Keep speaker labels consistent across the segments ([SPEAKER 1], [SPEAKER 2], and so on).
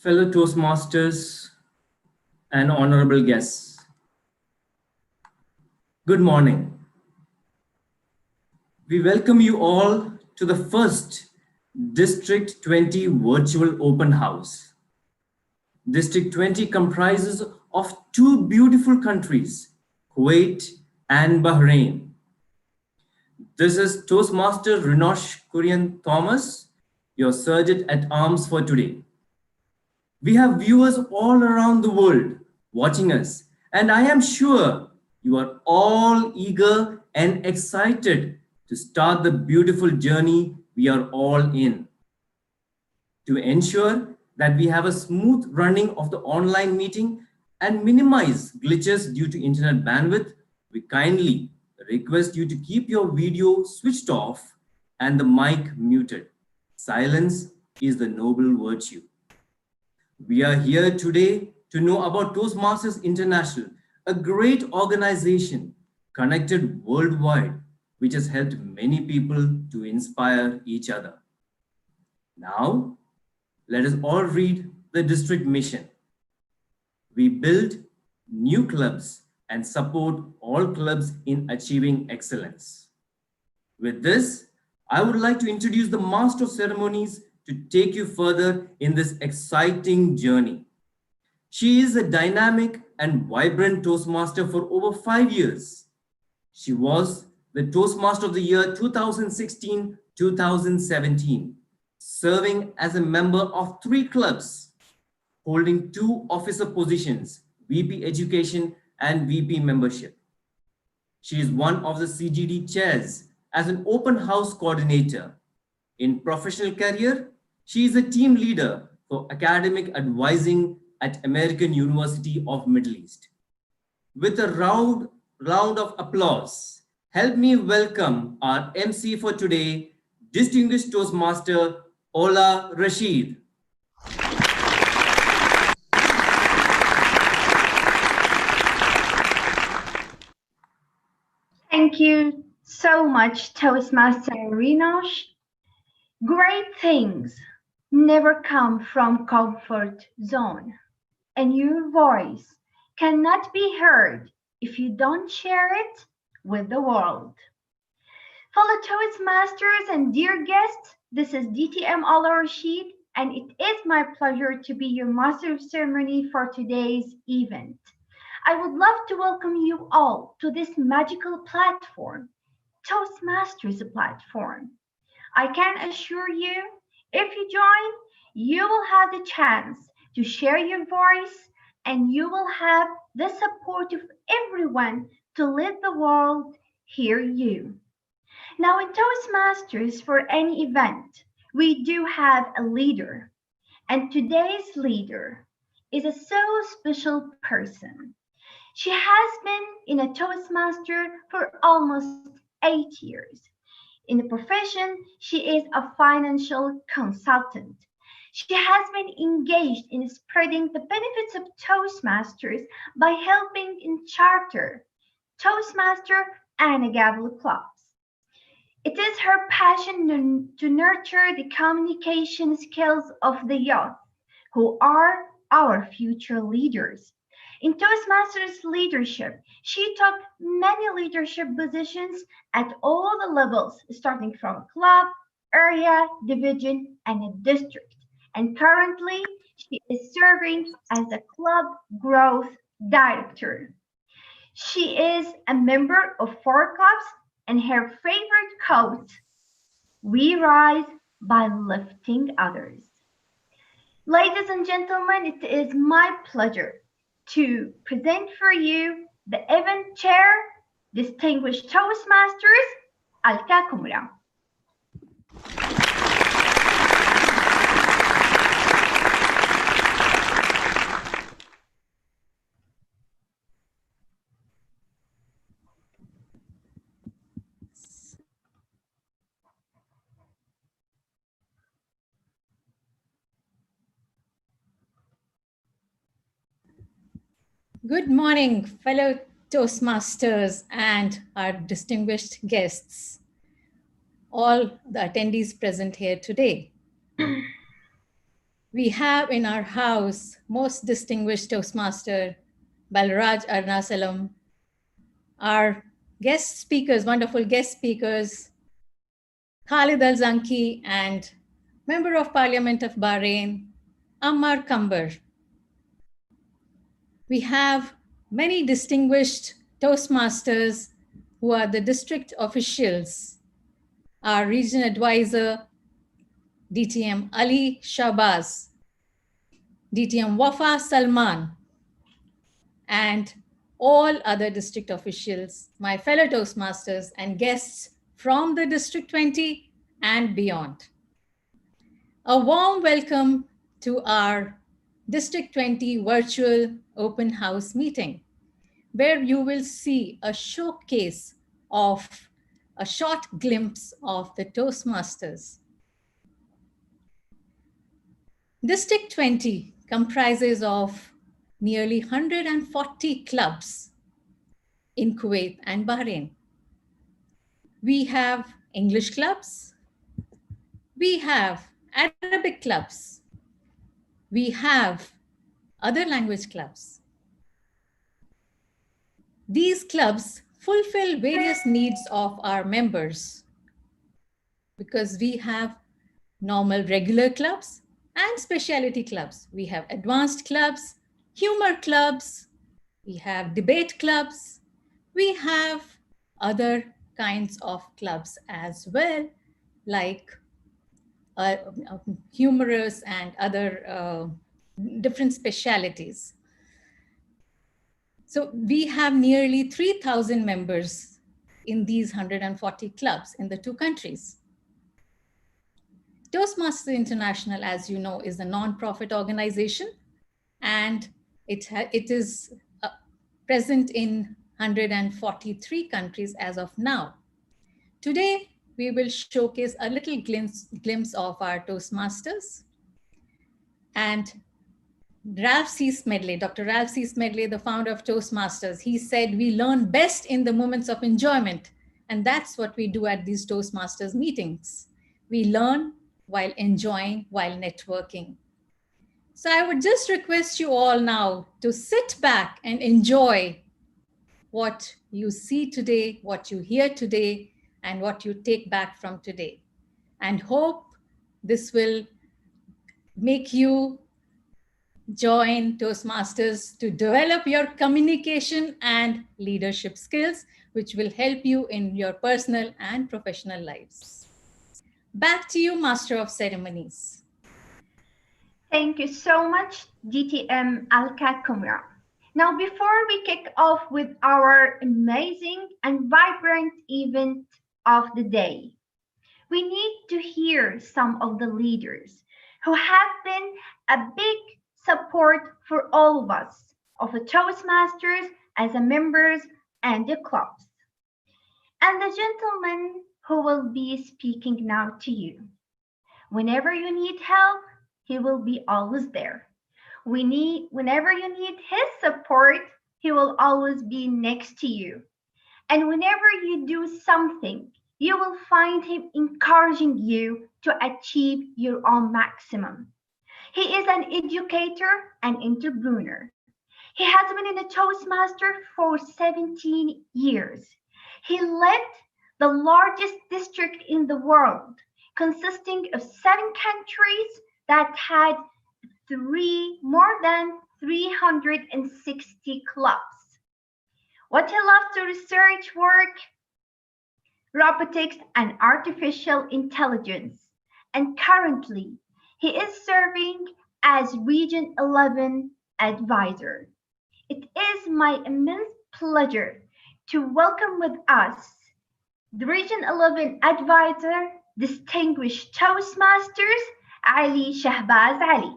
[SPEAKER 1] fellow Toastmasters and honorable guests. Good morning. We welcome you all to the first District 20 Virtual Open House. District 20 comprises of two beautiful countries, Kuwait and Bahrain. This is Toastmaster Rinosh Kurian Thomas, your sergeant at arms for today. We have viewers all around the world watching us, and I am sure you are all eager and excited to start the beautiful journey we are all in. To ensure that we have a smooth running of the online meeting and minimize glitches due to internet bandwidth, we kindly request you to keep your video switched off and the mic muted. Silence is the noble virtue. We are here today to know about Toastmasters International, a great organization connected worldwide, which has helped many people to inspire each other. Now, let us all read the district mission. We build new clubs and support all clubs in achieving excellence. With this, I would like to introduce the Master of Ceremonies to take you further in this exciting journey. She is a dynamic and vibrant Toastmaster for over 5 years. She was the Toastmaster of the year 2016-2017, serving as a member of 3 clubs, holding 2 officer positions, VP Education and VP Membership. She is one of the CGD chairs as an open house coordinator. In professional career, she is a team leader for academic advising at American University of Middle East. With a round of applause, help me welcome our MC for today, distinguished Toastmaster Ola Rashid.
[SPEAKER 2] Thank you so much, Toastmaster Rinosh. Great things never come from comfort zone, and your voice cannot be heard if you don't share it with the world. Fellow Toastmasters and dear guests, this is DTM Ola Rashid, and it is my pleasure to be your Master of Ceremony for today's event. I would love to welcome you all to this magical platform, Toastmasters platform. I can assure you, if you join, you will have the chance to share your voice and you will have the support of everyone to let the world hear you. Now in Toastmasters, for any event, we do have a leader. And today's leader is a so special person. She has been in a Toastmaster for almost 8 years. In the profession, she is a financial consultant. She has been engaged in spreading the benefits of Toastmasters by helping in charter, Toastmaster, and Agavli clubs. It is her passion to nurture the communication skills of the youth, who are our future leaders. In Toastmasters leadership, she took many leadership positions at all the levels, starting from club, area, division, and a district. And currently, she is serving as a club growth director. She is a member of 4 clubs, and her favorite quote, "We rise by lifting others." Ladies and gentlemen, it is my pleasure to present for you the event chair, distinguished Toastmasters, Alka Kumra.
[SPEAKER 3] Good morning, fellow Toastmasters and our distinguished guests, all the attendees present here today. We have in our house most distinguished Toastmaster, Balraj Arnasalam, our guest speakers, wonderful guest speakers, Khalid Al-Zanki, and Member of Parliament of Bahrain, Ammar Kambar. We have many distinguished Toastmasters who are the district officials, our region advisor, DTM Ali Shahbaz, DTM Wafa Salman, and all other district officials, my fellow Toastmasters and guests from the District 20 and beyond. A warm welcome to our District 20 virtual open house meeting, where you will see a showcase of a short glimpse of the Toastmasters. District 20 comprises of nearly 140 clubs in Kuwait and Bahrain. We have English clubs, we have Arabic clubs, we have other language clubs. These clubs fulfill various needs of our members because we have normal regular clubs and specialty clubs. We have advanced clubs, humor clubs, we have debate clubs, we have other kinds of clubs as well, like humorous and other different specialities. So we have nearly 3,000 members in these 140 clubs in the two countries. Toastmasters International, as you know, is a non-profit organization, and it is present in 143 countries as of now. Today, we will showcase a little glimpse of our Toastmasters. And Ralph C. Smedley, Dr. Ralph C. Smedley, the founder of Toastmasters, he said, we learn best in the moments of enjoyment. And that's what we do at these Toastmasters meetings. We learn while enjoying, while networking. So I would just request you all now to sit back and enjoy what you see today, what you hear today, and what you take back from today. And hope this will make you join Toastmasters to develop your communication and leadership skills, which will help you in your personal and professional lives. Back to you, Master of Ceremonies.
[SPEAKER 2] Thank you so much, DTM Alka Kumra. Now, before we kick off with our amazing and vibrant event of the day, we need to hear some of the leaders who have been a big support for all of us of the Toastmasters as a members and the clubs. And the gentleman who will be speaking now to you. Whenever you need help, he will be always there. Whenever you need his support, he will always be next to you. And whenever you do something, you will find him encouraging you to achieve your own maximum. He is an educator and entrepreneur. He has been in a Toastmaster for 17 years. He led the largest district in the world, consisting of 7 countries that had more than 360 clubs. What he loves to research work, robotics and artificial intelligence. And currently, he is serving as Region 11 advisor. It is my immense pleasure to welcome with us the Region 11 advisor, distinguished Toastmasters, Ali Shahbaz Ali.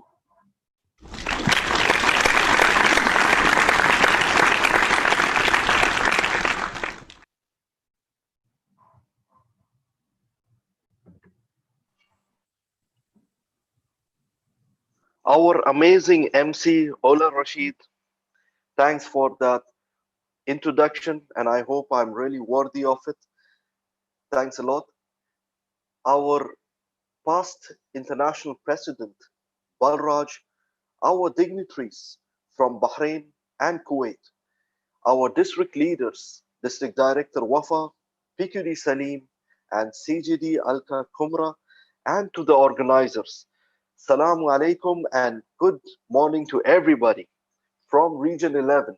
[SPEAKER 4] Our amazing MC, Ola Rashid, thanks for that introduction, and I hope I'm really worthy of it. Thanks a lot. Our past international president, Balraj, our dignitaries from Bahrain and Kuwait, our district leaders, District Director Wafa, PQD Salim, and CGD Alka Kumra, and to the organizers. Salamu alaikum and good morning to everybody from Region 11.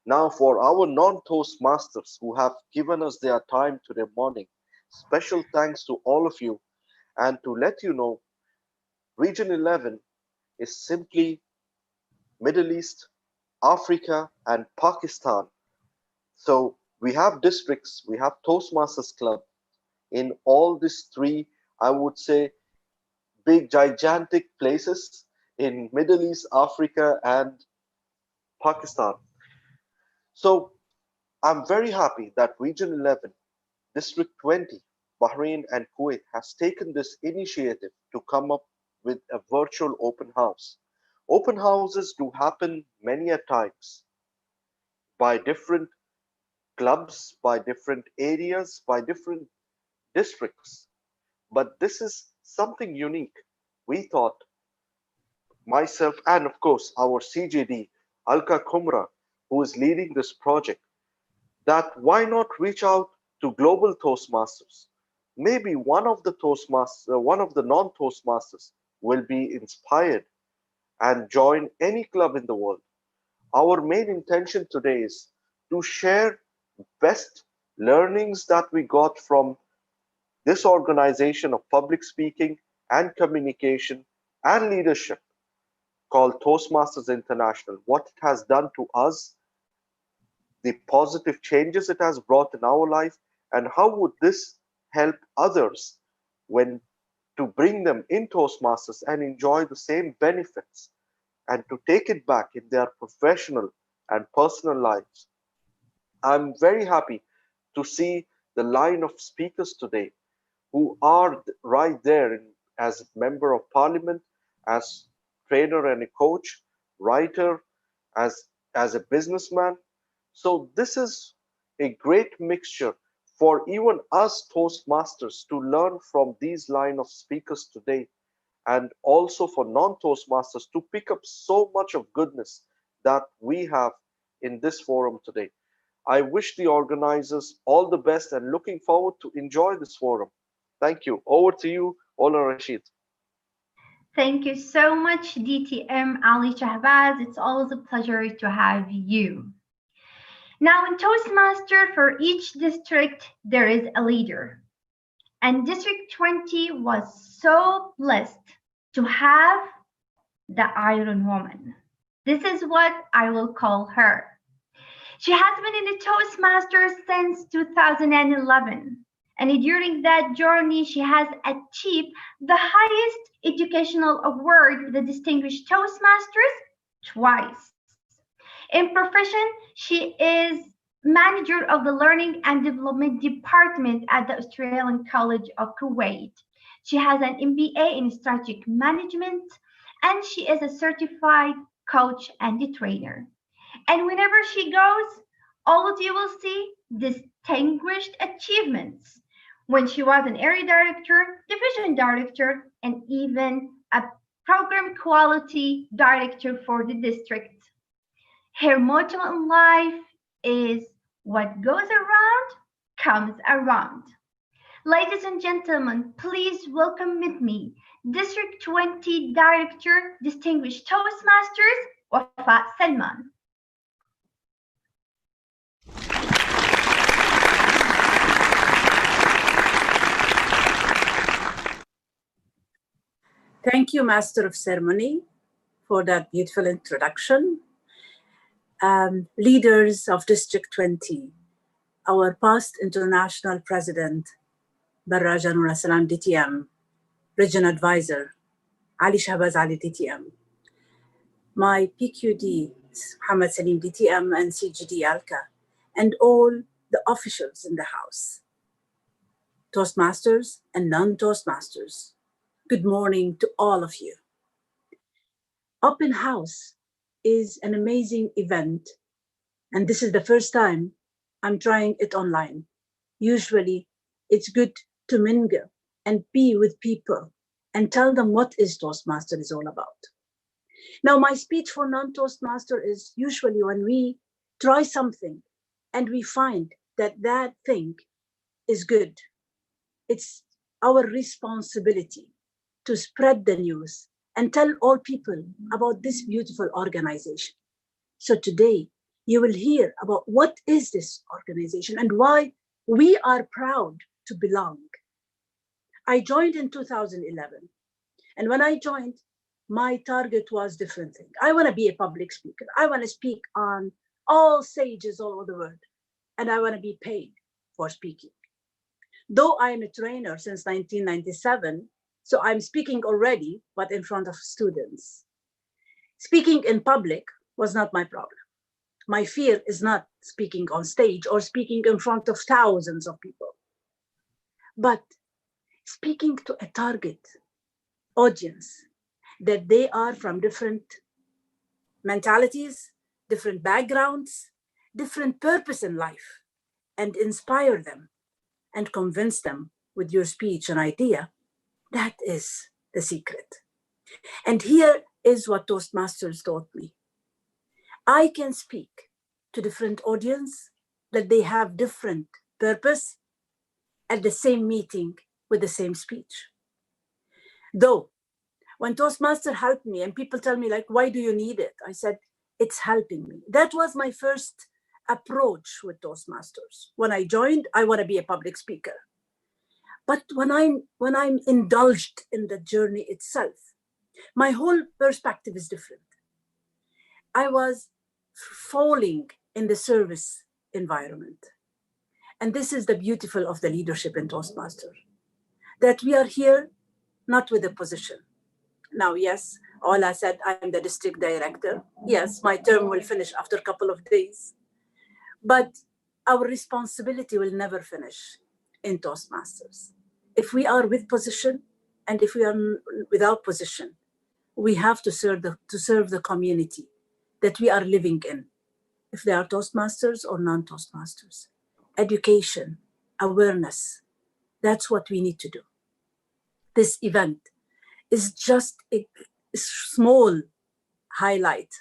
[SPEAKER 4] Now for our non-Toastmasters who have given us their time today morning, special thanks to all of you. And to let you know, Region 11 is simply Middle East, Africa, and Pakistan. So we have districts, we have Toastmasters Club in all these three, I would say, big, gigantic places in Middle East, Africa, and Pakistan. So I'm very happy that Region 11, District 20, Bahrain and Kuwait has taken this initiative to come up with a virtual open house. Open houses do happen many a times by different clubs, by different areas, by different districts. But this is something unique. We thought, myself and of course our CJD, Alka Kumra, who is leading this project, that why not reach out to global Toastmasters? Maybe one of the non-Toastmasters will be inspired and join any club in the world. Our main intention today is to share best learnings that we got from this organization of public speaking and communication and leadership called Toastmasters International, what it has done to us, the positive changes it has brought in our life, and how would this help others when to bring them in Toastmasters and enjoy the same benefits and to take it back in their professional and personal lives. I'm very happy to see the line of speakers today who are right there as a member of parliament, as trainer and a coach, writer, as a businessman. So this is a great mixture for even us Toastmasters to learn from these line of speakers today, and also for non-Toastmasters to pick up so much of goodness that we have in this forum today. I wish the organizers all the best and looking forward to enjoy this forum. Thank you. Over to you, Ola Rashid.
[SPEAKER 2] Thank you so much, DTM Ali Shahbaz. It's always a pleasure to have you. Now in Toastmaster, for each district, there is a leader. And District 20 was so blessed to have the Iron Woman. This is what I will call her. She has been in the Toastmasters since 2011. And during that journey, she has achieved the highest educational award, the Distinguished Toastmasters, twice. In profession, she is manager of the Learning and Development Department at the Australian College of Kuwait. She has an MBA in Strategic Management, and she is a certified coach and a trainer. And whenever she goes, all of you will see distinguished achievements. When she was an area director, division director, and even a program quality director for the district. Her motto in life is what goes around comes around. Ladies and gentlemen, please welcome with me District 20 Director, Distinguished Toastmasters, Wafa Salman.
[SPEAKER 5] Thank you, Master of Ceremony, for that beautiful introduction. Leaders of District 20, our past international president, Barraj Anwar Salam DTM, region advisor, Ali Shahbaz Ali DTM, my PQD, Muhammad Salim DTM and CGD Alka, and all the officials in the house, Toastmasters and non-Toastmasters. Good morning to all of you. Open House is an amazing event, and this is the first time I'm trying it online. Usually, it's good to mingle and be with people and tell them what is Toastmaster is all about. Now, my speech for non-Toastmaster is usually when we try something and we find that that thing is good. It's our responsibility to spread the news and tell all people about this beautiful organization. So today, you will hear about what is this organization and why we are proud to belong. I joined in 2011. And when I joined, my target was different thing. I want to be a public speaker. I want to speak on all stages all over the world. And I want to be paid for speaking. Though I am a trainer since 1997, so I'm speaking already, but in front of students. Speaking in public was not my problem. My fear is not speaking on stage or speaking in front of thousands of people, but speaking to a target audience that they are from different mentalities, different backgrounds, different purpose in life, and inspire them and convince them with your speech and idea. That is the secret. And here is what Toastmasters taught me. I can speak to different audience that they have different purpose at the same meeting with the same speech. Though, when Toastmaster helped me and people tell me like, why do you need it? I said, it's helping me. That was my first approach with Toastmasters. When I joined, I want to be a public speaker. But when I'm indulged in the journey itself, my whole perspective is different. I was falling in the service environment. And this is the beautiful of the leadership in Toastmasters, that we are here not with a position. Now, yes, Ola said I'm the district director. Yes, my term will finish after a couple of days. But our responsibility will never finish in Toastmasters. If we are with position and if we are without position, we have to serve the community that we are living in, if they are Toastmasters or non-Toastmasters. Education, awareness, that's what we need to do. This event is just a small highlight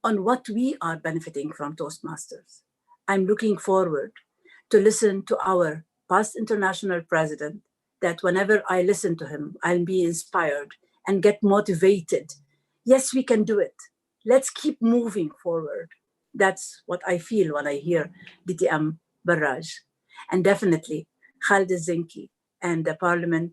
[SPEAKER 5] on what we are benefiting from Toastmasters. I'm looking forward to listen to our past international president, that whenever I listen to him, I'll be inspired and get motivated. Yes, we can do it. Let's keep moving forward. That's what I feel when I hear DTM Barraj. And definitely Khalid Zinki and the parliament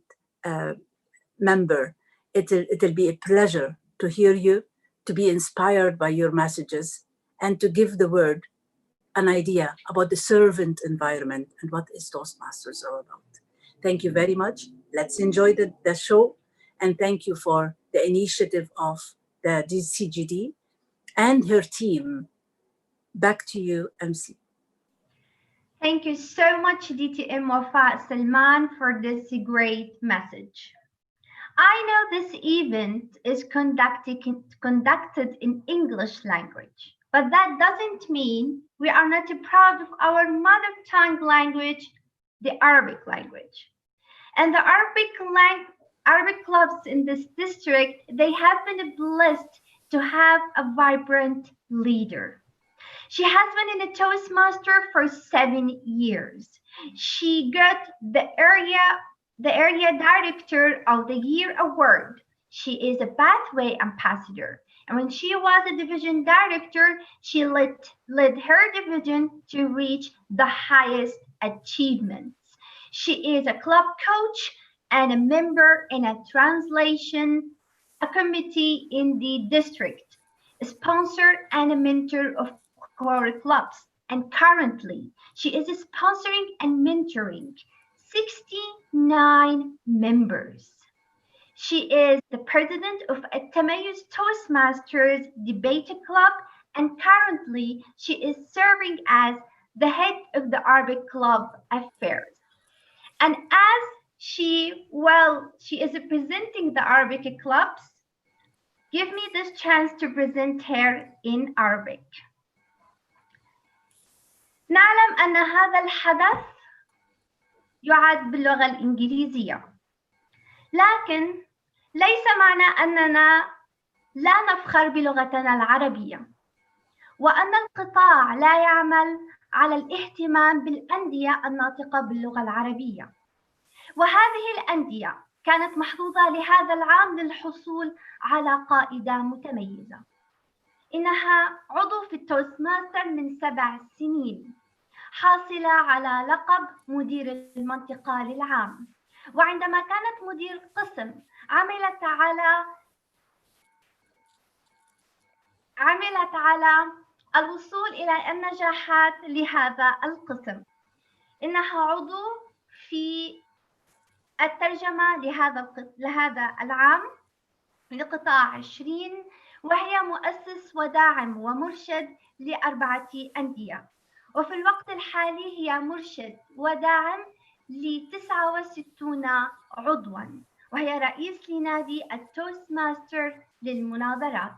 [SPEAKER 5] member, it'll be a pleasure to hear you, to be inspired by your messages, and to give the word an idea about the servant environment and what is Toastmasters all about. Thank you very much. Let's enjoy the show. And thank you for the initiative of the DCGD and her team. Back to you, MC.
[SPEAKER 2] Thank you so much, DTM Wafa Salman, for this great message. I know this event is conducted in English language, but that doesn't mean we are not proud of our mother tongue language, the Arabic language. And the Arabic clubs in this district, they have been blessed to have a vibrant leader. She has been in a Toastmaster for 7 years. She got the area Director of the Year award. She is a Pathway Ambassador. And when she was a division director, she led her division to reach the highest achievements. She is a club coach and a member in a translation committee in the district, a sponsor and a mentor of core clubs. And currently, she is sponsoring and mentoring 69 members. She is the president of Tamayus Toastmasters Debate Club, and currently she is serving as the head of the Arabic Club Affairs. And as she is presenting the Arabic clubs, give me this chance to present her in Arabic. نعلم أن هذا الحدث يعد باللغة الإنجليزية، لكن ليس معنى أننا لا نفخر بلغتنا العربية، وأن القطاع لا يعمل على الاهتمام بالأندية الناطقة باللغة العربية. وهذه الأندية كانت محظوظة لهذا العام للحصول على قائدة متميزة. إنها عضو في التوستماستر من 7 سنين، حاصلة على لقب مدير المنطقة للعام. وعندما كانت مدير قسم عملت على الوصول إلى النجاحات لهذا القسم. إنها عضو في الترجمة لهذا العام لقطاع 20، وهي مؤسس وداعم ومرشد ل4 أندية، وفي الوقت الحالي هي مرشد وداعم ل69 عضواً، وهي رئيس لنادي التوستماستر للمناظرات،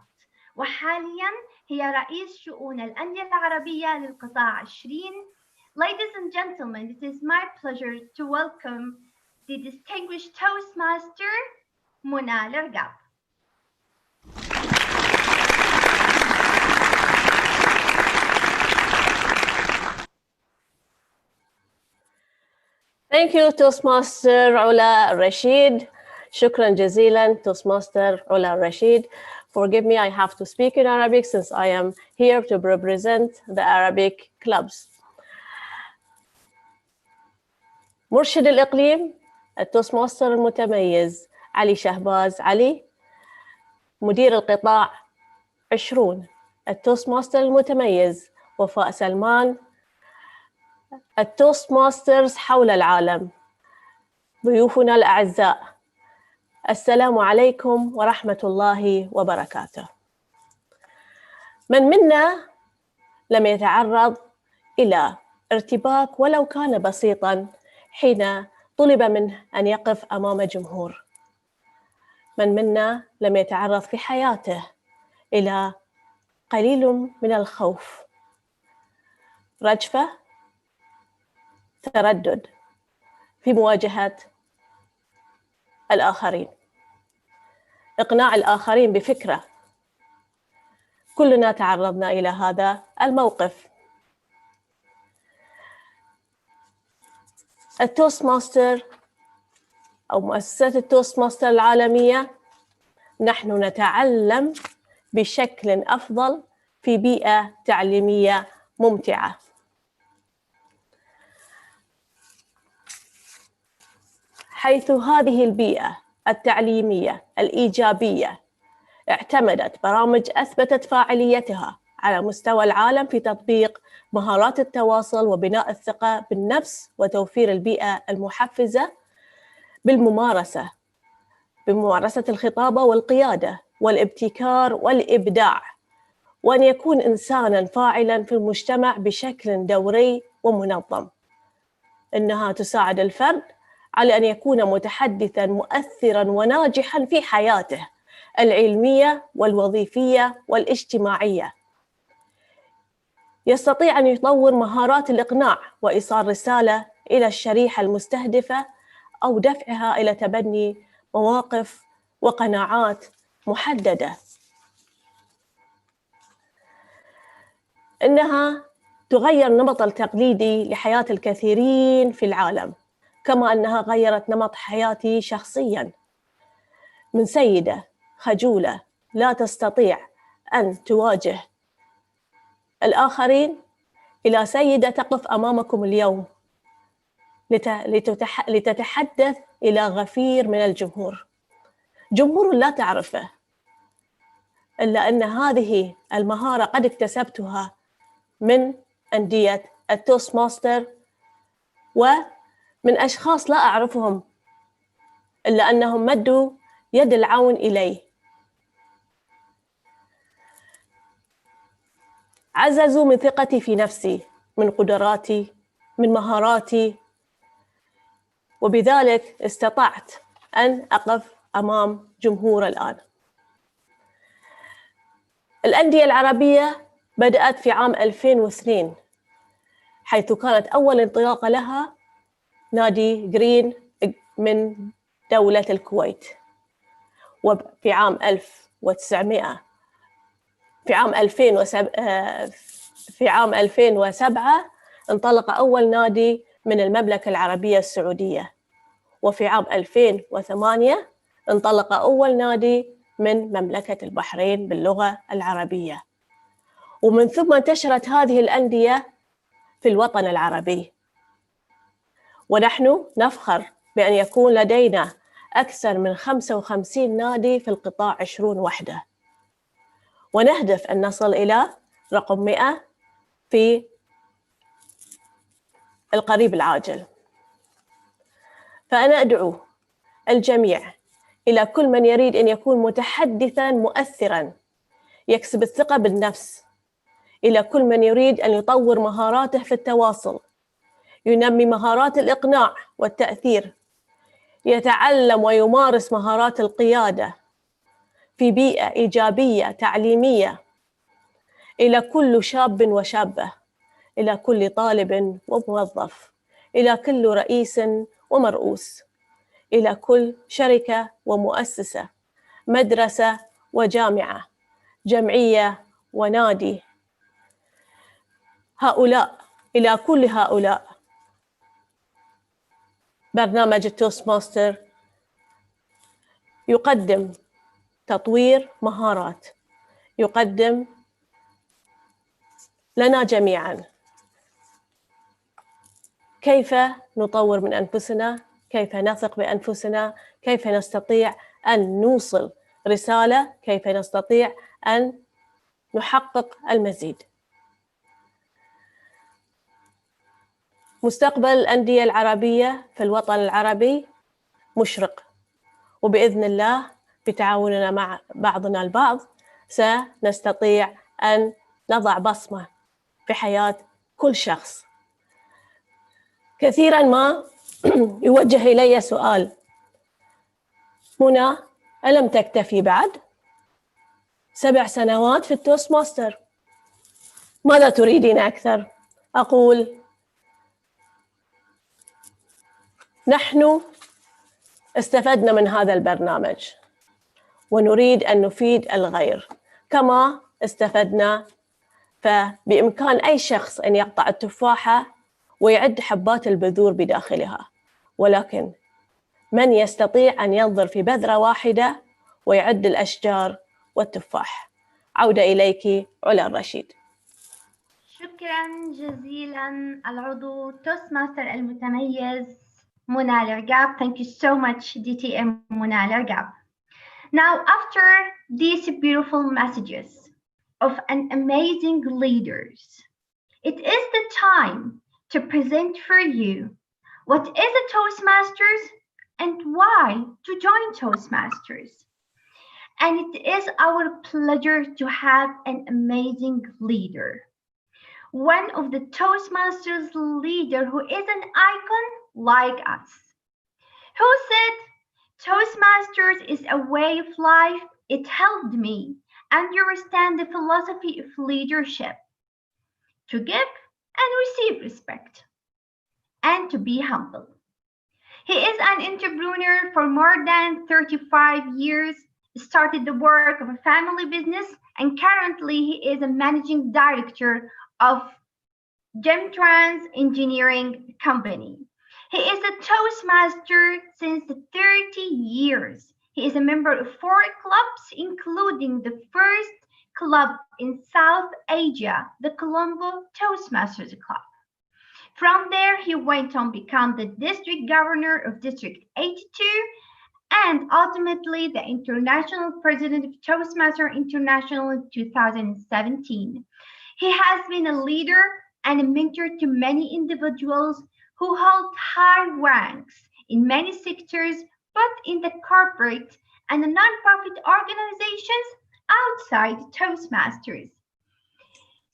[SPEAKER 2] وحالياً هي رئيس شؤون الأندية العربية للقطاع 20. Ladies and gentlemen, it is my pleasure to welcome the distinguished Toastmaster, Muna Lergab.
[SPEAKER 6] Thank you, Toastmaster Ola Rashid. Shukran jazilan, Toastmaster Ola Rashid. Forgive me, I have to speak in Arabic since I am here to represent the Arabic clubs. مرشد الإقليم التوستماستر المتميز علي شهباز علي. مدير القطاع 20 التوستماستر المتميز وفاء سلمان. التوستماسترز حول العالم، ضيوفنا الأعزاء، السلام عليكم ورحمة الله وبركاته. من منا لم يتعرض إلى ارتباك ولو كان بسيطاً حين طلب منه أن يقف أمام جمهور؟ من منا لم يتعرض في حياته إلى قليل من الخوف، رجفة، تردد في مواجهة الآخرين، إقناع الآخرين بفكرة؟ كلنا تعرضنا إلى هذا الموقف. التوستماستر أو مؤسسة التوستماستر العالمية، نحن نتعلم بشكل أفضل في بيئة تعليمية ممتعة. حيث هذه البيئة التعليمية الإيجابية اعتمدت برامج أثبتت فاعليتها على مستوى العالم في تطبيق مهارات التواصل وبناء الثقة بالنفس وتوفير البيئة المحفزة بممارسة الخطابة والقيادة والابتكار والإبداع، وأن يكون إنساناً فاعلاً في المجتمع بشكل دوري ومنظم. إنها تساعد الفرد على أن يكون متحدثاً مؤثراً وناجحاً في حياته العلمية والوظيفية والاجتماعية. يستطيع أن يطور مهارات الإقناع وإيصال رسالة إلى الشريحة المستهدفة أو دفعها إلى تبني مواقف وقناعات محددة. إنها تغير النمط التقليدي لحياة الكثيرين في العالم، كما أنها غيرت نمط حياتي شخصياً من سيدة خجولة لا تستطيع أن تواجه الآخرين إلى سيدة تقف أمامكم اليوم لتتحدث إلى غفير من الجمهور، جمهور لا تعرفه، إلا أن هذه المهارة قد اكتسبتها من أندية التوستماستر ومن أشخاص لا أعرفهم، إلا أنهم مدوا يد العون إلي. عززوا من ثقتي في نفسي، من قدراتي، من مهاراتي، وبذلك استطعت أن أقف أمام جمهور الآن. الأندية العربية بدأت في عام 2002، حيث كانت أول انطلاقة لها نادي جرين من دولة الكويت. وفي عام في عام 2007 انطلق أول نادي من المملكة العربية السعودية، وفي عام 2008 انطلق أول نادي من مملكة البحرين باللغة العربية، ومن ثم انتشرت هذه الأندية في الوطن العربي. ونحن نفخر بأن يكون لدينا أكثر من 55 نادي في القطاع 20 وحدة، ونهدف أن نصل إلى رقم 100 في القريب العاجل. فأنا أدعو الجميع إلى كل من يريد أن يكون متحدثاً مؤثراً يكسب الثقة بالنفس، إلى كل من يريد أن يطور مهاراته في التواصل، ينمي مهارات الإقناع والتأثير، يتعلم ويمارس مهارات القيادة في بيئة إيجابية تعليمية، إلى كل شاب وشابة، إلى كل طالب وموظف، إلى كل رئيس ومرؤوس، إلى كل شركة ومؤسسة، مدرسة وجامعة، جمعية ونادي. إلى كل هؤلاء برنامج التوست ماستر يقدم تطوير مهارات، يقدم لنا جميعاً كيف نطور من أنفسنا، كيف نثق بأنفسنا، كيف نستطيع أن نوصل رسالة، كيف نستطيع أن نحقق المزيد. مستقبل الأندية العربية في الوطن العربي مشرق، وبإذن الله بتعاوننا مع بعضنا البعض سنستطيع أن نضع بصمة في حياة كل شخص. كثيراً ما يوجه إلي سؤال: منى، ألم تكتفي بعد؟ 7 سنوات في التوست ماستر، ماذا تريدين أكثر؟ أقول: نحن استفدنا من هذا البرنامج ونريد أن نفيد الغير كما استفدنا، فبإمكان أي شخص أن يقطع التفاحة ويعد حبات البذور بداخلها، ولكن من يستطيع أن ينظر في بذرة واحدة ويعد الأشجار والتفاح؟ عودة إليك علا الرشيد.
[SPEAKER 2] شكرا جزيلا العضو توست ماستر المتميز منى العقاب. Thank you so much DTM منى العقاب. Now, after these beautiful messages of an amazing leaders, it is the time to present for you what is a Toastmasters and why to join Toastmasters. And it is our pleasure to have an amazing leader, one of the Toastmasters leader who is an icon like us, who said, Toastmasters is a way of life. It helped me understand the philosophy of leadership, to give and receive respect, and to be humble. He is an entrepreneur for more than 35 years, started the work of a family business, and currently he is a managing director of Gemtrans Engineering Company. He is a Toastmaster since 30 years. He is a member of 4 clubs, including the first club in South Asia, the Colombo Toastmasters Club. From there, he went on to become the district governor of District 82 and ultimately the international president of Toastmaster International in 2017. He has been a leader and a mentor to many individuals who hold high ranks in many sectors, both in the corporate and the nonprofit organizations outside Toastmasters.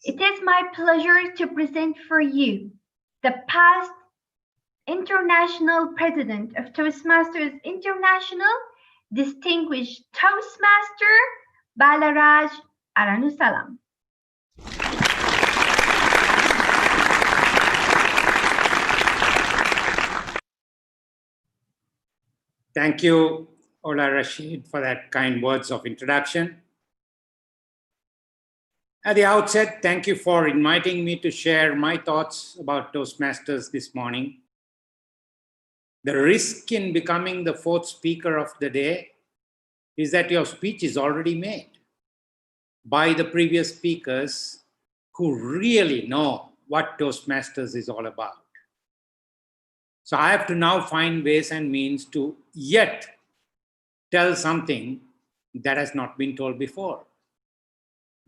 [SPEAKER 2] It is my pleasure to present for you the past international president of Toastmasters International, distinguished Toastmaster Balaraj Aranusalam.
[SPEAKER 7] Thank you, Ola Rashid, for that kind words of introduction. At the outset, thank you for inviting me to share my thoughts about Toastmasters this morning. The risk in becoming the fourth speaker of the day is that your speech is already made by the previous speakers who really know what Toastmasters is all about. So I have to now find ways and means to yet tell something that has not been told before.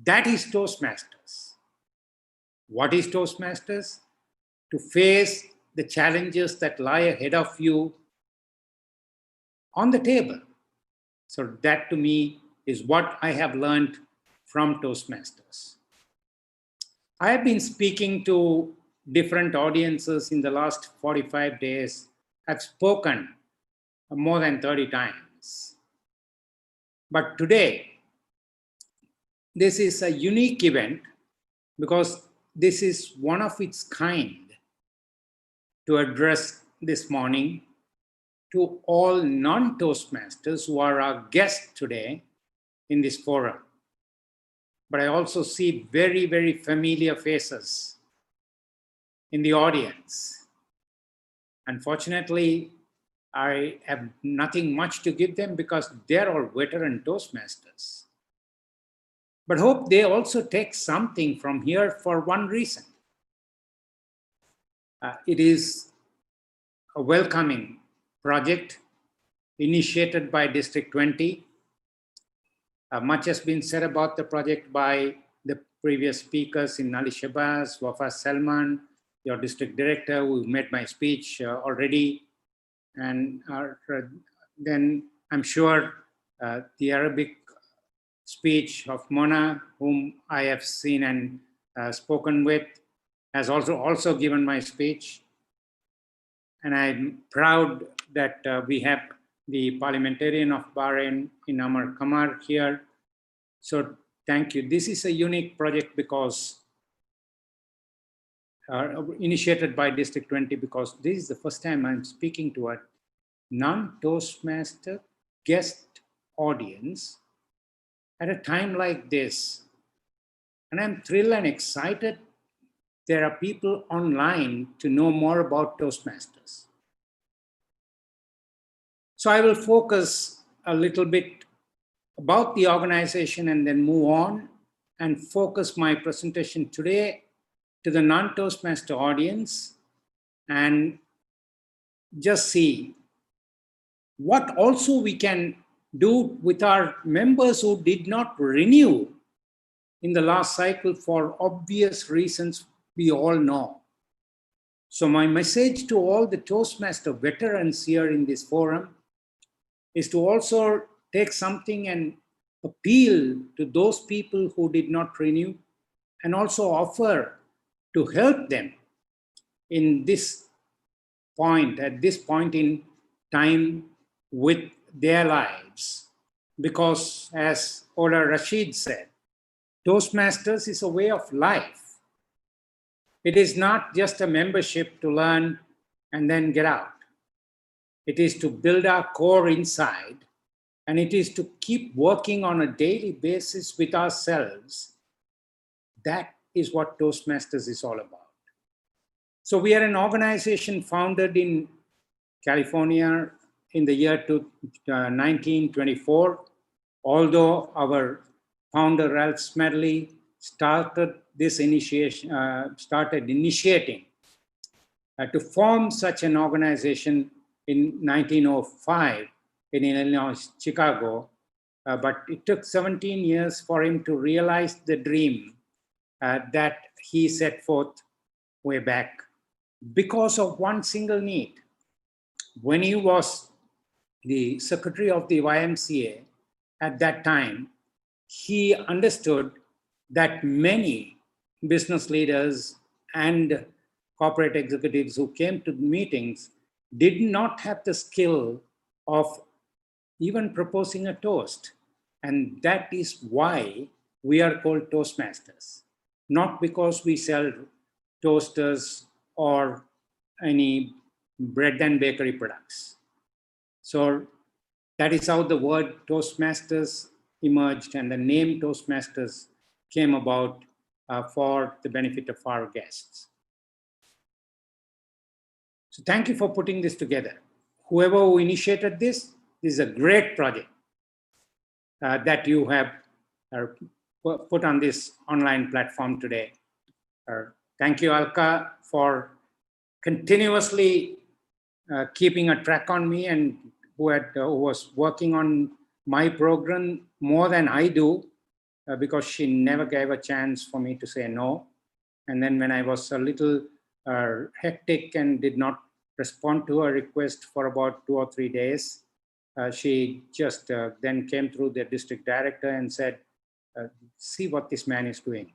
[SPEAKER 7] That is Toastmasters. What is Toastmasters? To face the challenges that lie ahead of you on the table. So that to me is what I have learned from Toastmasters. I have been speaking to different audiences in the last 45 days. I've spoken more than 30 times. But today, this is a unique event because this is one of its kind to address this morning to all non-Toastmasters who are our guests today in this forum. But I also see very, very familiar faces in the audience. Unfortunately, I have nothing much to give them because they're all veteran Toastmasters. But hope they also take something from here for one reason. It is a welcoming project initiated by District 20. Much has been said about the project by the previous speakers in Ali Shabazz, Wafa Salman, your district director who made my speech already. And then I'm sure the Arabic speech of Mona, whom I have seen and spoken with, has also given my speech. And I'm proud that we have the parliamentarian of Bahrain, Inamar Kamar, here. So thank you. This is a unique project because initiated by District 20, because this is the first time I'm speaking to a non-Toastmaster guest audience at a time like this. And I'm thrilled and excited there are people online to know more about Toastmasters. So I will focus a little bit about the organization and then move on and focus my presentation today to the non-Toastmaster audience and just see what also we can do with our members who did not renew in the last cycle for obvious reasons we all know. So my message to all the Toastmaster veterans here in this forum is to also take something and appeal to those people who did not renew and also offer to help them in this point, at this point in time with their lives. Because as Ola Rashid said, Toastmasters is a way of life. It is not just a membership to learn and then get out. It is to build our core inside, and it is to keep working on a daily basis with ourselves. That is what Toastmasters is all about. So we are an organization founded in California in the year 1924, although our founder Ralph Smedley started initiating to form such an organization in 1905 in Illinois, Chicago, but it took 17 years for him to realize the dream that he set forth way back because of one single need. When he was the secretary of the YMCA at that time, he understood that many business leaders and corporate executives who came to the meetings did not have the skill of even proposing a toast. And that is why we are called Toastmasters. Not because we sell toasters or any bread and bakery products. So That is how the word Toastmasters emerged, and the name Toastmasters came about for the benefit of our guests. So thank you for putting this together. Whoever who initiated this is a great project that you have put on this online platform today. Thank you, Alka, for continuously keeping a track on me, and who was working on my program more than I do, because she never gave a chance for me to say no. And then when I was a little hectic and did not respond to her request for about 2 or 3 days, she just then came through the district director and said, see what this man is doing.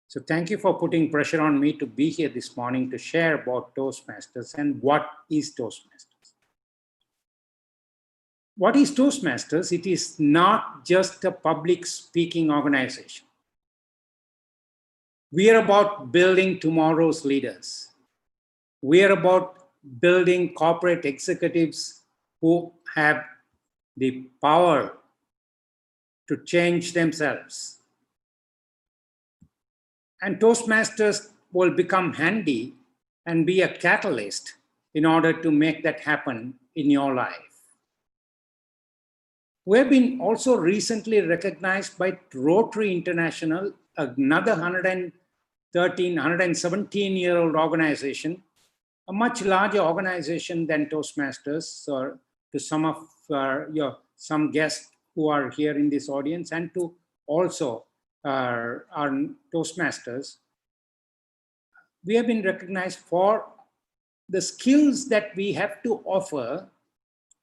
[SPEAKER 7] So thank you for putting pressure on me to be here this morning to share about Toastmasters and what is Toastmasters. What is Toastmasters? It is not just a public speaking organization. We are about building tomorrow's leaders. We are about building corporate executives who have the power to change themselves. And Toastmasters will become handy and be a catalyst in order to make that happen in your life. We have been also recently recognized by Rotary International, another 117-year-old organization, a much larger organization than Toastmasters. So to some of some guests who are here in this audience, and to also our Toastmasters, we have been recognized for the skills that we have to offer,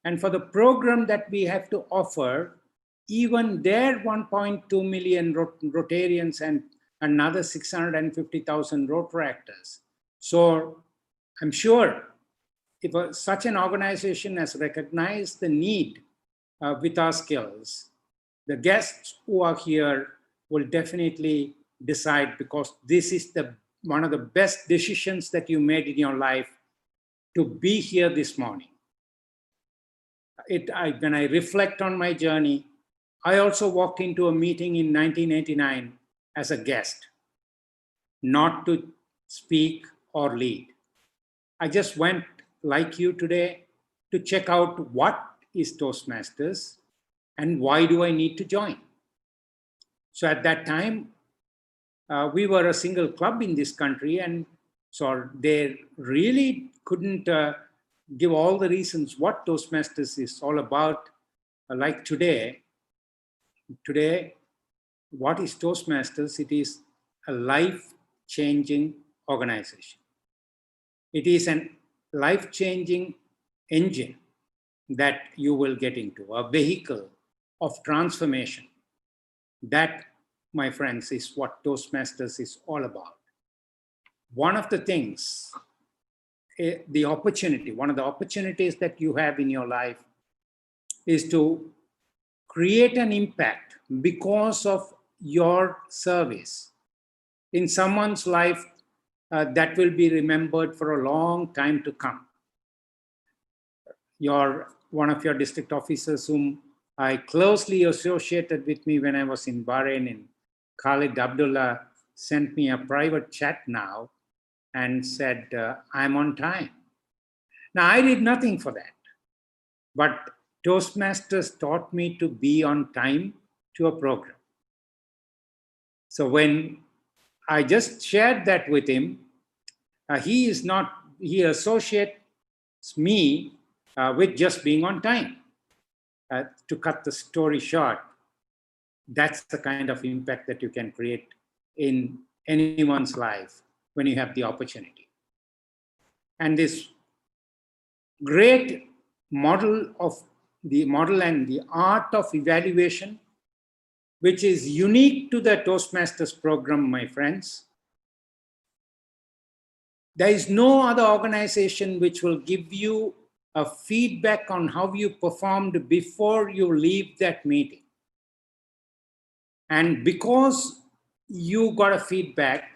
[SPEAKER 7] and for the program that we have to offer, even their 1.2 million Rotarians and another 650,000 Rotaractors. So I'm sure if such an organization has recognized the need with our skills, the guests who are here will definitely decide, because this is one of the best decisions that you made in your life to be here this morning. When I reflect on my journey, I also walked into a meeting in 1989 as a guest, not to speak or lead. I just went, like you today, to check out what is Toastmasters and why do I need to join. So at that time, we were a single club in this country, and so they really couldn't give all the reasons what Toastmasters is all about. Like today, what is Toastmasters? It is a life-changing organization. It is a life-changing engine that you will get into, a vehicle of transformation. That, my friends, is what Toastmasters is all about. One of the things, one of the opportunities that you have in your life is to create an impact because of your service in someone's life that will be remembered for a long time to come. One of your district officers whom I closely associated with me when I was in Bahrain, in Khalid Abdullah, sent me a private chat now and said, I'm on time. Now, I did nothing for that, but Toastmasters taught me to be on time to a program. So when I just shared that with him, he associates me with just being on time. To cut the story short, that's the kind of impact that you can create in anyone's life when you have the opportunity. And this great model and the art of evaluation, which is unique to the Toastmasters program, my friends. There is no other organization which will give you a feedback on how you performed before you leave that meeting. And because you got a feedback,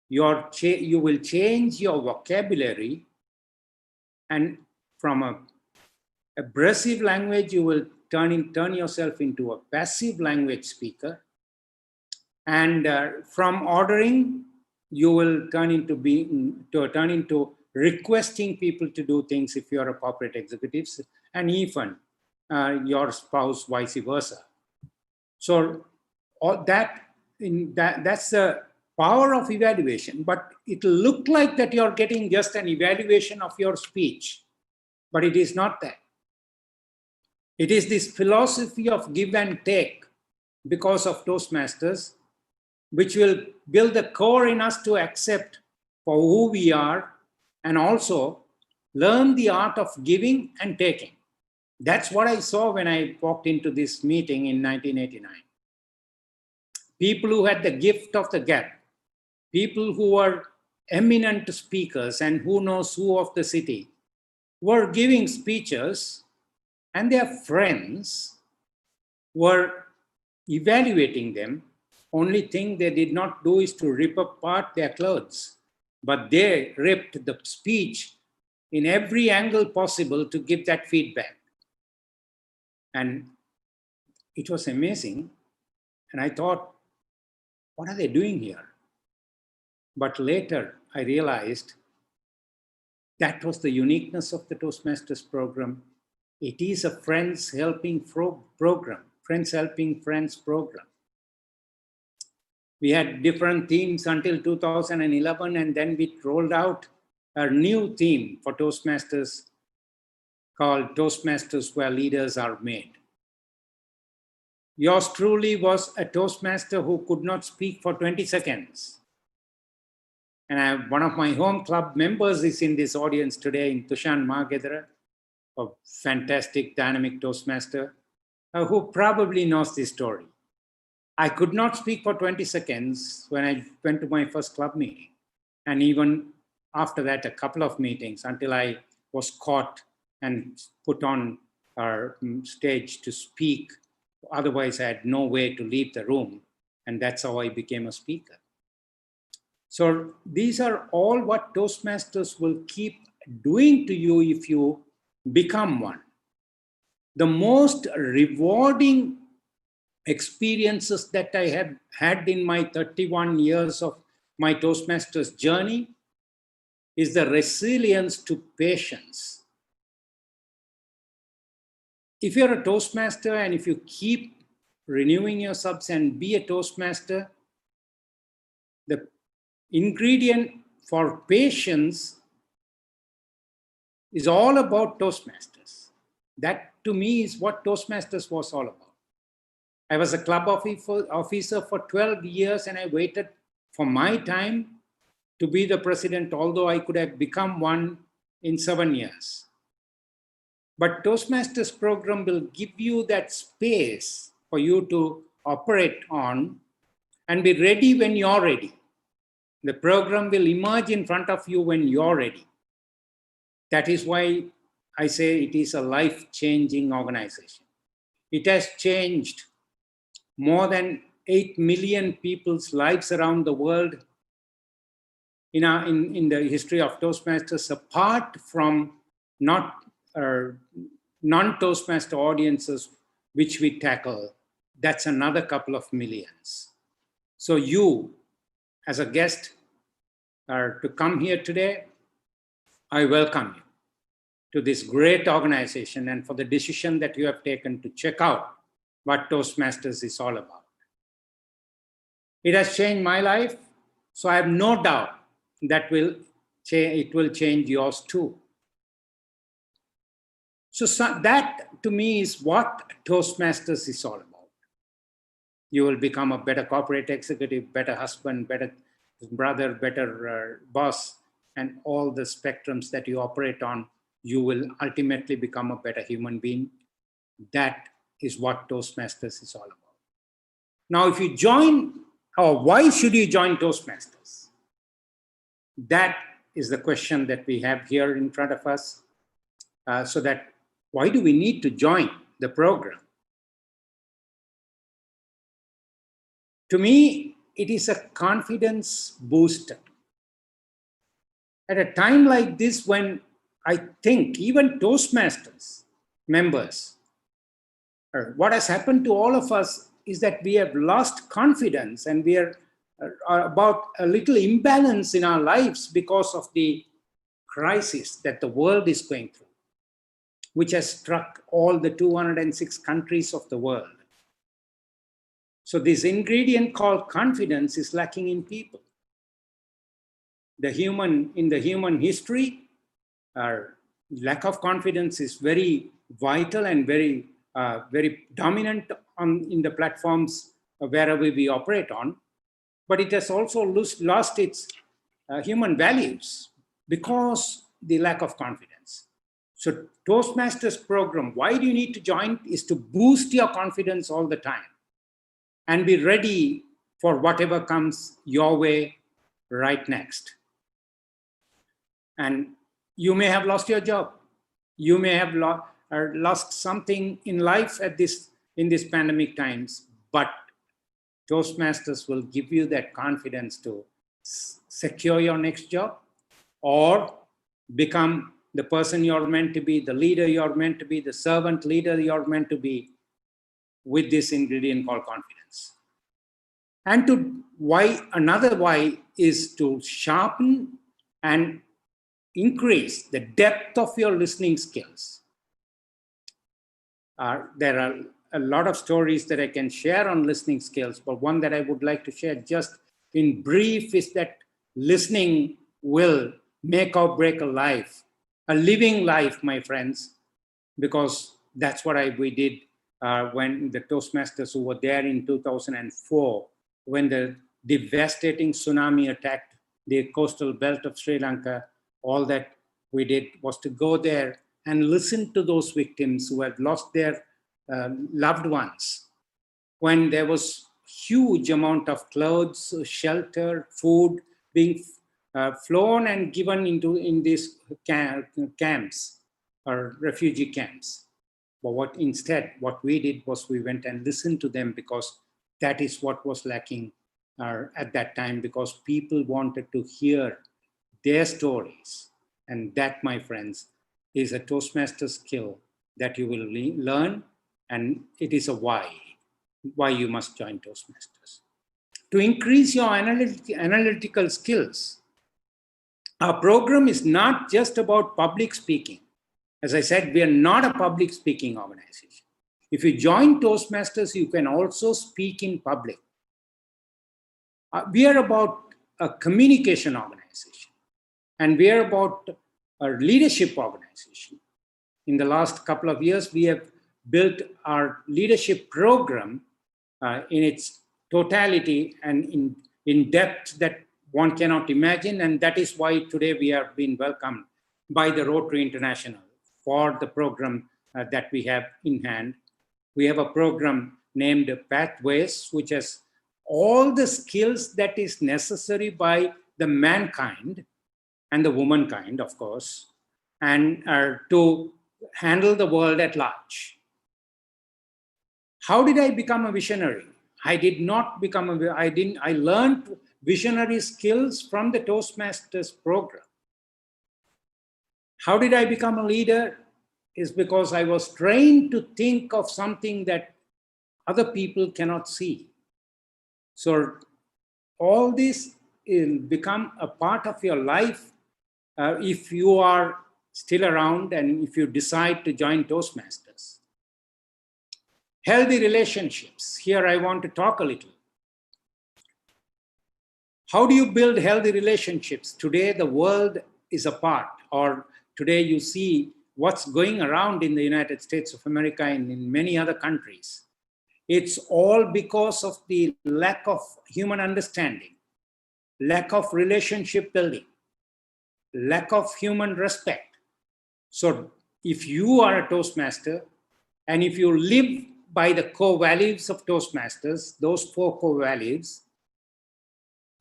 [SPEAKER 7] you will change your vocabulary, and from a abrasive language, you will turn yourself into a passive language speaker. And from ordering, you will turn into requesting people to do things if you're a corporate executive, and even your spouse, vice versa. So that's the power of evaluation, but it'll look like that you're getting just an evaluation of your speech, but it is not that. It is this philosophy of give and take because of Toastmasters, which will build the core in us to accept for who we are and also learn the art of giving and taking. That's what I saw when I walked into this meeting in 1989. People who had the gift of the gab, people who were eminent speakers and who knows who of the city, were giving speeches, and their friends were evaluating them. Only thing they did not do is to rip apart their clothes, but they ripped the speech in every angle possible to give that feedback. And it was amazing. And I thought, what are they doing here? But later I realized that was the uniqueness of the Toastmasters program. It is a friends helping program, friends helping friends program. We had different themes until 2011, and then we rolled out a new theme for Toastmasters called Toastmasters Where Leaders Are Made. Yours truly was a Toastmaster who could not speak for 20 seconds. And one of my home club members is in this audience today, in Tushan Margedra, a fantastic dynamic Toastmaster, who probably knows this story. I could not speak for 20 seconds when I went to my first club meeting. And even after that, a couple of meetings until I was caught and put on our stage to speak. Otherwise, I had no way to leave the room. And that's how I became a speaker. So these are all what Toastmasters will keep doing to you if you become one. The most rewarding experiences that I have had in my 31 years of my Toastmasters journey is the resilience to patience. If you're a Toastmaster and if you keep renewing your subs and be a Toastmaster, the ingredient for patience is all about Toastmasters. That to me is what Toastmasters was all about. I was a club officer for 12 years and I waited for my time to be the president, although I could have become one in 7 years. But Toastmasters program will give you that space for you to operate on and be ready when you're ready. The program will emerge in front of you when you're ready. That is why I say it is a life-changing organization. It has changed more than 8 million people's lives around the world in the history of Toastmasters, apart from non-Toastmaster audiences, which we tackle. That's another couple of millions. So you, as a guest, to come here today, I welcome you to this great organization and for the decision that you have taken to check out what Toastmasters is all about. It has changed my life, so I have no doubt that it will change yours too. So that to me is what Toastmasters is all about. You will become a better corporate executive, better husband, better brother, better boss, and all the spectrums that you operate on, you will ultimately become a better human being. That is what Toastmasters is all about. Now, if you join, or why should you join Toastmasters? That is the question that we have here in front of us. So that, why do we need to join the program? To me, it is a confidence booster. At a time like this, when I think even Toastmasters members. What has happened to all of us is that we have lost confidence, and we are about a little imbalance in our lives because of the crisis that the world is going through, which has struck all the 206 countries of the world. So this ingredient called confidence is lacking in people. In the human history, our lack of confidence is very vital and very dominant in the platforms wherever we operate on. But it has also lost its human values because the lack of confidence. So Toastmasters program, why do you need to join? Is to boost your confidence all the time and be ready for whatever comes your way right next. And you may have lost your job. You may have lost something in life in this pandemic times, but Toastmasters will give you that confidence to secure your next job or become the person you're meant to be, the leader you're meant to be, the servant leader you're meant to be, with this ingredient called confidence. And another why is to sharpen and increase the depth of your listening skills. There are a lot of stories that I can share on listening skills, but one that I would like to share just in brief is that listening will make or break a life, a living life, my friends, because that's what we did when the Toastmasters who were there in 2004, when the devastating tsunami attacked the coastal belt of Sri Lanka. All that we did was to go there and listen to those victims who had lost their loved ones, when there was huge amount of clothes, shelter, food being flown and given in these camps or refugee camps. But what we did was we went and listened to them, because that is what was lacking at that time, because people wanted to hear their stories. And that, my friends, is a Toastmaster skill that you will learn, and it is a why you must join Toastmasters. To increase your analytical skills, our program is not just about public speaking. As I said, we are not a public speaking organization. If you join Toastmasters, you can also speak in public. We are about a communication organization, and we are about a leadership organization. In the last couple of years, we have built our leadership program in its totality and in depth that one cannot imagine. And that is why today we are being welcomed by the Rotary International for the program that we have in hand. We have a program named Pathways, which has all the skills that is necessary by the mankind and the womankind, of course, and to handle the world at large. How did I become a visionary? I did not become I learned visionary skills from the Toastmasters program. How did I become a leader? Is because I was trained to think of something that other people cannot see. So all this will become a part of your life if you are still around and if you decide to join Toastmasters. Healthy relationships. Here I want to talk a little. How do you build healthy relationships? Today the world is apart, or today you see what's going around in the United States of America and in many other countries. It's all because of the lack of human understanding, lack of relationship building, lack of human respect. So if you are a Toastmaster and if you live by the core values of Toastmasters, those 4 core values,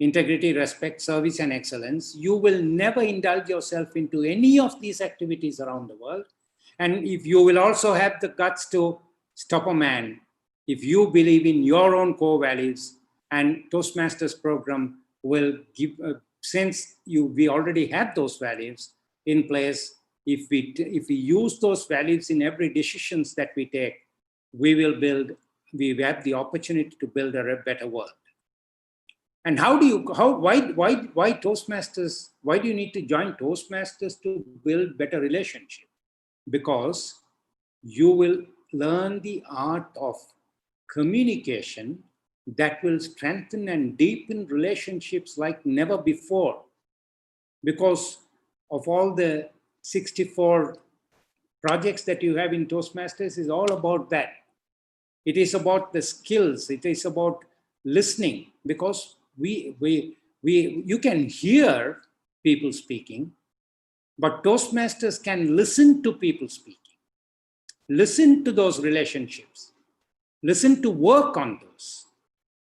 [SPEAKER 7] integrity, respect, service, and excellence, you will never indulge yourself into any of these activities around the world. And if you will also have the guts to stop a man, if you believe in your own core values, and Toastmasters program will give, since we already have those values in place, if we use those values in every decisions that we take, we have the opportunity to build a better world. And why Toastmasters? Why do you need to join Toastmasters to build better relationship? Because you will learn the art of communication that will strengthen and deepen relationships like never before. Because of all the 64 projects that you have in Toastmasters is all about that. It is about the skills. It is about listening, because you can hear people speaking, but Toastmasters can listen to people speaking, listen to those relationships, listen to work on those.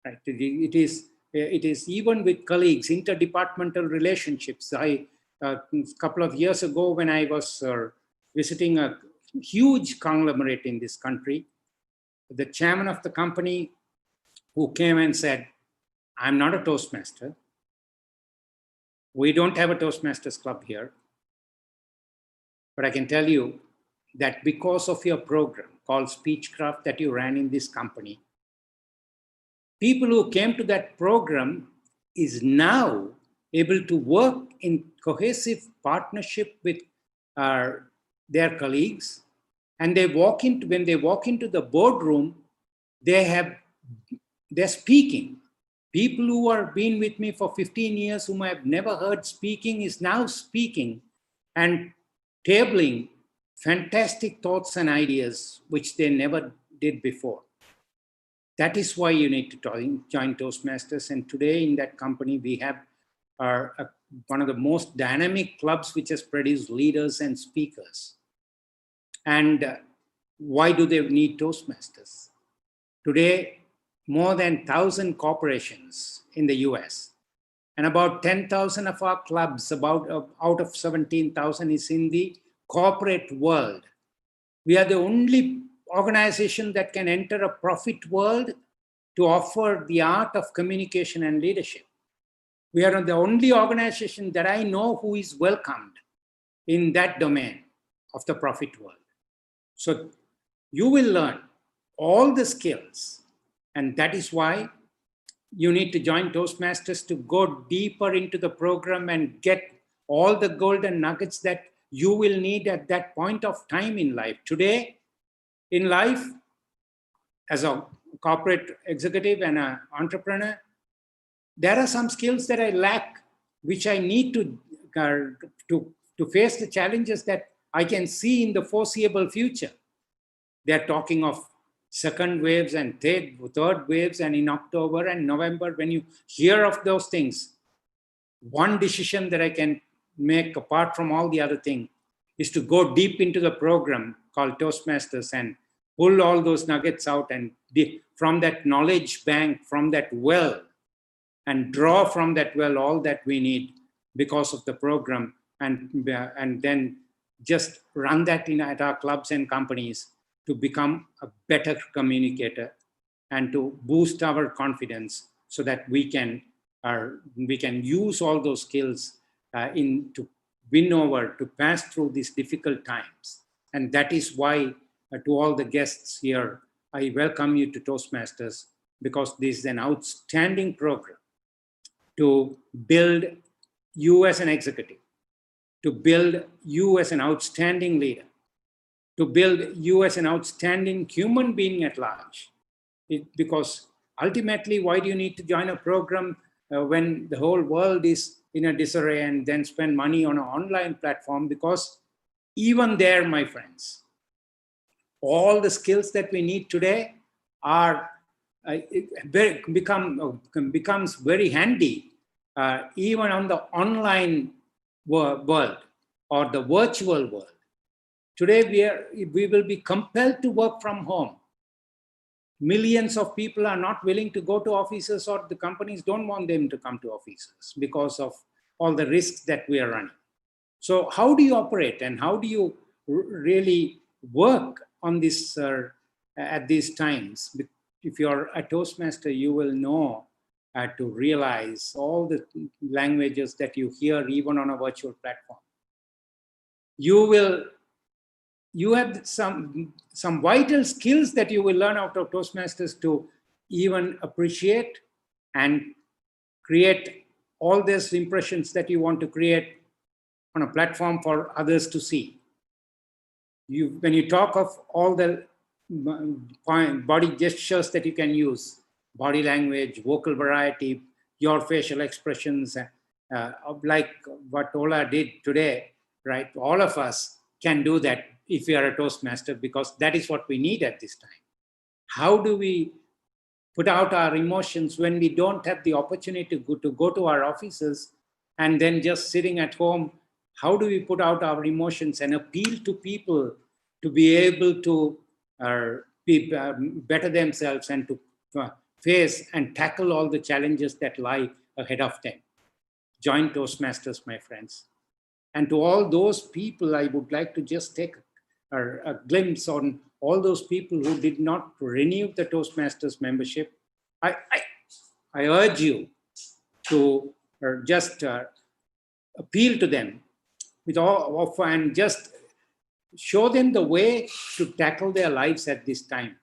[SPEAKER 7] Right? It is even with colleagues, interdepartmental relationships. A couple of years ago, when I was visiting a huge conglomerate in this country, the chairman of the company who came and said, "I'm not a Toastmaster. We don't have a Toastmasters club here. But I can tell you that because of your program called Speechcraft that you ran in this company, people who came to that program is now able to work in cohesive partnership with their colleagues. And when they walk into the boardroom, they're speaking. People who have been with me for 15 years, whom I've never heard speaking, is now speaking and tabling fantastic thoughts and ideas, which they never did before. That is why you need to join Toastmasters. And today in that company, we have one of the most dynamic clubs which has produced leaders and speakers. And why do they need Toastmasters? Today, more than 1,000 corporations in the US, and about 10,000 of our clubs, out of 17,000, is in the corporate world. We are the only organization that can enter a profit world to offer the art of communication and leadership. We are the only organization that I know who is welcomed in that domain of the profit world. So you will learn all the skills, and that is why you need to join Toastmasters to go deeper into the program and get all the golden nuggets that you will need at that point of time in life. Today, in life, as a corporate executive and an entrepreneur, there are some skills that I lack, which I need to face the challenges that I can see in the foreseeable future. They're talking of second waves and third waves, and in October and November, when you hear of those things, one decision that I can make apart from all the other things is to go deep into the program called Toastmasters and pull all those nuggets out and from that knowledge bank, from that well, and draw from that well all that we need because of the program, and then just run that at our clubs and companies to become a better communicator and to boost our confidence so that we can use all those skills to win over, to pass through these difficult times. And that is why to all the guests here, I welcome you to Toastmasters, because this is an outstanding program to build you as an executive, to build you as an outstanding leader, to build you as an outstanding human being at large. Because ultimately, why do you need to join a program when the whole world is in a disarray and then spend money on an online platform? Because even there, my friends, all the skills that we need today are becomes very handy even on the online world or the virtual world. Today we will be compelled to work from home. Millions of people are not willing to go to offices, or the companies don't want them to come to offices because of all the risks that we are running. So how do you operate, and how do you really work on this at these times? If you're a Toastmaster, you will know to realize all the languages that you hear even on a virtual platform. you have some vital skills that you will learn out of Toastmasters to even appreciate and create all these impressions that you want to create on a platform for others to see. When you talk of all the body gestures that you can use, body language, vocal variety, your facial expressions, like what Ola did today, right? All of us can do that if we are a Toastmaster, because that is what we need at this time. How do we put out our emotions when we don't have the opportunity to go to our offices and then just sitting at home? How do we put out our emotions and appeal to people to be able to better themselves and to face and tackle all the challenges that lie ahead of them? Join Toastmasters, my friends. And to all those people, I would like to just take a glimpse on all those people who did not renew the Toastmasters membership. I urge you to just appeal to them with all and just show them the way to tackle their lives at this time,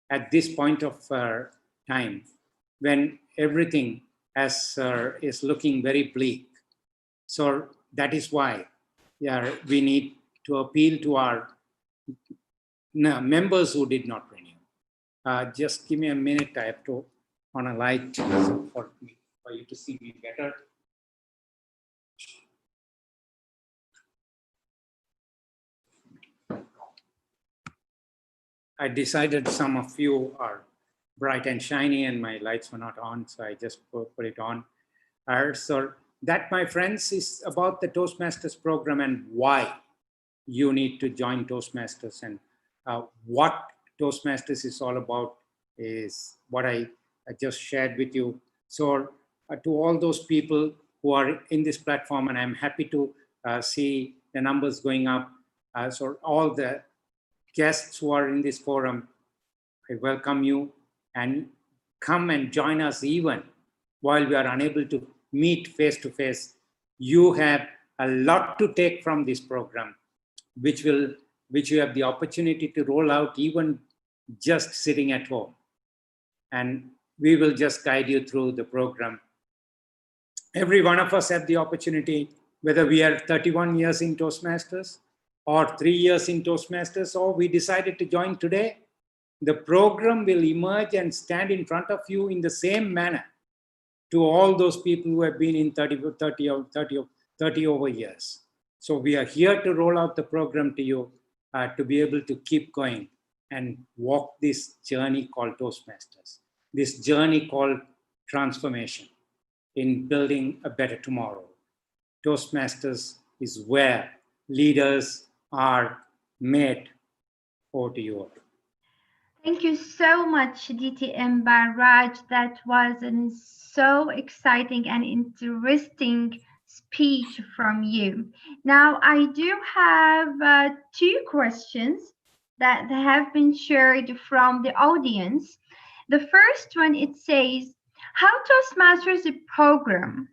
[SPEAKER 7] at this point of time, when everything is looking very bleak. So that is why we need to appeal to our members who did not renew. Just give me a minute. I have to on a light for you to see me better. I decided some of you are bright and shiny and my lights were not on, so I just put it on. So that, my friends, is about the Toastmasters program and why you need to join Toastmasters. And what Toastmasters is all about is what I just shared with you. So to all those people who are in this platform, and I'm happy to see the numbers going up. So all the guests who are in this forum, I welcome you, and come and join us even while we are unable to meet face to face. You have a lot to take from this program, which you have the opportunity to roll out even just sitting at home. And we will just guide you through the program. Every one of us have the opportunity, whether we are 31 years in Toastmasters or 3 years in Toastmasters, or we decided to join today, the program will emerge and stand in front of you in the same manner to all those people who have been in 30 over years. So we are here to roll out the program to you to be able to keep going and walk this journey called Toastmasters, this journey called transformation in building a better tomorrow. Toastmasters is where leaders are made. Over to you.
[SPEAKER 2] Thank you so much, DTM Barraj. That was a so exciting and interesting speech from you. Now, I do have 2 questions that have been shared from the audience. The first one, it says, how Toastmasters program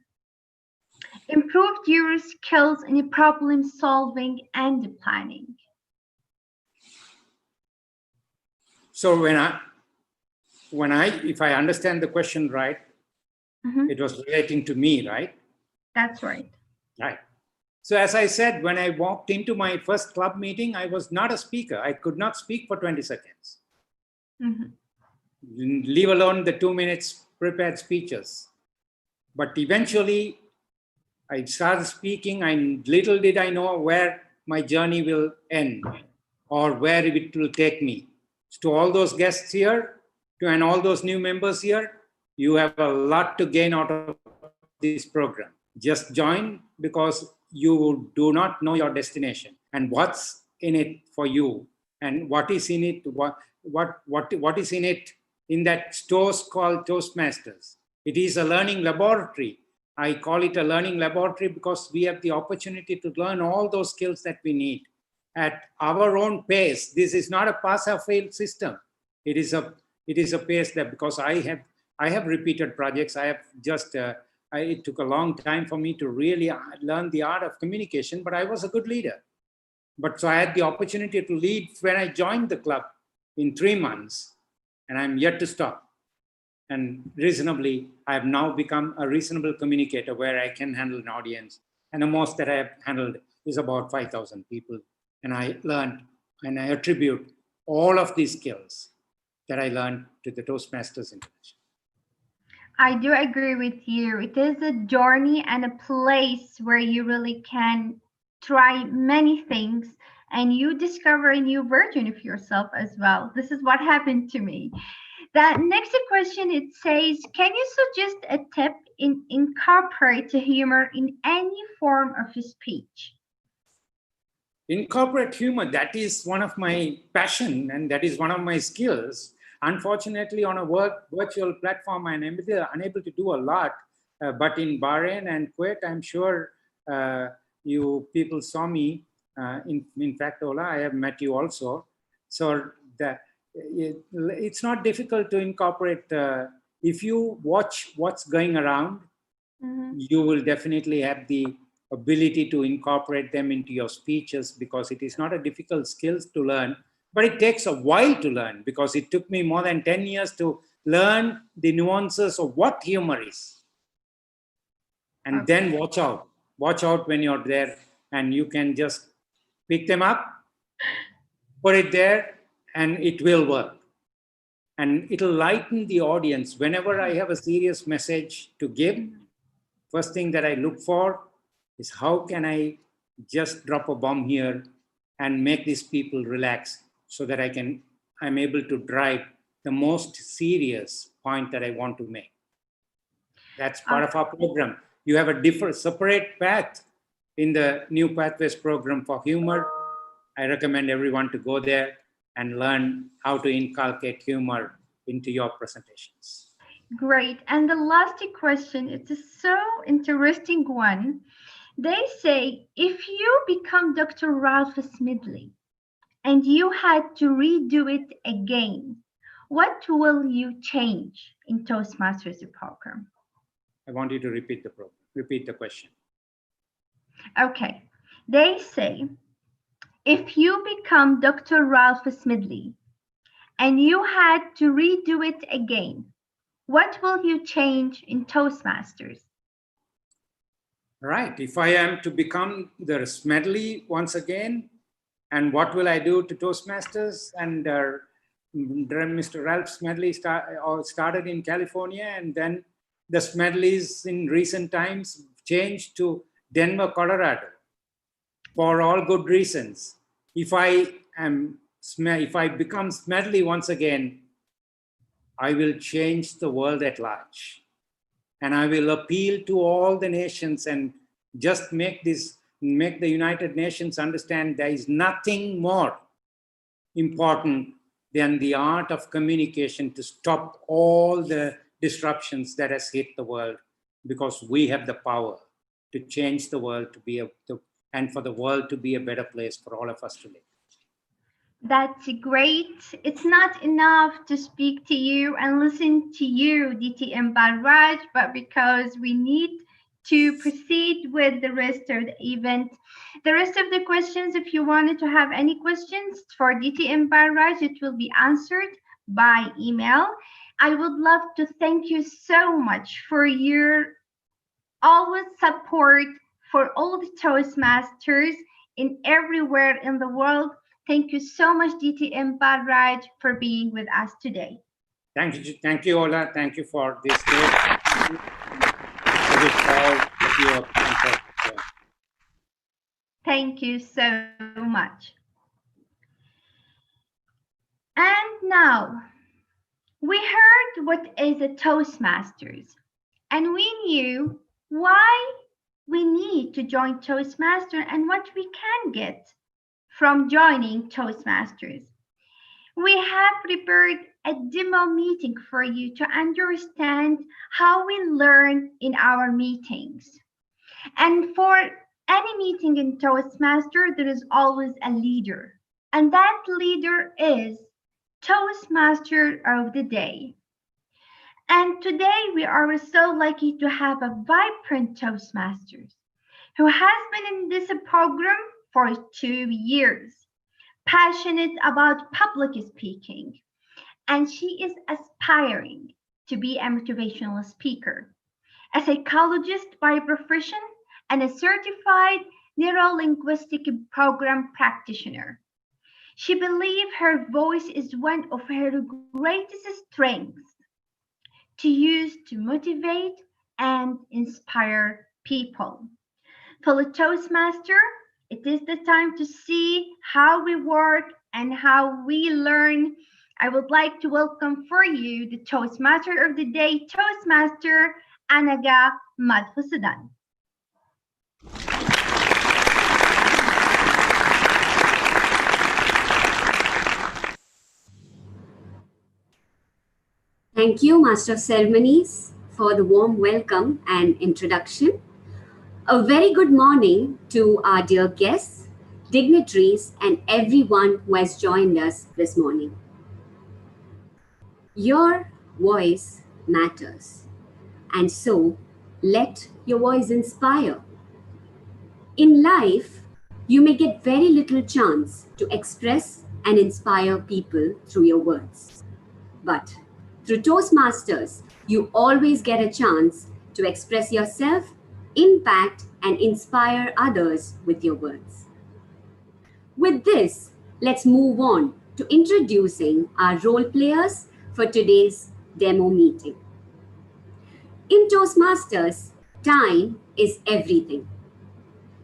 [SPEAKER 2] improved your skills in problem solving and planning?
[SPEAKER 7] So if I understand the question right, it was relating to me, right?
[SPEAKER 2] That's right.
[SPEAKER 7] Right. So as I said, when I walked into my first club meeting, I was not a speaker. I could not speak for 20 seconds. Leave alone the 2 minutes prepared speeches. But eventually, I started speaking, and little did I know where my journey will end or where it will take me. To all those guests here and all those new members here, you have a lot to gain out of this program. Just join because you do not know your destination and what's in it for you and what is in it, what is in it in that stores called Toastmasters. It is a learning laboratory. I call it a learning laboratory because we have the opportunity to learn all those skills that we need at our own pace. This is not a pass or fail system. It is a pace that, because I have repeated projects. I have just it took a long time for me to really learn the art of communication, but I was a good leader. But so I had the opportunity to lead when I joined the club in 3 months, and I'm yet to stop. And reasonably, I have now become a reasonable communicator where I can handle an audience. And the most that I have handled is about 5,000 people. And I learned and I attribute all of these skills that I learned to the Toastmasters International.
[SPEAKER 2] I do agree with you. It is a journey and a place where you really can try many things and you discover a new version of yourself as well. This is what happened to me. That next question, it says, can you suggest a tip in incorporate humor in any form of speech?
[SPEAKER 7] Incorporate humor, that is one of my passion and that is one of my skills. Unfortunately, on a virtual platform, I'm unable to do a lot. But in Bahrain and Kuwait, I'm sure you people saw me. In fact, Ola, I have met you also. So it's not difficult to incorporate. If you watch what's going around, you will definitely have the ability to incorporate them into your speeches, because it is not a difficult skill to learn, but it takes a while to learn, because it took me more than 10 years to learn the nuances of what humor is. And then watch out when you're there, and you can just pick them up, put it there, and it will work. And it'll lighten the audience. Whenever I have a serious message to give, first thing that I look for is how can I just drop a bomb here and make these people relax so that I'm able to drive the most serious point that I want to make. That's part of our program. You have a separate path in the New Pathways program for humor. I recommend everyone to go there and learn how to inculcate humor into your presentations.
[SPEAKER 2] Great. And the last question, it's a so interesting one. They say, if you become Dr. Ralph Smedley and you had to redo it again, what will you change in Toastmasters program?
[SPEAKER 7] I want you to repeat the question.
[SPEAKER 2] Okay. They say, if you become Dr. Ralph Smedley and you had to redo it again, what will you change in Toastmasters?
[SPEAKER 7] Right. If I am to become the Smedley once again, and what will I do to Toastmasters? And Mr. Ralph Smedley started in California, and then the Smedleys in recent times changed to Denver, Colorado, for all good reasons. If I become Smedley once again, I will change the world at large. And I will appeal to all the nations and just make the United Nations understand there is nothing more important than the art of communication to stop all the disruptions that has hit the world, because we have the power to change the world and for the world to be a better place for all of us to live.
[SPEAKER 2] That's great. It's not enough to speak to you and listen to you, DTM Balraj, but because we need to proceed with the rest of the event. The rest of the questions, if you wanted to have any questions for DTM Balraj, it will be answered by email. I would love to thank you so much for your always support for all the Toastmasters in everywhere in the world. Thank you so much, DTM Balraj, for being with us today.
[SPEAKER 7] Thank you, Ola. Thank you for this day.
[SPEAKER 2] Thank you so much. And now, we heard what is a Toastmasters, and we knew why we need to join Toastmasters and what we can get from joining Toastmasters. We have prepared a demo meeting for you to understand how we learn in our meetings. And for any meeting in Toastmaster, there is always a leader. And that leader is Toastmaster of the Day. And today we are so lucky to have a vibrant Toastmasters who has been in this program for 2 years, passionate about public speaking, and she is aspiring to be a motivational speaker, a psychologist by profession, and a certified neuro-linguistic program practitioner. She believes her voice is one of her greatest strengths to use to motivate and inspire people. Fellow Toastmaster, it is the time to see how we work and how we learn. I would like to welcome for you the Toastmaster of the Day, Toastmaster Anaga Madhusudan.
[SPEAKER 8] Thank you, Master of Ceremonies, for the warm welcome and introduction. A very good morning to our dear guests, dignitaries, and everyone who has joined us this morning. Your voice matters, and so let your voice inspire. In life, you may get very little chance to express and inspire people through your words. But through Toastmasters, you always get a chance to express yourself, impact, and inspire others with your words. With this, let's move on to introducing our role players for today's demo meeting. In Toastmasters, time is everything.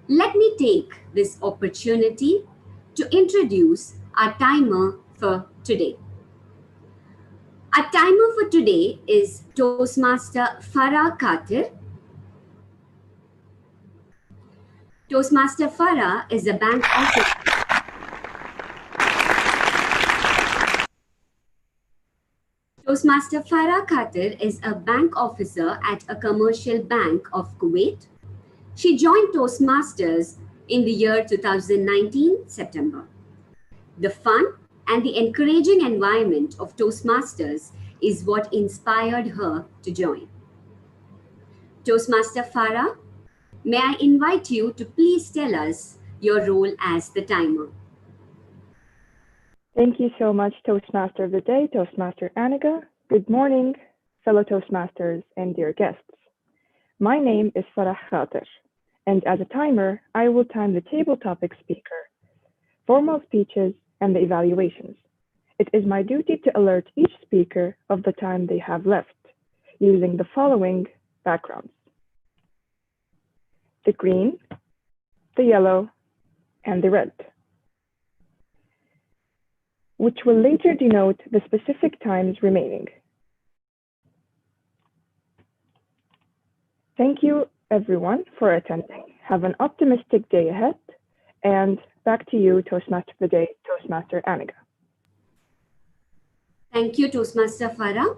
[SPEAKER 8] Let me take this opportunity to introduce our timer for today. Our timer for today is Toastmaster Farah Khatir. Toastmaster Farah is a bank officer. Toastmaster Farah Khatir is a bank officer at a commercial bank of Kuwait. She joined Toastmasters in the year 2019, September. The fun and the encouraging environment of Toastmasters is what inspired her to join. Toastmaster Farah, may I invite you to please tell us your role as the timer.
[SPEAKER 9] Thank you so much, Toastmaster of the Day, Toastmaster Anaga. Good morning, fellow Toastmasters and dear guests. My name is Farah Khatir, and as a timer, I will time the table topic speaker, formal speeches, and the evaluations. It is my duty to alert each speaker of the time they have left, using the following backgrounds: the green, the yellow, and the red, which will later denote the specific times remaining. Thank you, everyone, for attending. Have an optimistic day ahead, and back to you, Toastmaster of the Day, Toastmaster Anaga.
[SPEAKER 8] Thank you, Toastmaster Farah.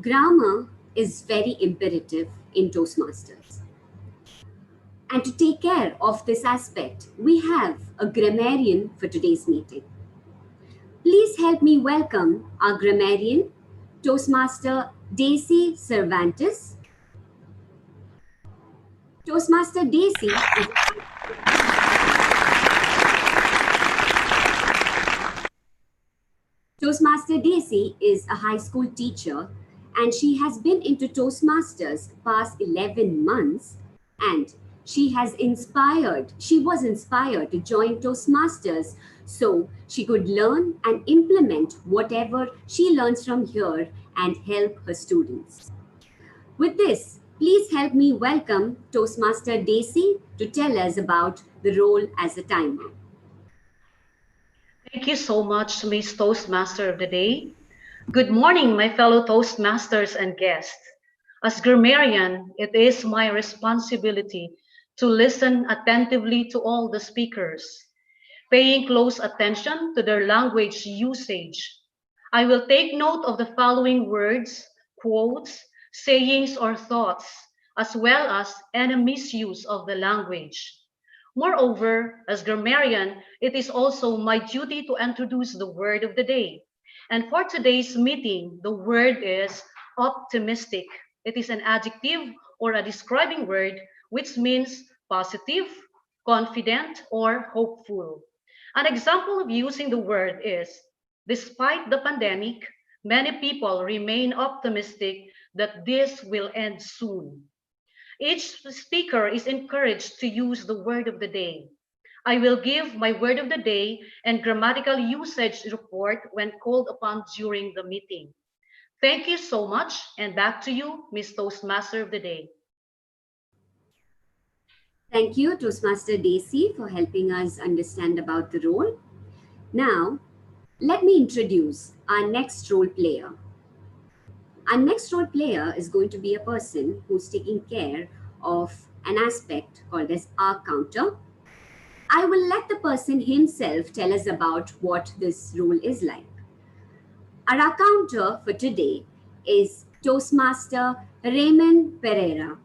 [SPEAKER 8] Grammar is very imperative in Toastmasters. And to take care of this aspect, we have a grammarian for today's meeting. Please help me welcome our grammarian, Toastmaster Daisy Cervantes. Toastmaster Daisy is Toastmaster Daisy is a high school teacher, and she has been into Toastmasters past 11 months, and she was inspired to join Toastmasters so she could learn and implement whatever she learns from here and help her students. With this, please help me welcome Toastmaster Daisy to tell us about the role as a timer.
[SPEAKER 10] Thank you so much, Miss Toastmaster of the Day. Good morning, my fellow Toastmasters and guests. As grammarian, it is my responsibility to listen attentively to all the speakers, paying close attention to their language usage. I will take note of the following words, quotes, sayings, or thoughts, as well as any misuse of the language. Moreover, as grammarian, it is also my duty to introduce the word of the day. And for today's meeting, the word is optimistic. It is an adjective or a describing word which means positive, confident, or hopeful. An example of using the word is, despite the pandemic, many people remain optimistic that this will end soon. Each speaker is encouraged to use the word of the day. I will give my word of the day and grammatical usage report when called upon during the meeting. Thank you so much, and back to you, Ms. Toastmaster of the Day.
[SPEAKER 8] Thank you, Toastmaster Daisy, for helping us understand about the role. Now, let me introduce our next role player. Our next role player is going to be a person who's taking care of an aspect called as our counter. I will let the person himself tell us about what this role is like. Our counter for today is Toastmaster Raymond Pereira.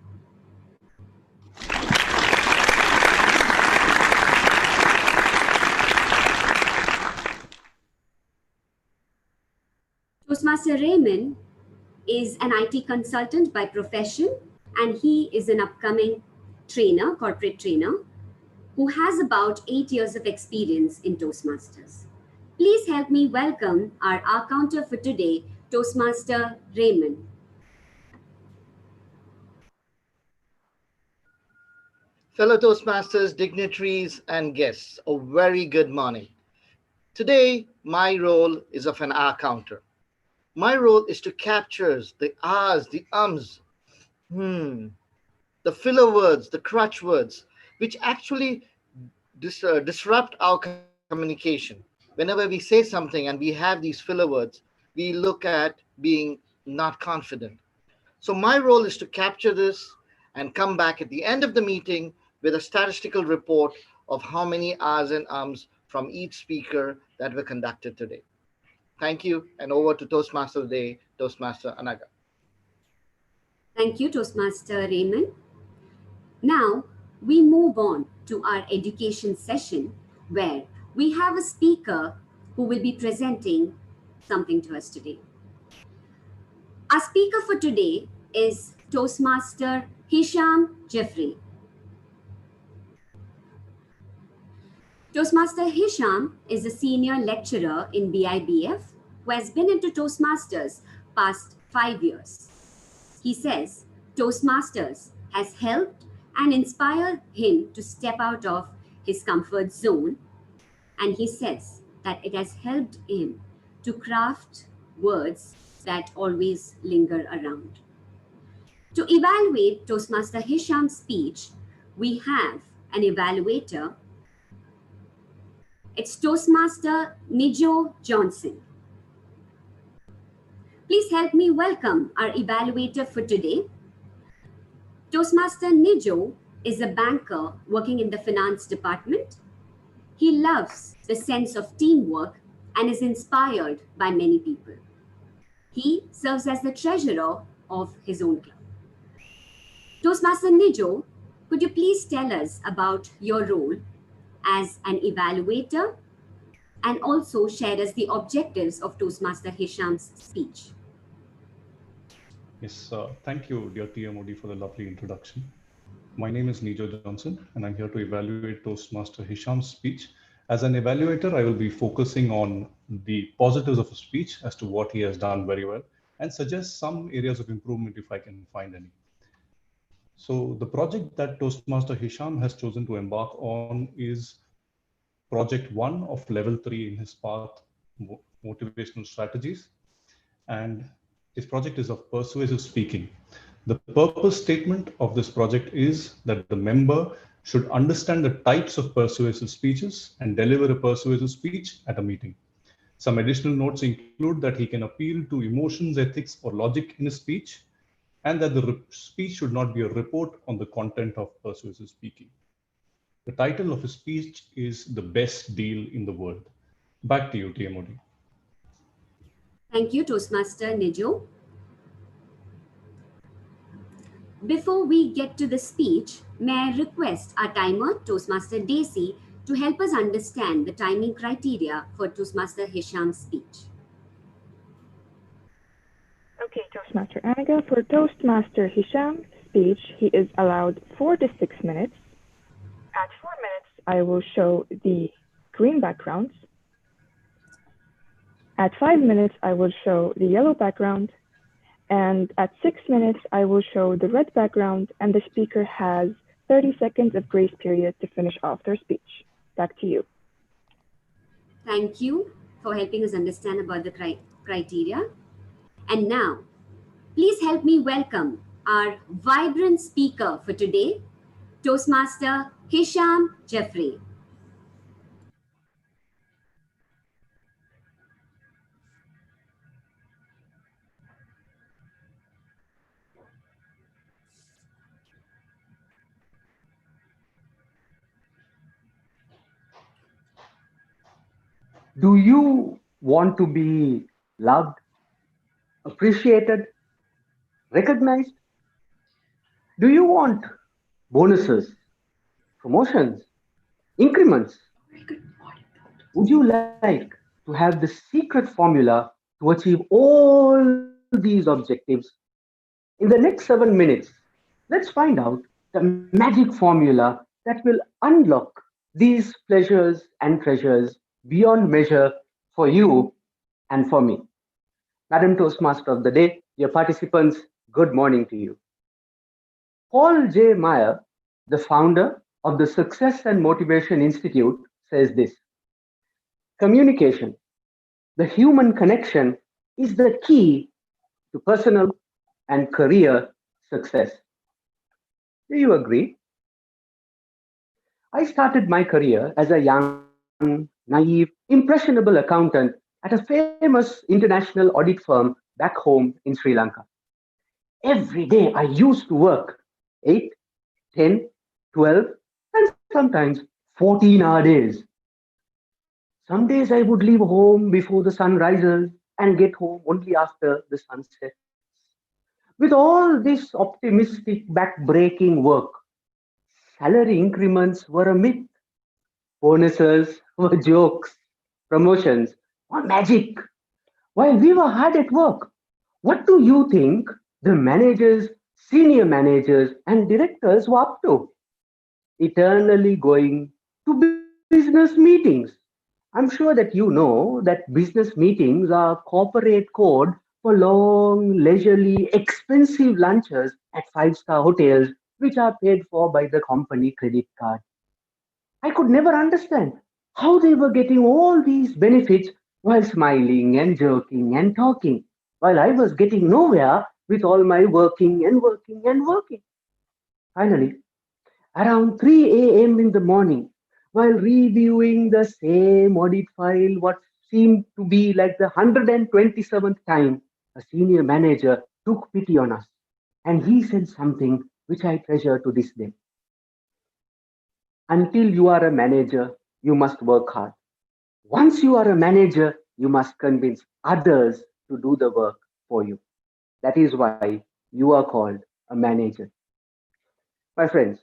[SPEAKER 8] Toastmaster Raymond is an IT consultant by profession, and he is an upcoming trainer, corporate trainer, who has about 8 years of experience in Toastmasters. Please help me welcome our counter for today, Toastmaster Raymond.
[SPEAKER 11] Fellow Toastmasters, dignitaries, and guests, a very good morning. Today, my role is of an R counter. My role is to capture the R's, the ums, the filler words, the crutch words, which actually disrupt our communication. Whenever we say something and we have these filler words, we look at being not confident. So my role is to capture this and come back at the end of the meeting with a statistical report of how many R's and ums from each speaker that were conducted today. Thank you, and over to Toastmaster Day, Toastmaster Anaga.
[SPEAKER 8] Thank you, Toastmaster Raymond. Now, we move on to our education session where we have a speaker who will be presenting something to us today. Our speaker for today is Toastmaster Hisham Jeffrey. Toastmaster Hisham is a senior lecturer in BIBF who has been into Toastmasters past 5 years. He says Toastmasters has helped and inspired him to step out of his comfort zone, and he says that it has helped him to craft words that always linger around. To evaluate Toastmaster Hisham's speech, we have an evaluator. It's Toastmaster Nijo Johnson. Please help me welcome our evaluator for today. Toastmaster Nijo is a banker working in the finance department. He loves the sense of teamwork and is inspired by many people. He serves as the treasurer of his own club. Toastmaster Nijo, could you please tell us about your role as an evaluator and also share us the objectives of Toastmaster Hisham's speech?
[SPEAKER 12] Yes, thank you, dear TMOD, for the lovely introduction. My name is Nijo Johnson, and I'm here to evaluate Toastmaster Hisham's speech. As an evaluator, I will be focusing on the positives of a speech as to what he has done very well and suggest some areas of improvement if I can find any. So the project that Toastmaster Hisham has chosen to embark on is project 1 of level 3 in his path motivational strategies. And his project is of persuasive speaking. The purpose statement of this project is that the member should understand the types of persuasive speeches and deliver a persuasive speech at a meeting. Some additional notes include that he can appeal to emotions, ethics, or logic in his speech, and that the speech should not be a report on the content of persuasive speaking. The title of his speech is The Best Deal in the World. Back to you, TMOD.
[SPEAKER 8] Thank you, Toastmaster Nijo. Before we get to the speech, may I request our timer, Toastmaster Daisy, to help us understand the timing criteria for Toastmaster Hisham's speech.
[SPEAKER 9] Okay, Toastmaster Anaga, for Toastmaster Hisham's speech, he is allowed 4 to 6 minutes. At 4 minutes, I will show the green backgrounds. At 5 minutes, I will show the yellow background. And at 6 minutes, I will show the red background, and the speaker has 30 seconds of grace period to finish off their speech. Back to you.
[SPEAKER 8] Thank you for helping us understand about the criteria. And now, please help me welcome our vibrant speaker for today, Toastmaster Hisham Jeffrey.
[SPEAKER 13] Do you want to be loved, appreciated, recognized? Do you want bonuses, promotions, increments? Would you like to have the secret formula to achieve all these objectives? In the next 7 minutes, let's find out the magic formula that will unlock these pleasures and treasures beyond measure for you and for me. Madam Toastmaster of the Day, dear participants, good morning to you. Paul J. Meyer, the founder of the Success and Motivation Institute, says this: communication, the human connection, is the key to personal and career success. Do you agree? I started my career as a young, naive, impressionable accountant at a famous international audit firm back home in Sri Lanka. Every day I used to work 8, 10, 12, and sometimes 14-hour days. Some days I would leave home before the sun rises and get home only after the sun sets. With all this optimistic, back-breaking work, salary increments were a myth. Bonuses were jokes. Promotions were magic. While we were hard at work, what do you think the managers, senior managers, and directors were up to? Eternally going to business meetings. I'm sure that you know that business meetings are corporate code for long, leisurely, expensive lunches at 5-star hotels, which are paid for by the company credit card. I could never understand how they were getting all these benefits while smiling and joking and talking, while I was getting nowhere with all my working and working and working. Finally, around 3 a.m. in the morning, while reviewing the same audit file, what seemed to be like the 127th time, a senior manager took pity on us, and he said something which I treasure to this day. Until you are a manager, you must work hard. Once you are a manager, you must convince others to do the work for you. That is why you are called a manager. My friends,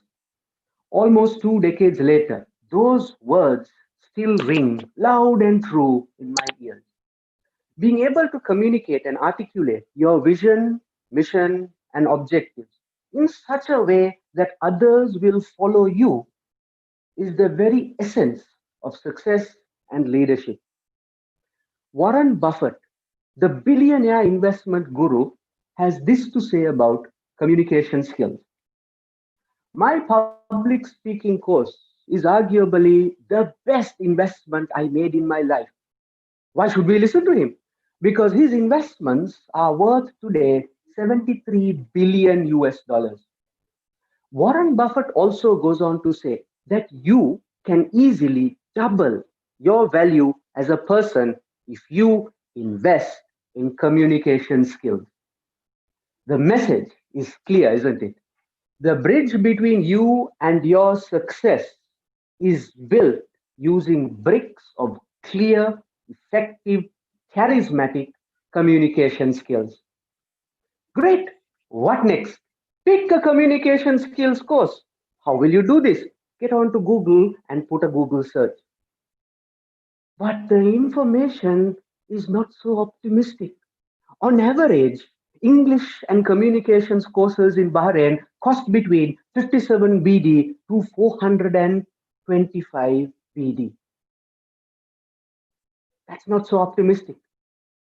[SPEAKER 13] almost 2 decades later, those words still ring loud and true in my ears. Being able to communicate and articulate your vision, mission, and objectives in such a way that others will follow you is the very essence of success and leadership. Warren Buffett, the billionaire investment guru, has this to say about communication skills. My public speaking course is arguably the best investment I made in my life. Why should we listen to him? Because his investments are worth today 73 billion US dollars. Warren Buffett also goes on to say that you can easily double your value as a person if you invest in communication skills. The message is clear, isn't it? The bridge between you and your success is built using bricks of clear, effective, charismatic communication skills. Great. What next? Pick a communication skills course. How will you do this? Get onto Google and put a Google search. But the information is not so optimistic. On average, English and communications courses in Bahrain cost between 57 BD to $420 25 BD. That's not so optimistic.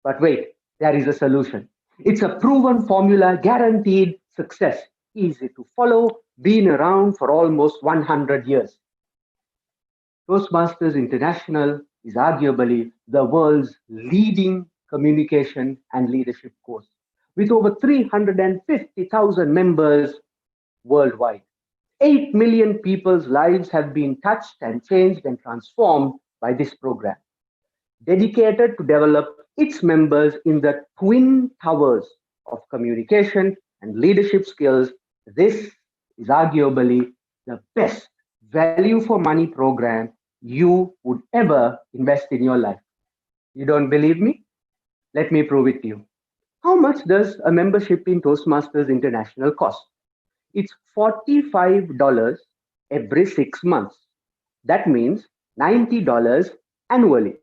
[SPEAKER 13] But wait, there is a solution. It's a proven formula, guaranteed success, easy to follow, been around for almost 100 years. Toastmasters International is arguably the world's leading communication and leadership course, with over 350,000 members worldwide. 8 million people's lives have been touched and changed and transformed by this program, dedicated to develop its members in the twin towers of communication and leadership skills. This is arguably the best value for money program you would ever invest in your life. You don't believe me? Let me prove it to you. How much does a membership in Toastmasters International cost? It's $45 every 6 months. That means $90 annually.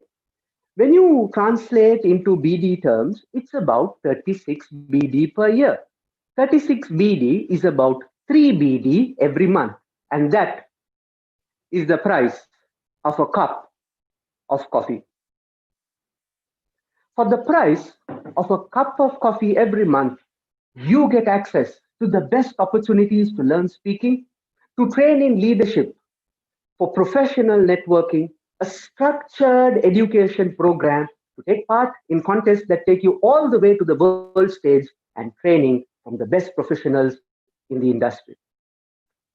[SPEAKER 13] When you translate into BD terms, it's about 36 BD per year. 36 BD is about 3 BD every month. And that is the price of a cup of coffee. For the price of a cup of coffee every month, you get access to the best opportunities to learn speaking, to train in leadership, for professional networking, a structured education program, to take part in contests that take you all the way to the world stage, and training from the best professionals in the industry.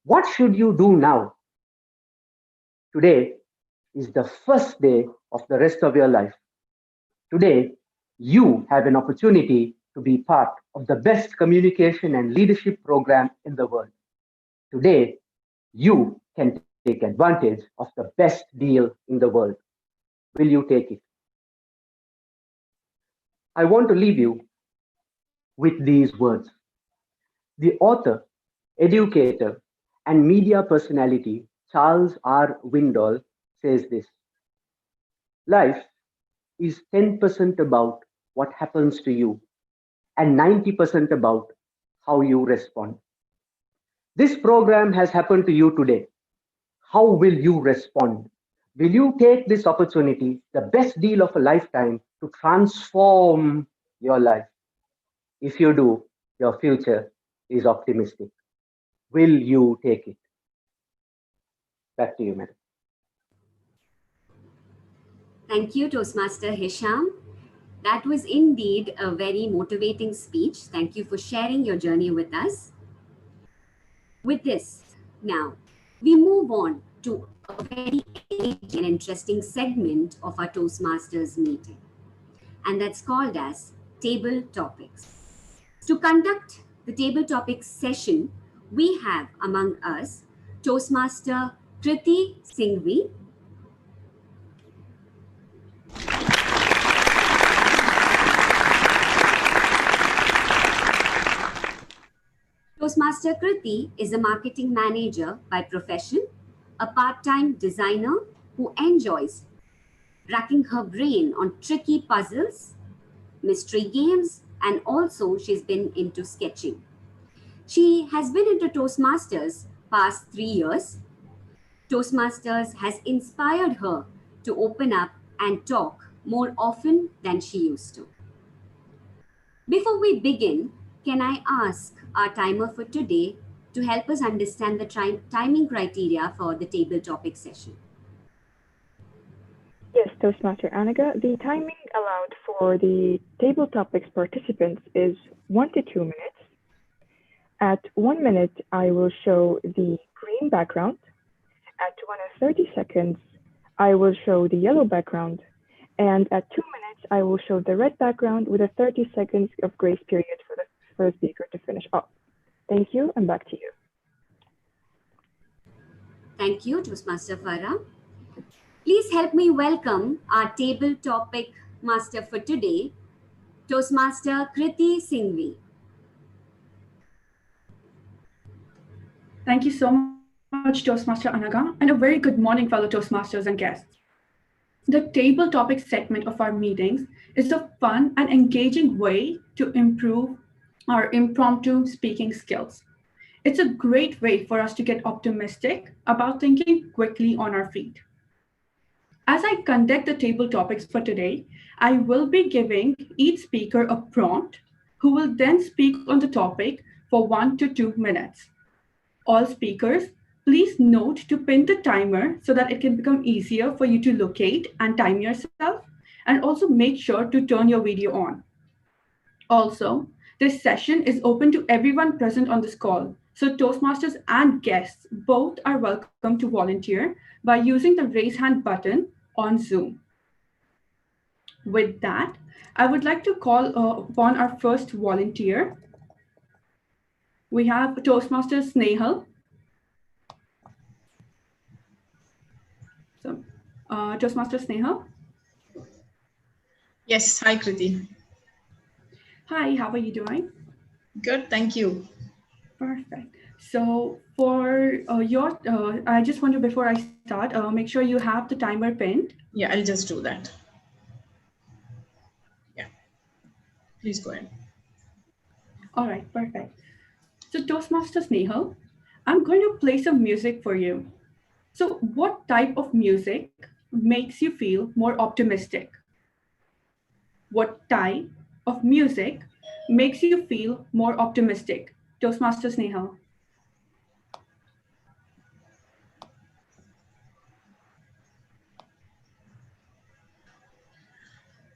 [SPEAKER 13] What should you do now? Today is the first day of the rest of your life. Today, you have an opportunity to be part of the best communication and leadership program in the world. Today, you can take advantage of the best deal in the world. Will you take it? I want to leave you with these words. The author, educator, and media personality Charles R. Windall says this: life is 10% about what happens to you and 90% about how you respond. This program has happened to you today. How will you respond? Will you take this opportunity, the best deal of a lifetime, to transform your life? If you do, your future is optimistic. Will you take it? Back to you, madam.
[SPEAKER 8] Thank you, Toastmaster Hisham. That was indeed a very motivating speech. Thank you for sharing your journey with us. With this, now, we move on to a very engaging and interesting segment of our Toastmasters meeting, and that's called as Table Topics. To conduct the Table Topics session, we have among us Toastmaster Kriti Singhvi, Toastmaster Kriti is a marketing manager by profession, a part-time designer who enjoys racking her brain on tricky puzzles, mystery games, and also she's been into sketching. She has been into Toastmasters past 3 years. Toastmasters has inspired her to open up and talk more often than she used to. Before we begin, can I ask our timer for today to help us understand the timing criteria for the table topic session?
[SPEAKER 9] Yes, Toastmaster Annika, the timing allowed for the table topics participants is 1 to 2 minutes. At 1 minute, I will show the green background. At 1 and 30 seconds, I will show the yellow background. And at 2 minutes, I will show the red background with a 30 seconds of grace period for the first speaker to finish up. Thank you, and back to you.
[SPEAKER 8] Thank you, Toastmaster Farah. Please help me welcome our table topic master for today, Toastmaster Kriti Singhvi.
[SPEAKER 14] Thank you so much, Toastmaster Anaga, and a very good morning, fellow Toastmasters and guests. The table topic segment of our meetings is a fun and engaging way to improve our impromptu speaking skills. It's a great way for us to get optimistic about thinking quickly on our feet. As I conduct the table topics for today, I will be giving each speaker a prompt who will then speak on the topic for 1 to 2 minutes. All speakers, please note to pin the timer so that it can become easier for you to locate and time yourself, and also make sure to turn your video on. Also, this session is open to everyone present on this call, so Toastmasters and guests both are welcome to volunteer by using the raise hand button on Zoom. With that, I would like to call upon our first volunteer. We have Toastmaster Snehal. So, Toastmaster Snehal.
[SPEAKER 15] Yes, hi Kriti.
[SPEAKER 14] Hi, how are you doing?
[SPEAKER 15] Good, thank you.
[SPEAKER 14] Perfect. So for I just want to, before I start, make sure you have the timer pinned.
[SPEAKER 15] Yeah, I'll just do that. Yeah, please go ahead.
[SPEAKER 14] All right, perfect. So Toastmaster Snehal, I'm going to play some music for you. So what type of music makes you feel more optimistic? What type of music makes you feel more optimistic? Toastmaster Snehal.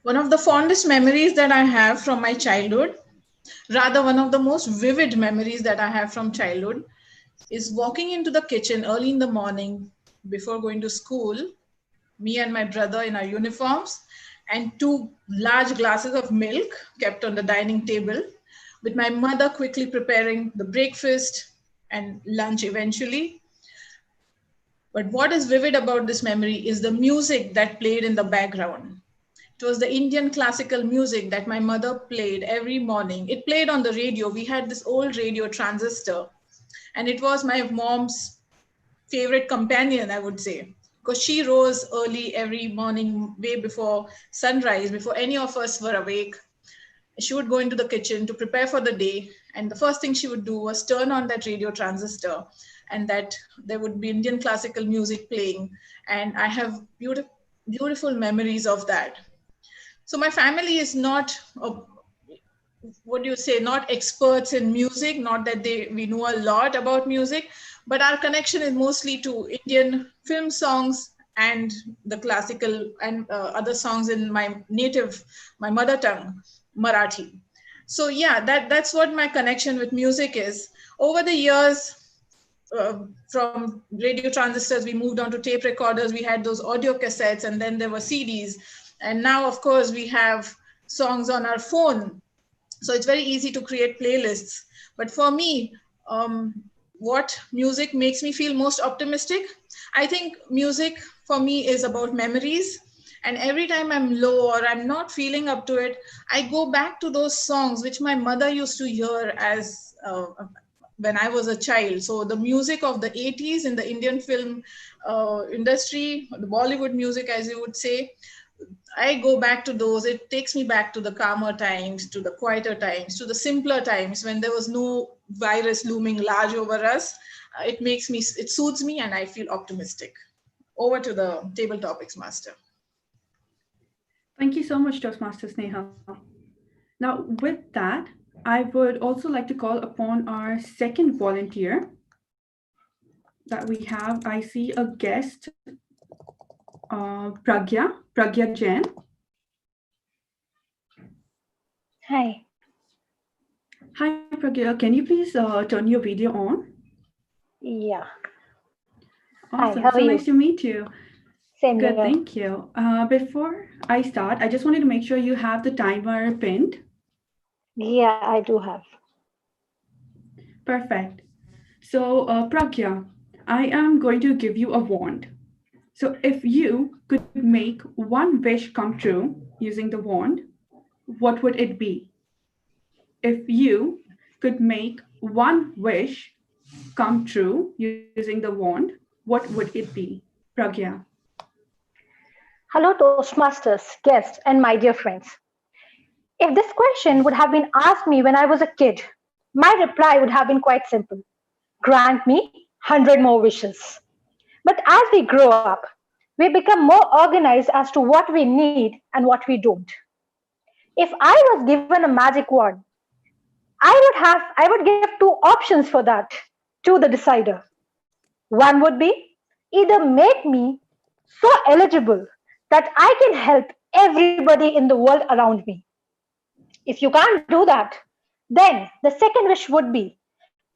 [SPEAKER 15] One of the fondest memories that I have from my childhood, rather one of the most vivid memories that I have from childhood, is walking into the kitchen early in the morning before going to school, me and my brother in our uniforms, and 2 large glasses of milk kept on the dining table, with my mother quickly preparing the breakfast and lunch eventually. But what is vivid about this memory is the music that played in the background. It was the Indian classical music that my mother played every morning. It played on the radio. We had this old radio transistor, and it was my mom's favorite companion, I would say, because she rose early every morning, way before sunrise, before any of us were awake. She would go into the kitchen to prepare for the day, and the first thing she would do was turn on that radio transistor, and that there would be Indian classical music playing, and I have beautiful memories of that. So my family is not, not experts in music, not that we know a lot about music, but our connection is mostly to Indian film songs and the classical and other songs in my mother tongue, Marathi. So yeah, that's what my connection with music is. Over the years, from radio transistors, we moved on to tape recorders. We had those audio cassettes, and then there were CDs. And now, of course, we have songs on our phone. So it's very easy to create playlists. But for me, what music makes me feel most optimistic? I think music for me is about memories. And every time I'm low or I'm not feeling up to it, I go back to those songs which my mother used to hear as when I was a child. So the music of the 80s in the Indian film industry, the Bollywood music, as you would say, I go back to those. It takes me back to the calmer times, to the quieter times, to the simpler times when there was no virus looming large over us. It soothes me, and I feel optimistic. Over to the table topics, Master.
[SPEAKER 14] Thank you so much, Toastmaster Snehal. Now, with that, I would also like to call upon our second volunteer that we have. I see a guest, Pragya Jain.
[SPEAKER 16] Hi.
[SPEAKER 14] Hi, Pragya. Can you please turn your video on?
[SPEAKER 16] Yeah.
[SPEAKER 14] Awesome.
[SPEAKER 16] Hi, how are you?
[SPEAKER 14] Nice to meet you.
[SPEAKER 16] Same
[SPEAKER 14] Good,
[SPEAKER 16] here.
[SPEAKER 14] thank you. Before I start, I just wanted to make sure you have the timer pinned.
[SPEAKER 16] Yeah, I do have.
[SPEAKER 14] Perfect. So, Pragya, I am going to give you a wand. So if you could make one wish come true using the wand, what would it be? If you could make one wish come true using the wand, what would it be? Pragya.
[SPEAKER 16] Hello, Toastmasters, guests, and my dear friends. If this question would have been asked me when I was a kid, my reply would have been quite simple. grant me 100 more wishes. But as we grow up, we become more organized as to what we need and what we don't. If I was given a magic wand, I would give two options for that to the decider. One would be either make me so eligible that I can help everybody in the world around me. If you can't do that, then the second wish would be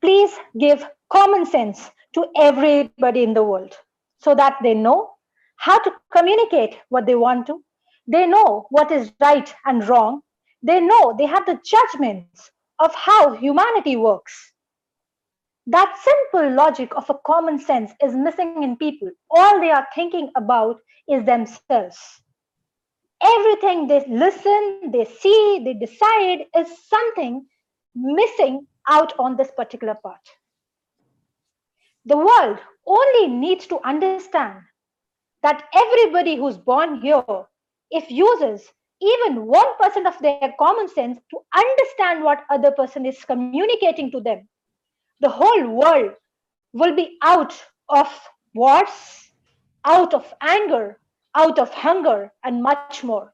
[SPEAKER 16] please give common sense to everybody in the world so that they know how to communicate what they want to. They know what is right and wrong. They know they have the judgments of how humanity works. That simple logic of a common sense is missing in people. All they are thinking about is themselves. Everything they listen, they see, they decide is something missing out on this particular part. The world only needs to understand that everybody who's born here, if uses even 1% of their common sense to understand what other person is communicating to them, the whole world will be out of wars, out of anger, out of hunger, and much more.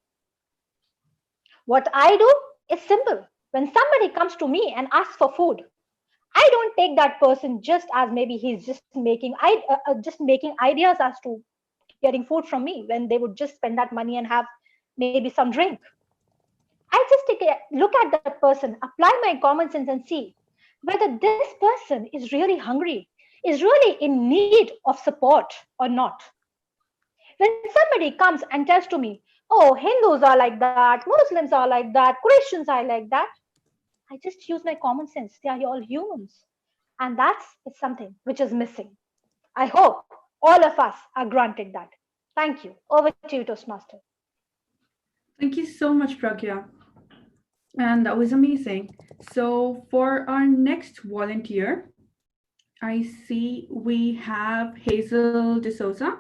[SPEAKER 16] What I do is simple. When somebody comes to me and asks for food, I don't take that person just as maybe he's just making ideas as to getting food from me when they would just spend that money and have maybe some drink. I just look at that person, apply my common sense, and see whether this person is really hungry, is really in need of support or not. When somebody comes and tells to me, oh, Hindus are like that, Muslims are like that, Christians are like that, I just use my common sense. They are all humans. And that's something which is missing. I hope all of us are granted that. Thank you. Over to you, Toastmaster.
[SPEAKER 14] Thank you so much, Pragya. And that was amazing. So for our next volunteer, I see we have Hazel D'Souza.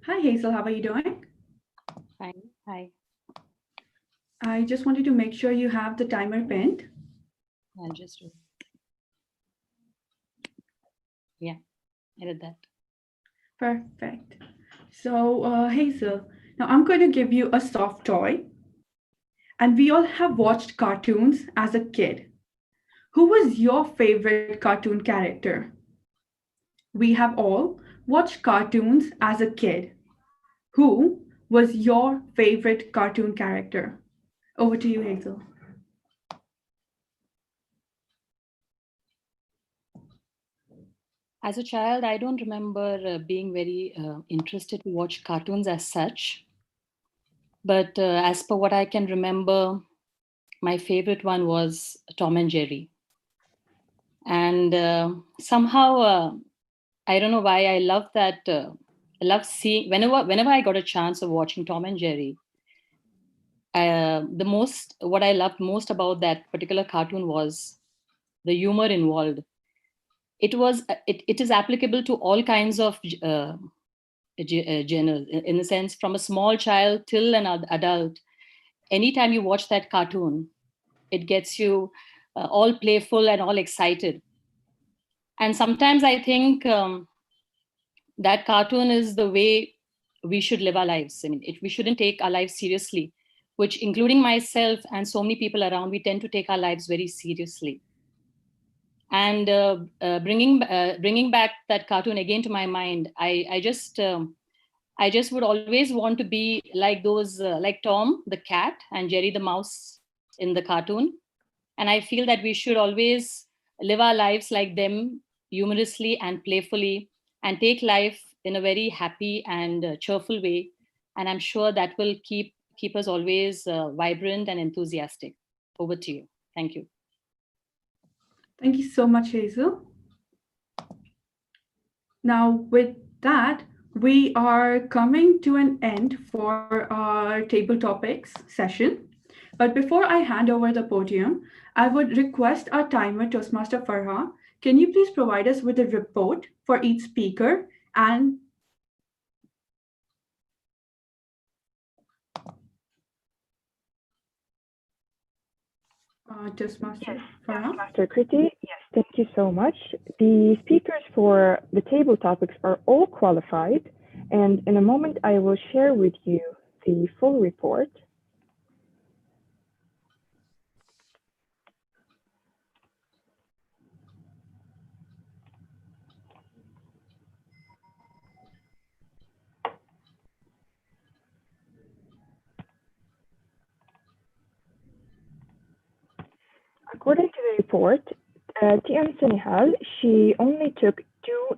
[SPEAKER 14] Hi, Hazel. How are you doing?
[SPEAKER 17] Fine. Hi.
[SPEAKER 14] I just wanted to make sure you have the timer pinned.
[SPEAKER 17] I'll just do it. Yeah, I did that.
[SPEAKER 14] Perfect. So, Hazel, now I'm going to give you a soft toy. And we all have watched cartoons as a kid. Who was your favorite cartoon character? We have all watched cartoons as a kid. Who was your favorite cartoon character? Over to you, Hazel.
[SPEAKER 17] As a child, I don't remember being very interested to watch cartoons as such. But as per what I can remember, my favorite one was Tom and Jerry. And somehow, I don't know why I love that. I love seeing, whenever I got a chance of watching Tom and Jerry, what I loved most about that particular cartoon was the humor involved. It is applicable to all kinds of genres, in the sense from a small child till an adult. Anytime you watch that cartoon, it gets you all playful and all excited. And sometimes I think that cartoon is the way we should live our lives. I mean, we shouldn't take our lives seriously, which, including myself and so many people around, we tend to take our lives very seriously. And bringing back that cartoon again to my mind, I just would always want to be like those, like Tom the cat and Jerry the mouse in the cartoon. And I feel that we should always live our lives like them, humorously and playfully, and take life in a very happy and cheerful way. And I'm sure that will keep us always vibrant and enthusiastic. Over to you. Thank you.
[SPEAKER 14] Thank you so much, Hazel. Now, with that, we are coming to an end for our table topics session. But before I hand over the podium, I would request our timer, Toastmaster Farha, can you please provide us with a report for each speaker and Toastmaster
[SPEAKER 9] Yes,
[SPEAKER 14] Farah.
[SPEAKER 9] Toastmaster Kriti, yes, thank you so much. The speakers for the table topics are all qualified, and in a moment I will share with you the full report. According to the report, TM Senehal, she only took 2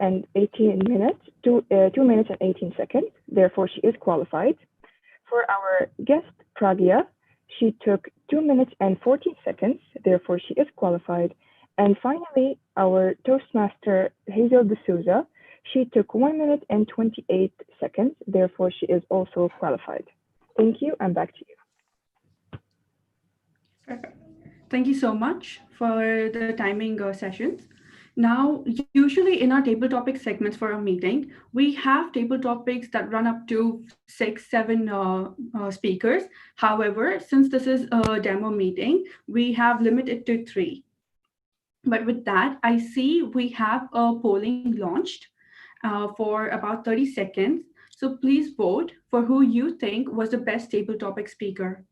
[SPEAKER 9] minutes and 18 seconds, therefore she is qualified. For our guest, Pragya, she took 2 minutes and 14 seconds, therefore she is qualified. And finally, our Toastmaster, Hazel D'Souza, she took 1 minute and 28 seconds, therefore she is also qualified. Thank you, and back to you.
[SPEAKER 14] Perfect. Thank you so much for the timing sessions. Now, usually in our table topic segments for our meeting, we have table topics that run up to 6, 7 speakers. However, since this is a demo meeting, we have limited to 3. But with that, I see we have a polling launched for about 30 seconds. So please vote for who you think was the best table topic speaker.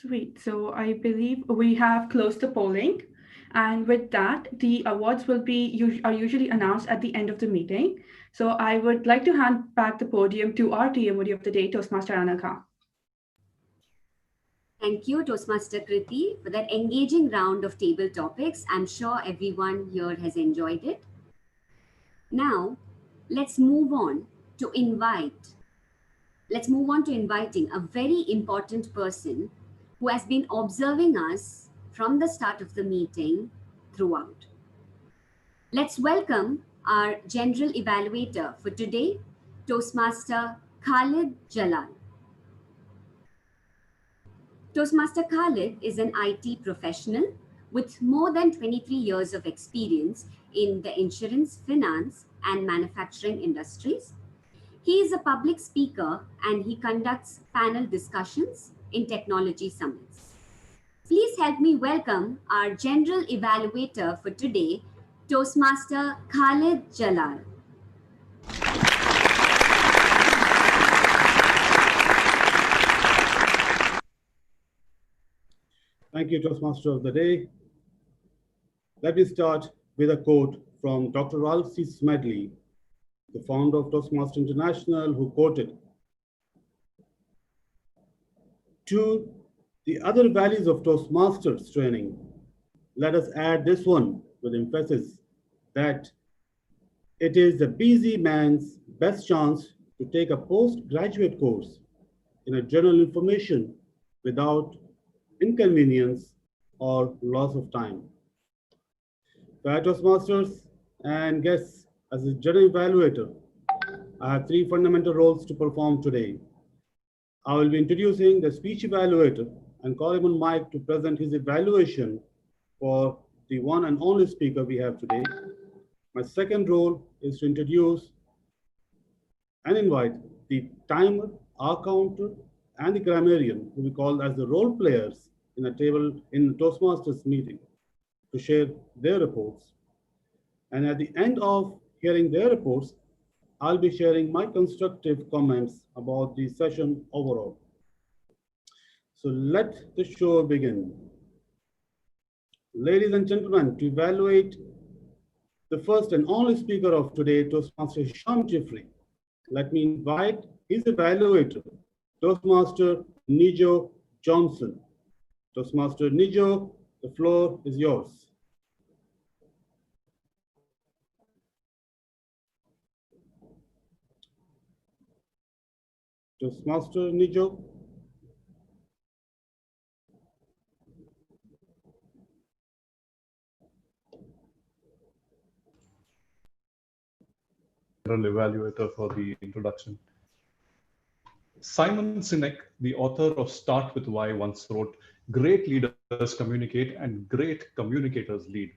[SPEAKER 14] Sweet. So I believe we have closed the polling. And with that, the awards are usually announced at the end of the meeting. So I would like to hand back the podium to our TMOD of the day, Toastmaster Anaka.
[SPEAKER 8] Thank you, Toastmaster Kriti, for that engaging round of table topics. I'm sure everyone here has enjoyed it. Now, let's move on to inviting a very important person who has been observing us from the start of the meeting throughout. Let's welcome our general evaluator for today, Toastmaster Khalid Jalal. Toastmaster Khalid is an IT professional with more than 23 years of experience in the insurance, finance, and manufacturing industries. He is a public speaker and he conducts panel discussions in technology summits. Please help me welcome our general evaluator for today, Toastmaster Khalid Jalal.
[SPEAKER 18] Thank you, Toastmaster of the day. Let me start with a quote from Dr. Ralph C. Smedley, the founder of Toastmasters International, who quoted, "To the other values of Toastmasters training, let us add this one with emphasis, that it is the busy man's best chance to take a postgraduate course in a general information without inconvenience or loss of time." For Toastmasters and guests, as a general evaluator, I have 3 fundamental roles to perform today. I will be introducing the speech evaluator and call him on mic to present his evaluation for the one and only speaker we have today. My second role is to introduce and invite the timer, our counter, and the grammarian, who we call as the role players in a table in the Toastmasters meeting, to share their reports. And at the end of hearing their reports, I'll be sharing my constructive comments about the session overall. So let the show begin. Ladies and gentlemen, to evaluate the first and only speaker of today, Toastmaster Hisham Jeffrey, let me invite his evaluator, Toastmaster Nijo Johnson. Toastmaster Nijo, the floor is yours. Toastmaster Nijo.
[SPEAKER 12] evaluator, for the introduction. Simon Sinek, the author of Start With Why, once wrote, "Great leaders communicate and great communicators lead."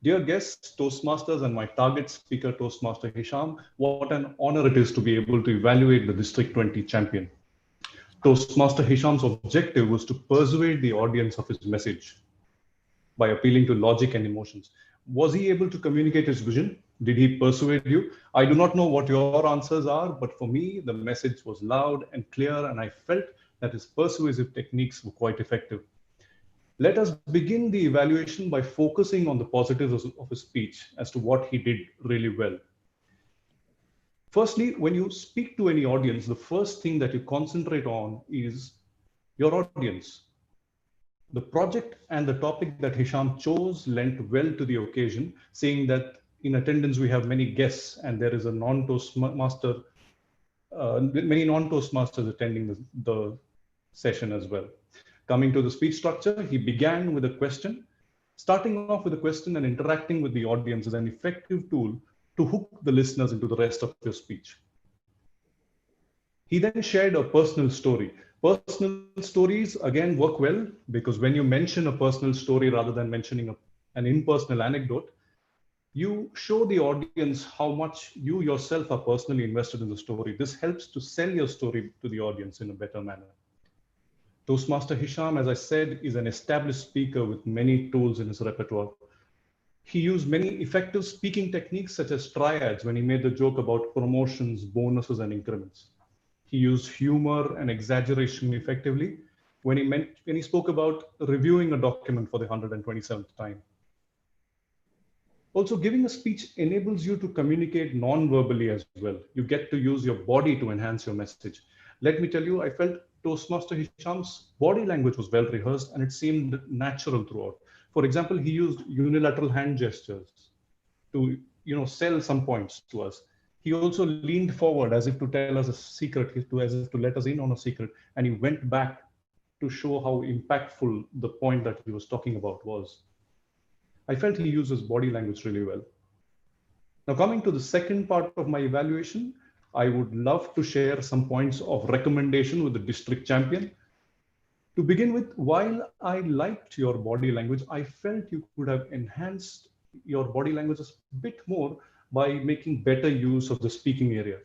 [SPEAKER 12] Dear guests, Toastmasters, and my target speaker, Toastmaster Hisham, what an honor it is to be able to evaluate the District 20 champion. Toastmaster Hisham's objective was to persuade the audience of his message by appealing to logic and emotions. Was he able to communicate his vision? Did he persuade you? I do not know what your answers are, but for me, the message was loud and clear, and I felt that his persuasive techniques were quite effective. Let us begin the evaluation by focusing on the positives of his speech as to what he did really well. Firstly, when you speak to any audience, the first thing that you concentrate on is your audience. The project and the topic that Hisham chose lent well to the occasion, saying that in attendance we have many guests and there is a non-Toastmaster, many non-Toastmasters attending the session as well. Coming to the speech structure, he began with a question. Starting off with a question and interacting with the audience is an effective tool to hook the listeners into the rest of your speech. He then shared a personal story. Personal stories again work well because when you mention a personal story rather than mentioning an impersonal anecdote, you show the audience how much you yourself are personally invested in the story. This helps to sell your story to the audience in a better manner. Toastmaster Hisham, as I said, is an established speaker with many tools in his repertoire. He used many effective speaking techniques such as triads when he made the joke about promotions, bonuses, and increments. He used humor and exaggeration effectively when he spoke about reviewing a document for the 127th time. Also, giving a speech enables you to communicate non-verbally as well. You get to use your body to enhance your message. Let me tell you, I felt Toastmaster Hisham's body language was well rehearsed and it seemed natural throughout. For example, he used unilateral hand gestures to sell some points to us. He also leaned forward as if to tell us a secret, as if to let us in on a secret, and he went back to show how impactful the point that he was talking about was. I felt he used his body language really well. Now, coming to the second part of my evaluation, I would love to share some points of recommendation with the district champion. To begin with, while I liked your body language, I felt you could have enhanced your body language a bit more by making better use of the speaking area.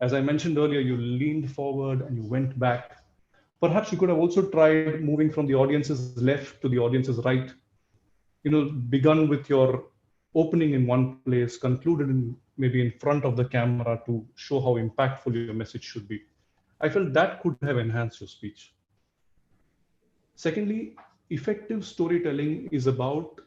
[SPEAKER 12] As I mentioned earlier, you leaned forward and you went back. Perhaps you could have also tried moving from the audience's left to the audience's right. Begun with your opening in one place, concluded maybe in front of the camera to show how impactful your message should be. I felt that could have enhanced your speech. Secondly, effective storytelling is about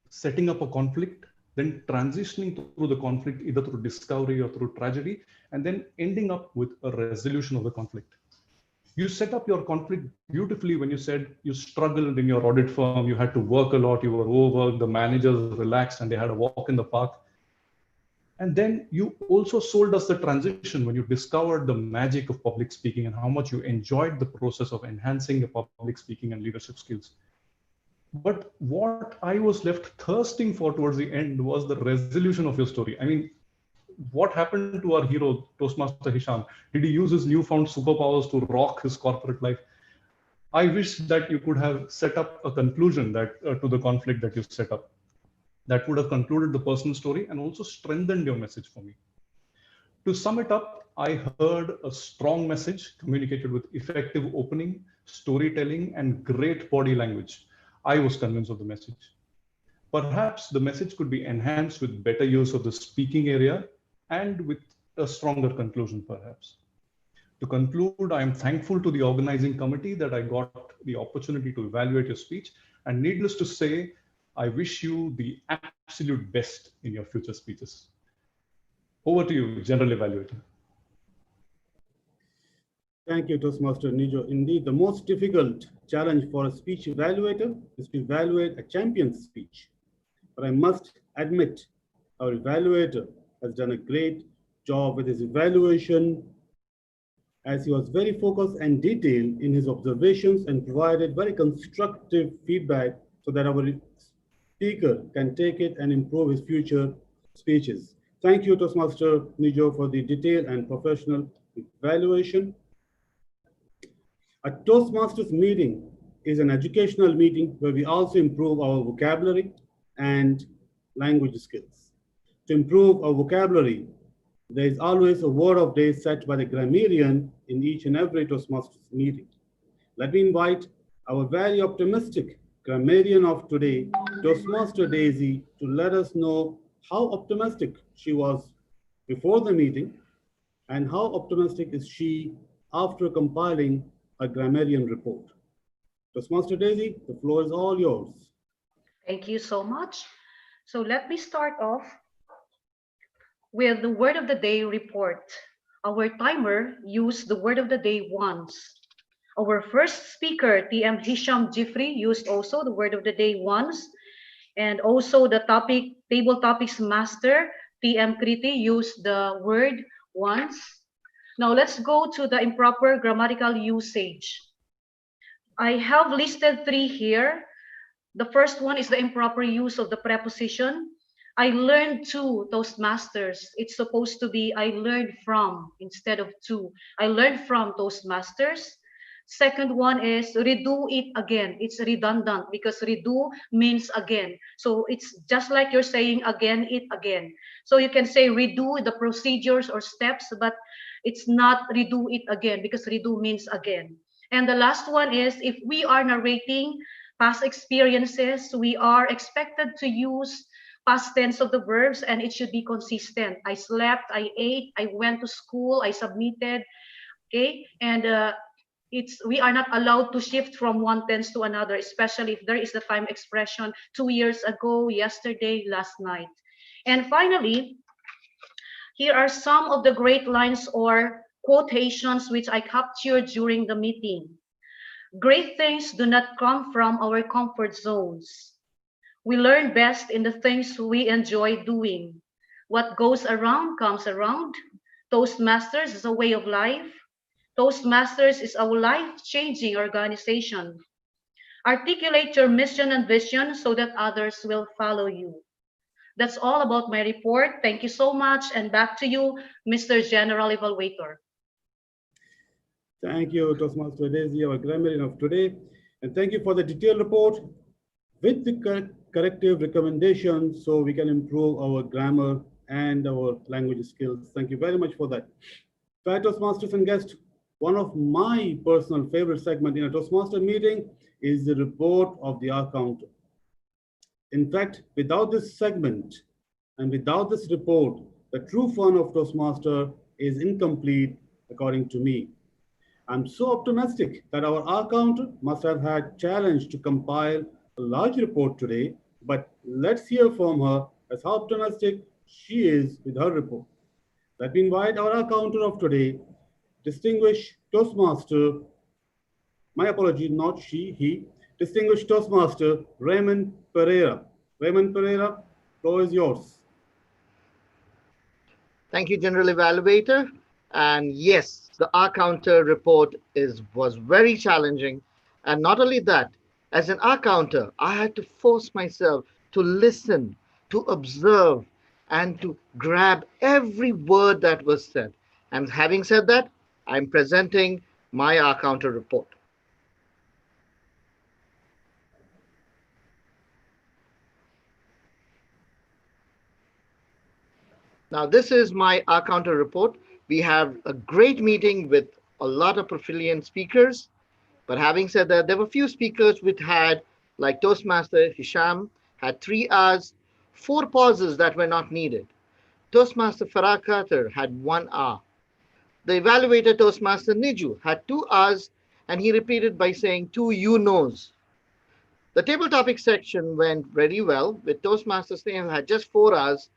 [SPEAKER 12] setting up a conflict, then transitioning through the conflict either through discovery or through tragedy, and then ending up with a resolution of the conflict. You set up your conflict beautifully when you said you struggled in your audit firm, you had to work a lot, you were overworked, the managers relaxed and they had a walk in the park. And then you also sold us the transition when you discovered the magic of public speaking and how much you enjoyed the process of enhancing your public speaking and leadership skills. But what I was left thirsting for towards the end was the resolution of your story. I mean, what happened to our hero, Toastmaster Hisham? Did he use his newfound superpowers to rock his corporate life? I wish that you could have set up a conclusion to the conflict that you set up. That would have concluded the personal story and also strengthened your message for me. To sum it up, I heard a strong message communicated with effective opening, storytelling, and great body language. I was convinced of the message. Perhaps the message could be enhanced with better use of the speaking area and with a stronger conclusion, perhaps. To conclude, I am thankful to the organizing committee that I got the opportunity to evaluate your speech. And needless to say, I wish you the absolute best in your future speeches. Over to you, General Evaluator.
[SPEAKER 18] Thank you, Toastmaster Nijo. Indeed, the most difficult challenge for a speech evaluator is to evaluate a champion's speech. But I must admit, our evaluator has done a great job with his evaluation, as he was very focused and detailed in his observations and provided very constructive feedback so that our speaker can take it and improve his future speeches. Thank you, Toastmaster Nijo, for the detailed and professional evaluation. A Toastmasters meeting is an educational meeting where we also improve our vocabulary and language skills. To improve our vocabulary, there is always a word of day set by the grammarian in each and every Toastmasters meeting. Let me invite our very optimistic grammarian of today, Toastmaster Daisy, to let us know how optimistic she was before the meeting and how optimistic is she after compiling a grammarian report. Toastmaster Daisy, the floor is all yours.
[SPEAKER 10] Thank you so much. So let me start off with the word of the day report. Our timer used the word of the day once. Our first speaker, TM Hisham Jifri, used also the word of the day once. And also the table topics master, TM Kriti, used the word once. Now let's go to the improper grammatical usage. I have listed 3 here. The first one is the improper use of the preposition. I learned to Toastmasters. It's supposed to be I learned from instead of to. I learned from Toastmasters. Second one is redo it again. It's redundant because redo means again. So it's just like you're saying again, it again. So you can say redo the procedures or steps, but it's not redo it again because redo means again. And the last one is if we are narrating past experiences, we are expected to use past tense of the verbs and it should be consistent. I slept, I ate, I went to school, I submitted, okay? And we are not allowed to shift from one tense to another, especially if there is the time expression 2 years ago, yesterday, last night. And finally, here are some of the great lines or quotations which I captured during the meeting. Great things do not come from our comfort zones. We learn best in the things we enjoy doing. What goes around comes around. Toastmasters is a way of life. Toastmasters is our life-changing organization. Articulate your mission and vision so that others will follow you. That's all about my report. Thank you so much. And back to you, Mr. General Evaluator.
[SPEAKER 18] Thank you, Toastmaster Daisy, our grammarian of today. And thank you for the detailed report with the corrective recommendations so we can improve our grammar and our language skills. Thank you very much for that. Fair Toastmasters and guests, one of my personal favorite segments in a Toastmaster meeting is the report of the hour counter. In fact, without this segment and without this report, the true fun of Toastmaster is incomplete according to me. I'm so optimistic that our hour counter must have had challenge to compile a large report today, but let's hear from her as how optimistic she is with her report. Let me invite our hour counter of today, distinguished Toastmaster, my apology, not she, he, distinguished Toastmaster Raymond Pereira. Raymond Pereira, floor is yours.
[SPEAKER 11] Thank you, General Evaluator. And yes, the R counter report was very challenging. And not only that, as an R counter, I had to force myself to listen, to observe, and to grab every word that was said. And having said that, I'm presenting my R counter report. Now, this is my R counter report. We have a great meeting with a lot of brilliant speakers. But having said that, there were few speakers which had, like Toastmaster Hisham, had 3 R's, 4 pauses that were not needed. Toastmaster Farah Khater had 1 R. The evaluator Toastmaster Niju had 2 R's, and he repeated by saying 2 you knows. The table topic section went very well, with Toastmaster Sneha had just 4 R's,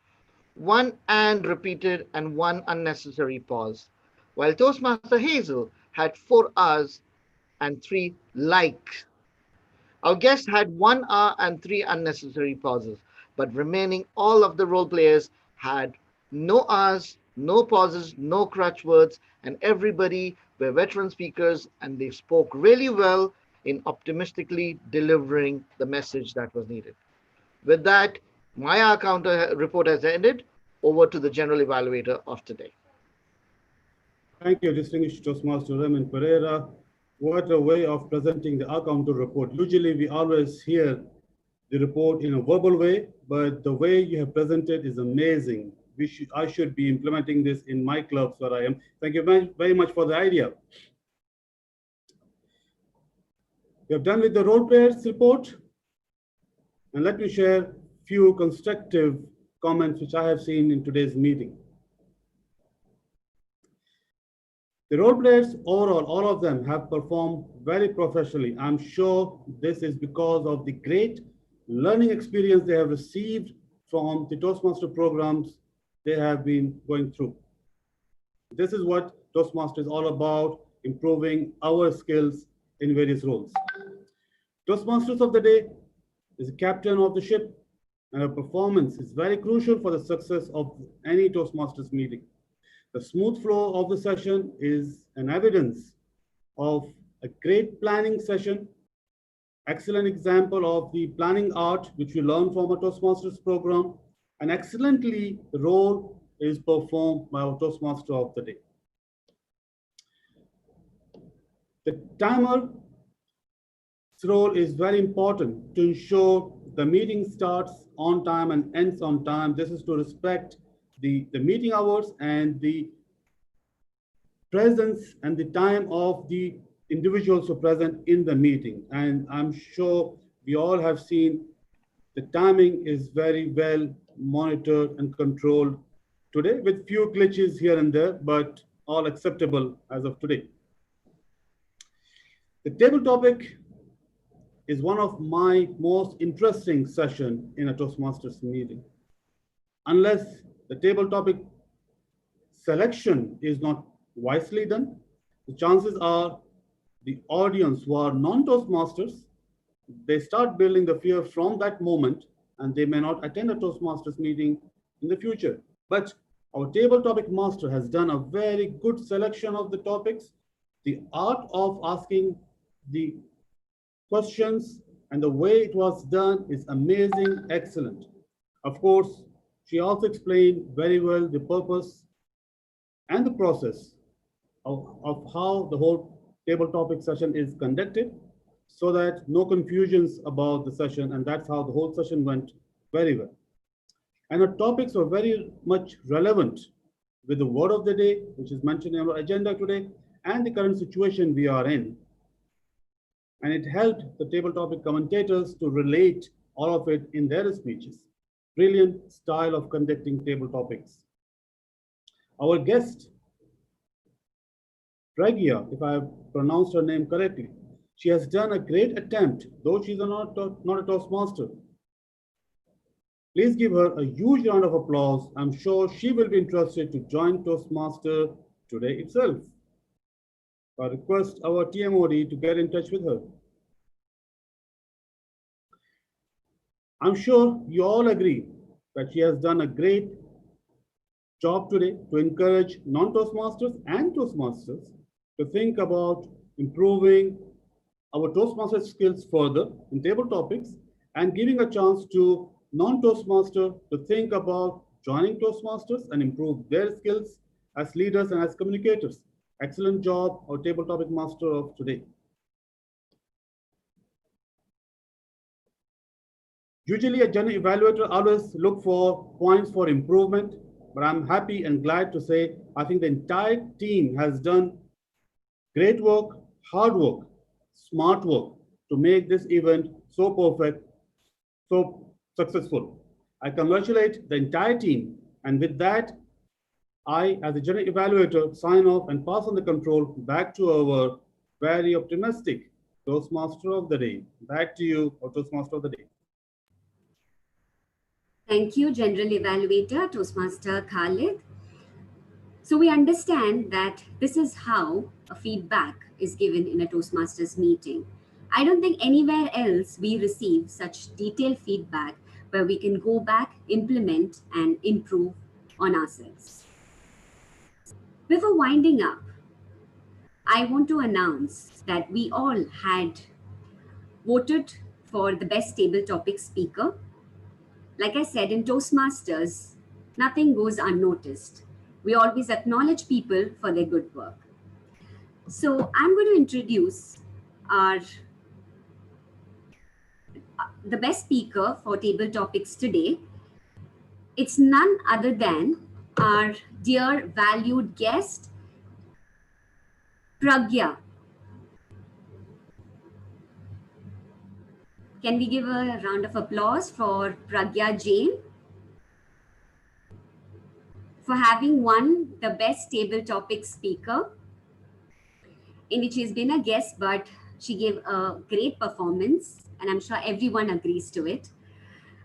[SPEAKER 11] 1 and repeated and 1 unnecessary pause, while Toastmaster Hazel had 4 R's and 3 likes. Our guest had 1 R and 3 unnecessary pauses, but remaining all of the role players had no R's, no pauses, no crutch words, and everybody were veteran speakers and they spoke really well in optimistically delivering the message that was needed. With that, my R counter report has ended. over to the general evaluator of today.
[SPEAKER 18] Thank you, distinguished Toastmaster Raymond Pereira. What a way of presenting the accountable report. Usually we always hear the report in a verbal way, but the way you have presented is amazing. I should be implementing this in my clubs where I am. Thank you very much for the idea. We have done with the role players report. And let me share a few constructive comments which I have seen in today's meeting. The role players overall, all of them have performed very professionally. I'm sure this is because of the great learning experience they have received from the Toastmaster programs they have been going through. This is what Toastmaster is all about, improving our skills in various roles. Toastmasters of the day is the captain of the ship, and her performance is very crucial for the success of any Toastmasters meeting. The smooth flow of the session is an evidence of a great planning session, excellent example of the planning art, which we learn from a Toastmasters program, and excellently the role is performed by our Toastmaster of the day. The timer's role is very important to ensure the meeting starts on time and ends on time. This is to respect the meeting hours and the presence and the time of the individuals who are present in the meeting. And I'm sure we all have seen the timing is very well monitored and controlled today, with few glitches here and there, but all acceptable as of today. The table topic is one of my most interesting sessions in a Toastmasters meeting. Unless the table topic selection is not wisely done, the chances are the audience who are non-Toastmasters, they start building the fear from that moment, and they may not attend a Toastmasters meeting in the future. But our table topic master has done a very good selection of the topics. The art of asking the questions and the way it was done is amazing, excellent. Of course, she also explained very well the purpose and the process of how the whole table topic session is conducted, so that no confusions about the session, and that's how the whole session went very well. And the topics were very much relevant with the word of the day, which is mentioned in our agenda today, and the current situation we are in. And it helped the table topic commentators to relate all of it in their speeches. Brilliant style of conducting table topics. Our guest, Pragya, if I have pronounced her name correctly, she has done a great attempt, though she's not a Toastmaster. Please give her a huge round of applause. I'm sure she will be interested to join Toastmaster today itself. I request our TMOD to get in touch with her. I'm sure you all agree that she has done a great job today to encourage non-Toastmasters and Toastmasters to think about improving our Toastmaster skills further in table topics, and giving a chance to non-Toastmaster to think about joining Toastmasters and improve their skills as leaders and as communicators. Excellent job, our table topic master of today. Usually a general evaluator always look for points for improvement, but I'm happy and glad to say I think the entire team has done great work, hard work, smart work to make this event so perfect, so successful. I congratulate the entire team, and with that, I, as a general evaluator, sign off and pass on the control back to our very optimistic Toastmaster of the day. Back to you, our Toastmaster of the day.
[SPEAKER 8] Thank you, General Evaluator, Toastmaster Khalid. So we understand that this is how a feedback is given in a Toastmasters meeting. I don't think anywhere else we receive such detailed feedback where we can go back, implement, and improve on ourselves. Before winding up, I want to announce that we all had voted for the best table topic speaker. Like I said, in Toastmasters, Nothing goes unnoticed. We always acknowledge people for their good work. So I'm going to introduce the best speaker for table topics today. It's none other than our dear valued guest, Pragya. Can we give a round of applause for Pragya Jain for having won the best table topic speaker, in which she's been a guest, but she gave a great performance, and I'm sure everyone agrees to it.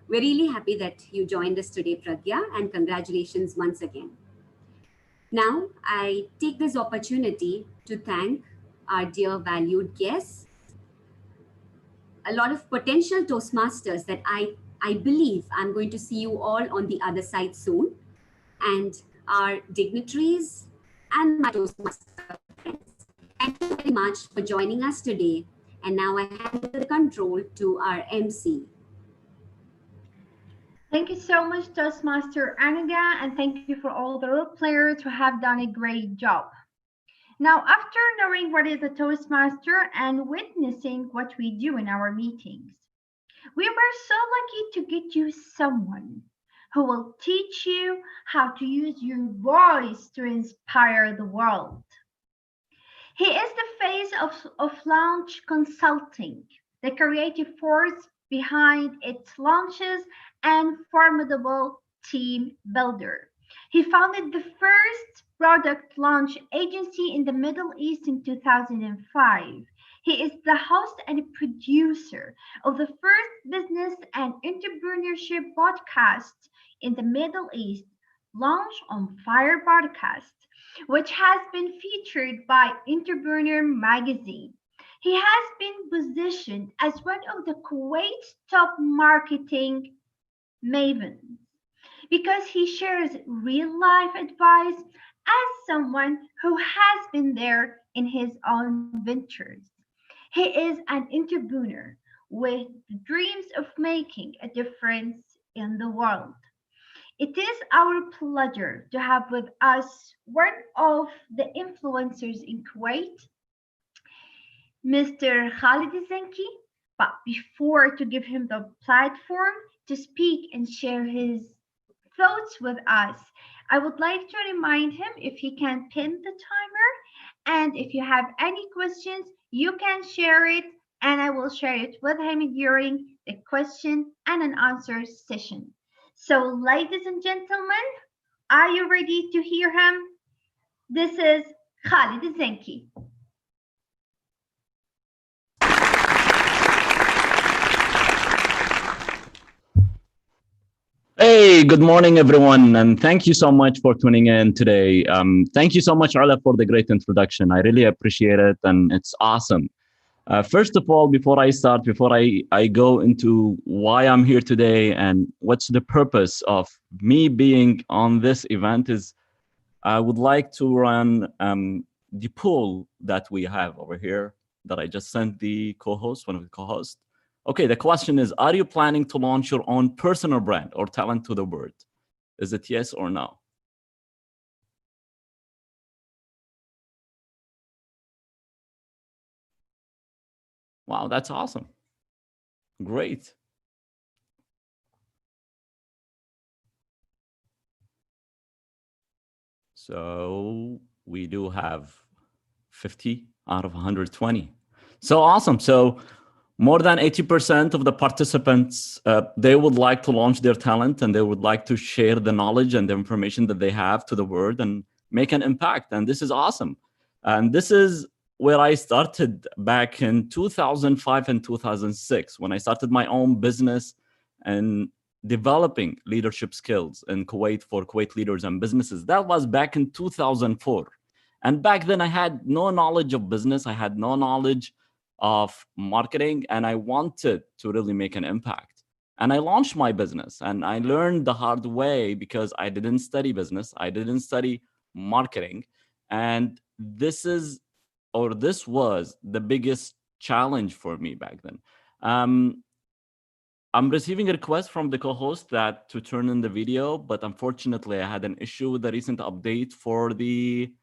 [SPEAKER 8] We're really happy that you joined us today, Pragya, and congratulations once again. Now, I take this opportunity to thank our dear valued guests, a lot of potential Toastmasters that I believe I'm going to see you all on the other side soon, and our dignitaries and my Toastmaster friends. Thank you very much for joining us today. And now I hand over the control to our MC.
[SPEAKER 2] Thank you so much, Toastmaster Anaga, and thank you for all the role players who have done a great job. Now, after knowing what is a Toastmaster and witnessing what we do in our meetings, we were so lucky to get you someone who will teach you how to use your voice to inspire the world. He is the face of launch consulting, the creative force behind its launches and formidable team builder. He founded the first product launch agency in the Middle East in 2005. He is the host and producer of the first business and entrepreneurship podcast in the Middle East, Launch on Fire podcast, which has been featured by Entrepreneur magazine. He has been positioned as one of the Kuwait's top marketing mavens because he shares real life advice as someone who has been there in his own ventures. He is an entrepreneur with dreams of making a difference in the world. It is our pleasure to have with us one of the influencers in Kuwait, Mr. Khalid Zenki. But before to give him the platform to speak and share his thoughts with us, I would like to remind him if he can pin the timer, and if you have any questions, you can share it and I will share it with him during the question and an answer session. So, ladies and gentlemen, are you ready to hear him? This is Khalid Zenki.
[SPEAKER 19] Hey, good morning, everyone, and thank you so much for tuning in today. Thank you so much, Ala, for the great introduction. I really appreciate it, and it's awesome. First of all, before I go into why I'm here today and what's the purpose of me being on this event is I would like to run the poll that we have over here that I just sent the co-host, one of the co-hosts. Okay, the question is, are you planning to launch your own personal brand or talent to the world? Is it yes or no? Wow, that's awesome. Great. So we do have 50 out of 120. So awesome. So more than 80% of the participants, they would like to launch their talent and they would like to share the knowledge and the information that they have to the world and make an impact. And this is awesome. And this is where I started back in 2005 and 2006, when I started my own business and developing leadership skills in Kuwait for Kuwait leaders and businesses. That was back in 2004. And back then I had no knowledge of business. I had no knowledge of marketing, and I wanted to really make an impact. And I launched my business, and I learned the hard way because I didn't study business. I didn't study marketing. And this was the biggest challenge for me back then. I'm receiving a request from the co-host that to turn in the video, but unfortunately I had an issue with the recent update for the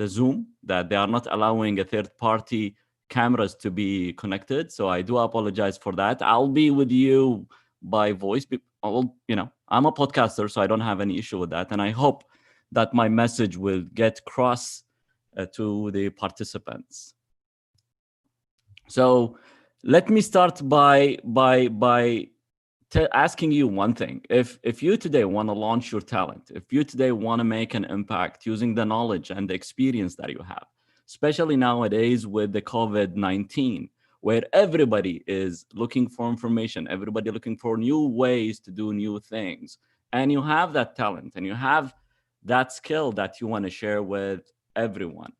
[SPEAKER 19] Zoom, that they are not allowing a third-party cameras to be connected. So I do apologize for that. I'll be with you by voice. I'm a podcaster, so I don't have any issue with that. And I hope that my message will get across to the participants. So let me start by asking you one thing. If you today want to launch your talent, if you today want to make an impact using the knowledge and the experience that you have, especially nowadays with the COVID-19, where everybody is looking for information, everybody looking for new ways to do new things, and you have that talent and you have that skill that you want to share with everyone.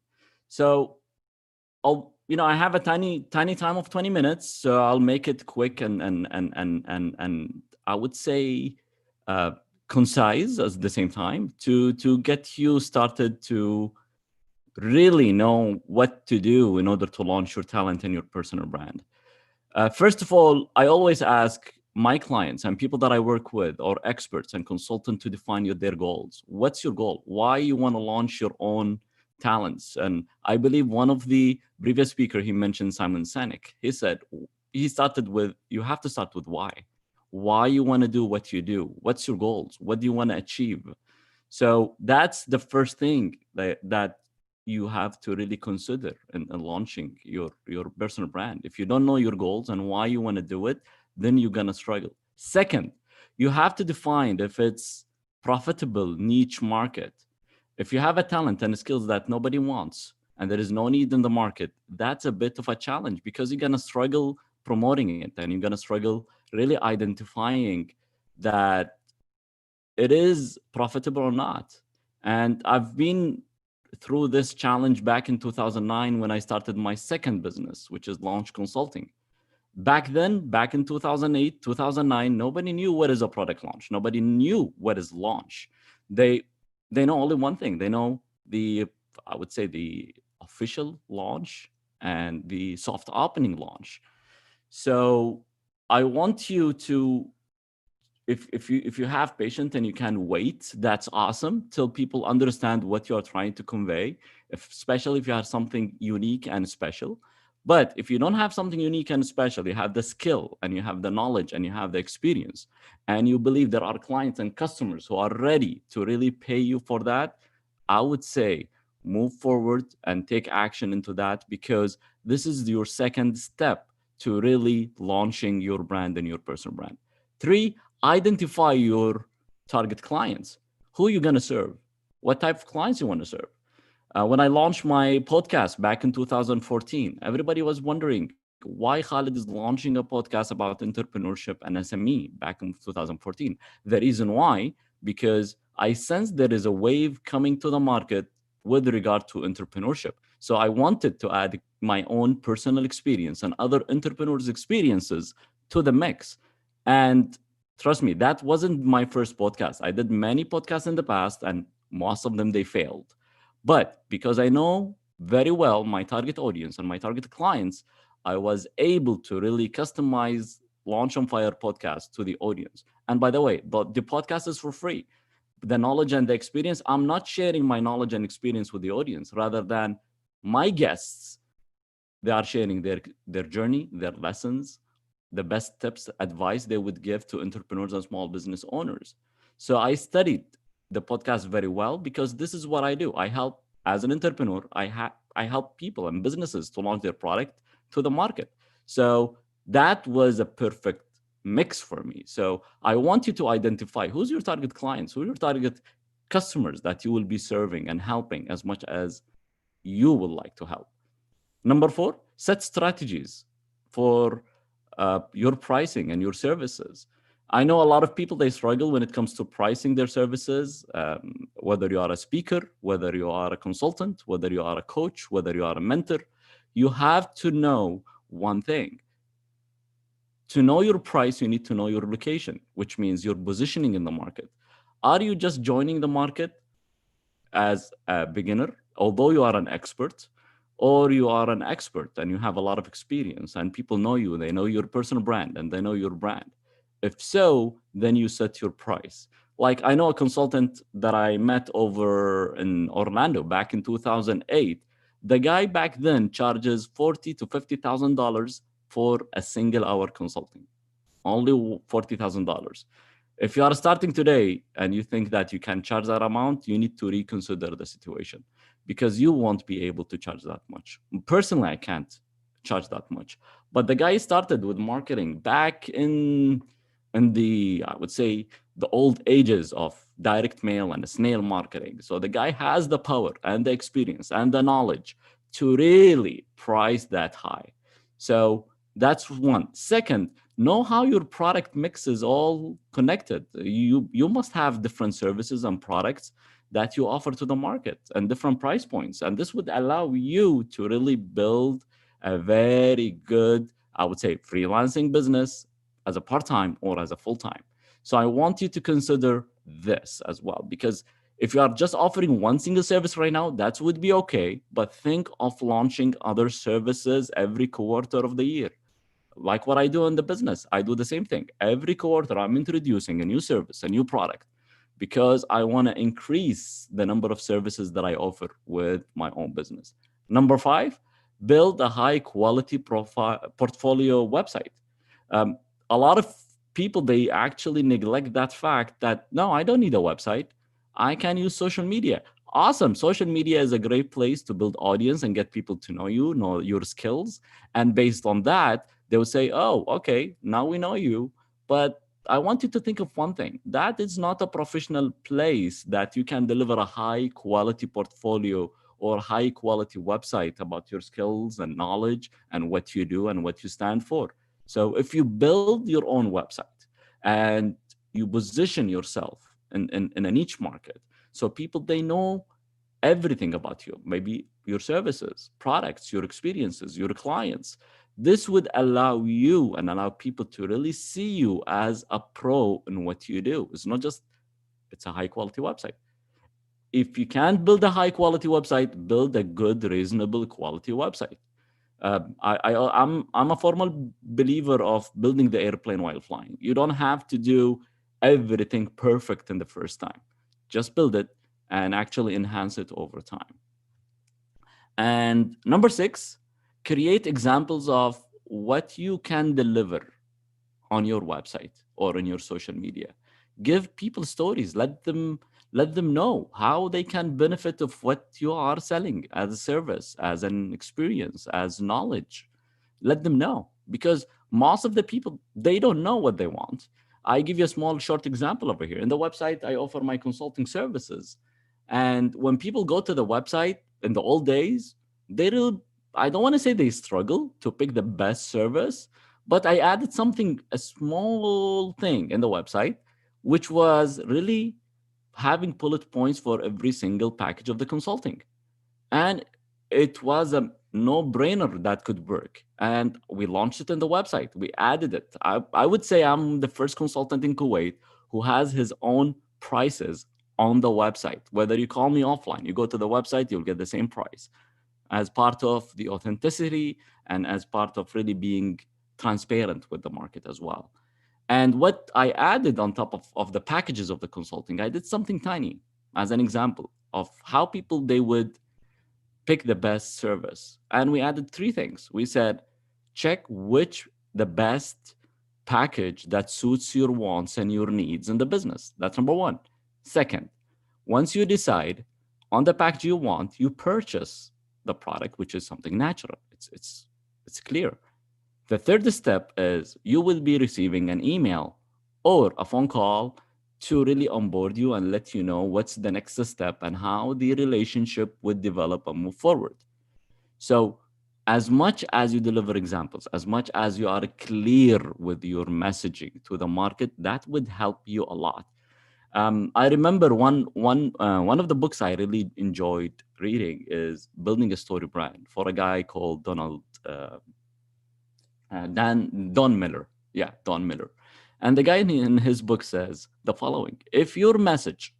[SPEAKER 19] So I have a tiny time of 20 minutes, so I'll make it quick and I would say concise at the same time to get you started to really know what to do in order to launch your talent and your personal brand. First of all, I always ask my clients and people that I work with, or experts and consultants, to define their goals. What's your goal? Why you want to launch your own talents? And I believe one of the previous speaker, he mentioned Simon Sinek. He said he started with, you have to start with why you want to do what you do. What's your goals? What do you want to achieve? So that's the first thing that you have to really consider in launching your personal brand. If you don't know your goals and why you want to do it, then you're going to struggle. Second, you have to define if it's profitable niche market. If you have a talent and skills that nobody wants and there is no need in the market, that's a bit of a challenge, because you're going to struggle promoting it and you're going to struggle really identifying that it is profitable or not. And I've been through this challenge back in 2009 when I started my second business, which is launch consulting. Back then, back in 2008, 2009, nobody knew what is a product launch. Nobody knew what is launch. They know only one thing. They know I would say the official launch and the soft opening launch. So I want you to, if you have patience and you can wait, that's awesome, till people understand what you're trying to convey, especially if you have something unique and special. But if you don't have something unique and special, you have the skill and you have the knowledge and you have the experience, and you believe there are clients and customers who are ready to really pay you for that, I would say move forward and take action into that, because this is your second step to really launching your brand and your personal brand. 3, identify your target clients. Who you're going to serve? What type of clients you want to serve? When I launched my podcast back in 2014, everybody was wondering why Khalid is launching a podcast about entrepreneurship and SME back in 2014. The reason why, because I sensed there is a wave coming to the market with regard to entrepreneurship. So I wanted to add my own personal experience and other entrepreneurs' experiences to the mix. And trust me, that wasn't my first podcast. I did many podcasts in the past, and most of them, they failed. But because I know very well my target audience and my target clients, I was able to really customize Launch on Fire podcast to the audience. And by the way, the podcast is for free. The knowledge and the experience, I'm not sharing my knowledge and experience with the audience, rather than my guests, they are sharing their journey, their lessons, the best tips, advice they would give to entrepreneurs and small business owners. So I studied the podcast very well, because this is what I do. I help, as an entrepreneur, I help people and businesses to launch their product to the market. So that was a perfect mix for me. So I want you to identify who's your target clients, who are your target customers that you will be serving and helping as much as you would like to help. Number 4, set strategies for your pricing and your services. I know a lot of people, they struggle when it comes to pricing their services, whether you are a speaker, whether you are a consultant, whether you are a coach, whether you are a mentor. You have to know one thing. To know your price, you need to know your location, which means your positioning in the market. Are you just joining the market as a beginner, although you are an expert? or you are an expert and you have a lot of experience and people know you, they know your personal brand and they know your brand. If so, then you set your price. Like I know a consultant that I met over in Orlando back in 2008. The guy back then charges $40,000 to $50,000 for a single hour consulting, only $40,000. If you are starting today and you think that you can charge that amount, you need to reconsider the situation because you won't be able to charge that much. Personally, I can't charge that much. But the guy started with marketing back in the, I would say, the old ages of direct mail and snail marketing. So the guy has the power and the experience and the knowledge to really price that high. So that's one. Second, know how your product mix is all connected. You must have different services and products that you offer to the market and different price points. And this would allow you to really build a very good, I would say, freelancing business as a part-time or as a full-time. So I want you to consider this as well, because if you are just offering one single service right now, that would be okay. But think of launching other services every quarter of the year. Like what I do in the business, I do the same thing. Every quarter, I'm introducing a new service, a new product, because I want to increase the number of services that I offer with my own business. Number 5, build a high quality portfolio website. A lot of people, they actually neglect that fact that, no, I don't need a website. I can use social media. Awesome. Social media is a great place to build audience and get people to know you, know your skills. And based on that, they will say, oh, okay, now we know you. But I want you to think of one thing. That is not a professional place that you can deliver a high quality portfolio or high quality website about your skills and knowledge and what you do and what you stand for. So if you build your own website and you position yourself in a niche market, so people, they know everything about you, maybe your services, products, your experiences, your clients, this would allow you and allow people to really see you as a pro in what you do. It's not just, it's a high quality website. If you can't build a high quality website, build a good, reasonable quality website. I'm a formal believer of building the airplane while flying. You don't have to do everything perfect in the first time. Just build it and actually enhance it over time. And number 6, create examples of what you can deliver on your website or in your social media. Give people stories. Let them know how they can benefit of what you are selling as a service, as an experience, as knowledge. Let them know, because most of the people, they don't know what they want. I give you a small short example over here. In the website, I offer my consulting services. And when people go to the website in the old days, I don't want to say they struggle to pick the best service, but I added a small thing in the website, which was really having bullet points for every single package of the consulting. And it was a no-brainer that could work. And we launched it in the website. We added it. I would say I'm the first consultant in Kuwait who has his own prices on the website. Whether you call me offline, you go to the website, you'll get the same price, as part of the authenticity and as part of really being transparent with the market as well. And what I added on top of the packages of the consulting, I did something tiny as an example of how people, they would pick the best service. And we added 3 things. We said, check which the best package that suits your wants and your needs in the business. That's number 1. Second, once you decide on the package you want, you purchase the product, which is something natural. It's clear. The third step is you will be receiving an email or a phone call to really onboard you and let you know what's the next step and how the relationship would develop and move forward. So as much as you deliver examples, as much as you are clear with your messaging to the market, that would help you a lot. I remember one of the books I really enjoyed reading is Building a Story Brand, for a guy called Don Miller. Yeah, Don Miller. And the guy in his book says the following: if your message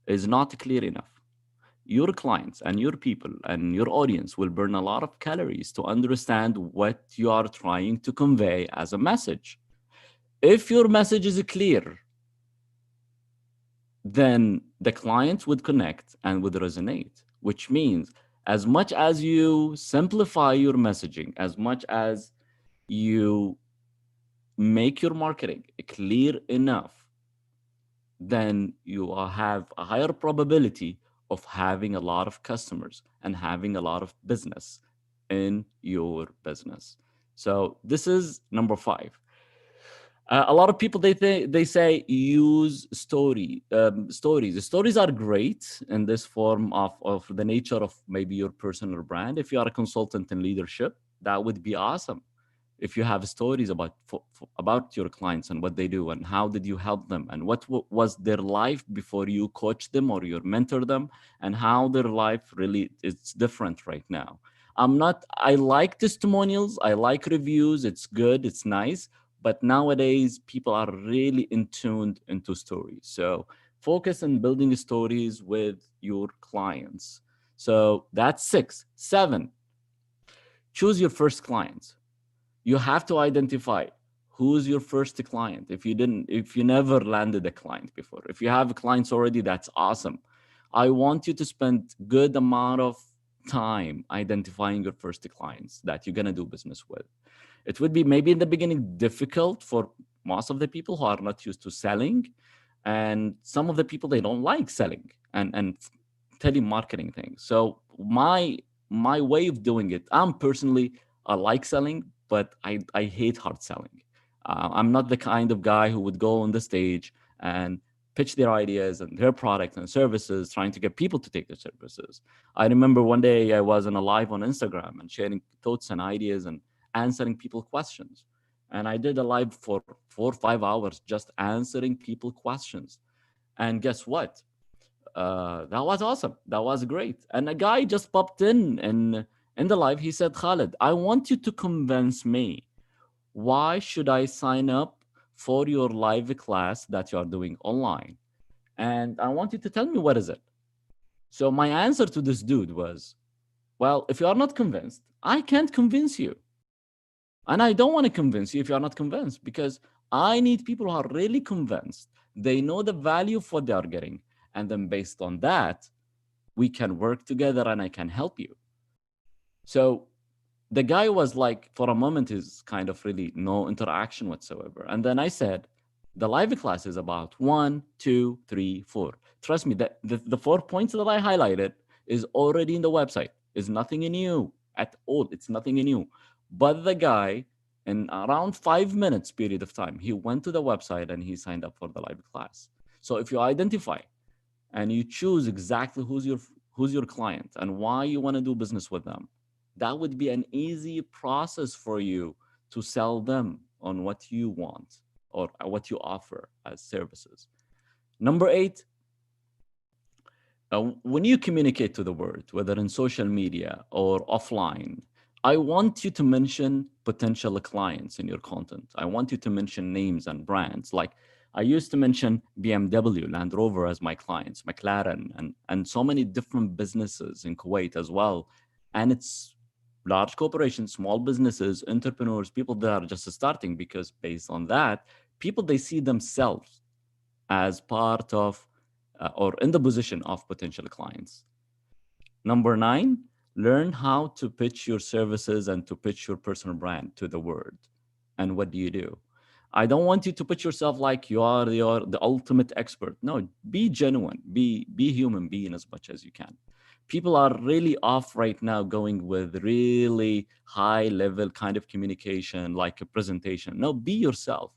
[SPEAKER 19] is not clear enough, your clients and your people and your audience will burn a lot of calories to understand what you are trying to convey as a message. If your message is clear, then the client would connect and would resonate, which means as much as you simplify your messaging, as much as you make your marketing clear enough, then you will have a higher probability of having a lot of customers and having a lot of business in your business. So this is number 5. A lot of people they say use stories. Stories are great in this form of the nature of maybe your personal brand. If you are a consultant in leadership, that would be awesome. If you have stories about your clients and what they do and how did you help them and what was their life before you coach them or you mentor them and how their life really is different right now. I like testimonials, I like reviews, it's good, it's nice, but nowadays people are really in tuned into stories. So focus on building stories with your clients. So that's 6. 7, choose your first clients. You have to identify who's your first client. If you never landed a client before, if you have clients already, that's awesome. I want you to spend good amount of time identifying your first clients that you're going to do business with. It would be maybe in the beginning difficult for most of the people who are not used to selling. And some of the people, they don't like selling and telemarketing things. So my way of doing it, I like selling, but I hate hard selling. I'm not the kind of guy who would go on the stage and pitch their ideas and their products and services, trying to get people to take their services. I remember one day I was on a live on Instagram and sharing thoughts and ideas and answering people questions. And I did a live for 4 or 5 hours just answering people questions. And guess what? That was awesome. That was great. And a guy just popped in the live. He said, Khaled, I want you to convince me. Why should I sign up for your live class that you are doing online? And I want you to tell me what is it. So my answer to this dude was, well, if you are not convinced, I can't convince you. And I don't want to convince you if you're not convinced, because I need people who are really convinced. They know the value of what they are getting. And then based on that, we can work together and I can help you. So the guy was like, for a moment, is kind of really no interaction whatsoever. And then I said, the live class is about 1, 2, 3, 4. Trust me, the 4 points that I highlighted is already in the website. It's nothing new at all. It's nothing new. But the guy, in around 5 minutes period of time, he went to the website and he signed up for the live class. So if you identify and you choose exactly who's your client and why you want to do business with them, that would be an easy process for you to sell them on what you want or what you offer as services. Number 8, when you communicate to the world, whether in social media or offline, I want you to mention potential clients in your content. I want you to mention names and brands. Like I used to mention BMW, Land Rover as my clients, McLaren, and so many different businesses in Kuwait as well. And it's large corporations, small businesses, entrepreneurs, people that are just starting, because based on that, people, they see themselves as part of or in the position of potential clients. Number 9, learn how to pitch your services and to pitch your personal brand to the world. And what do? I don't want you to put yourself like you are the ultimate expert. No, be genuine, be human being as much as you can. People are really off right now going with really high level kind of communication, like a presentation. No, be yourself.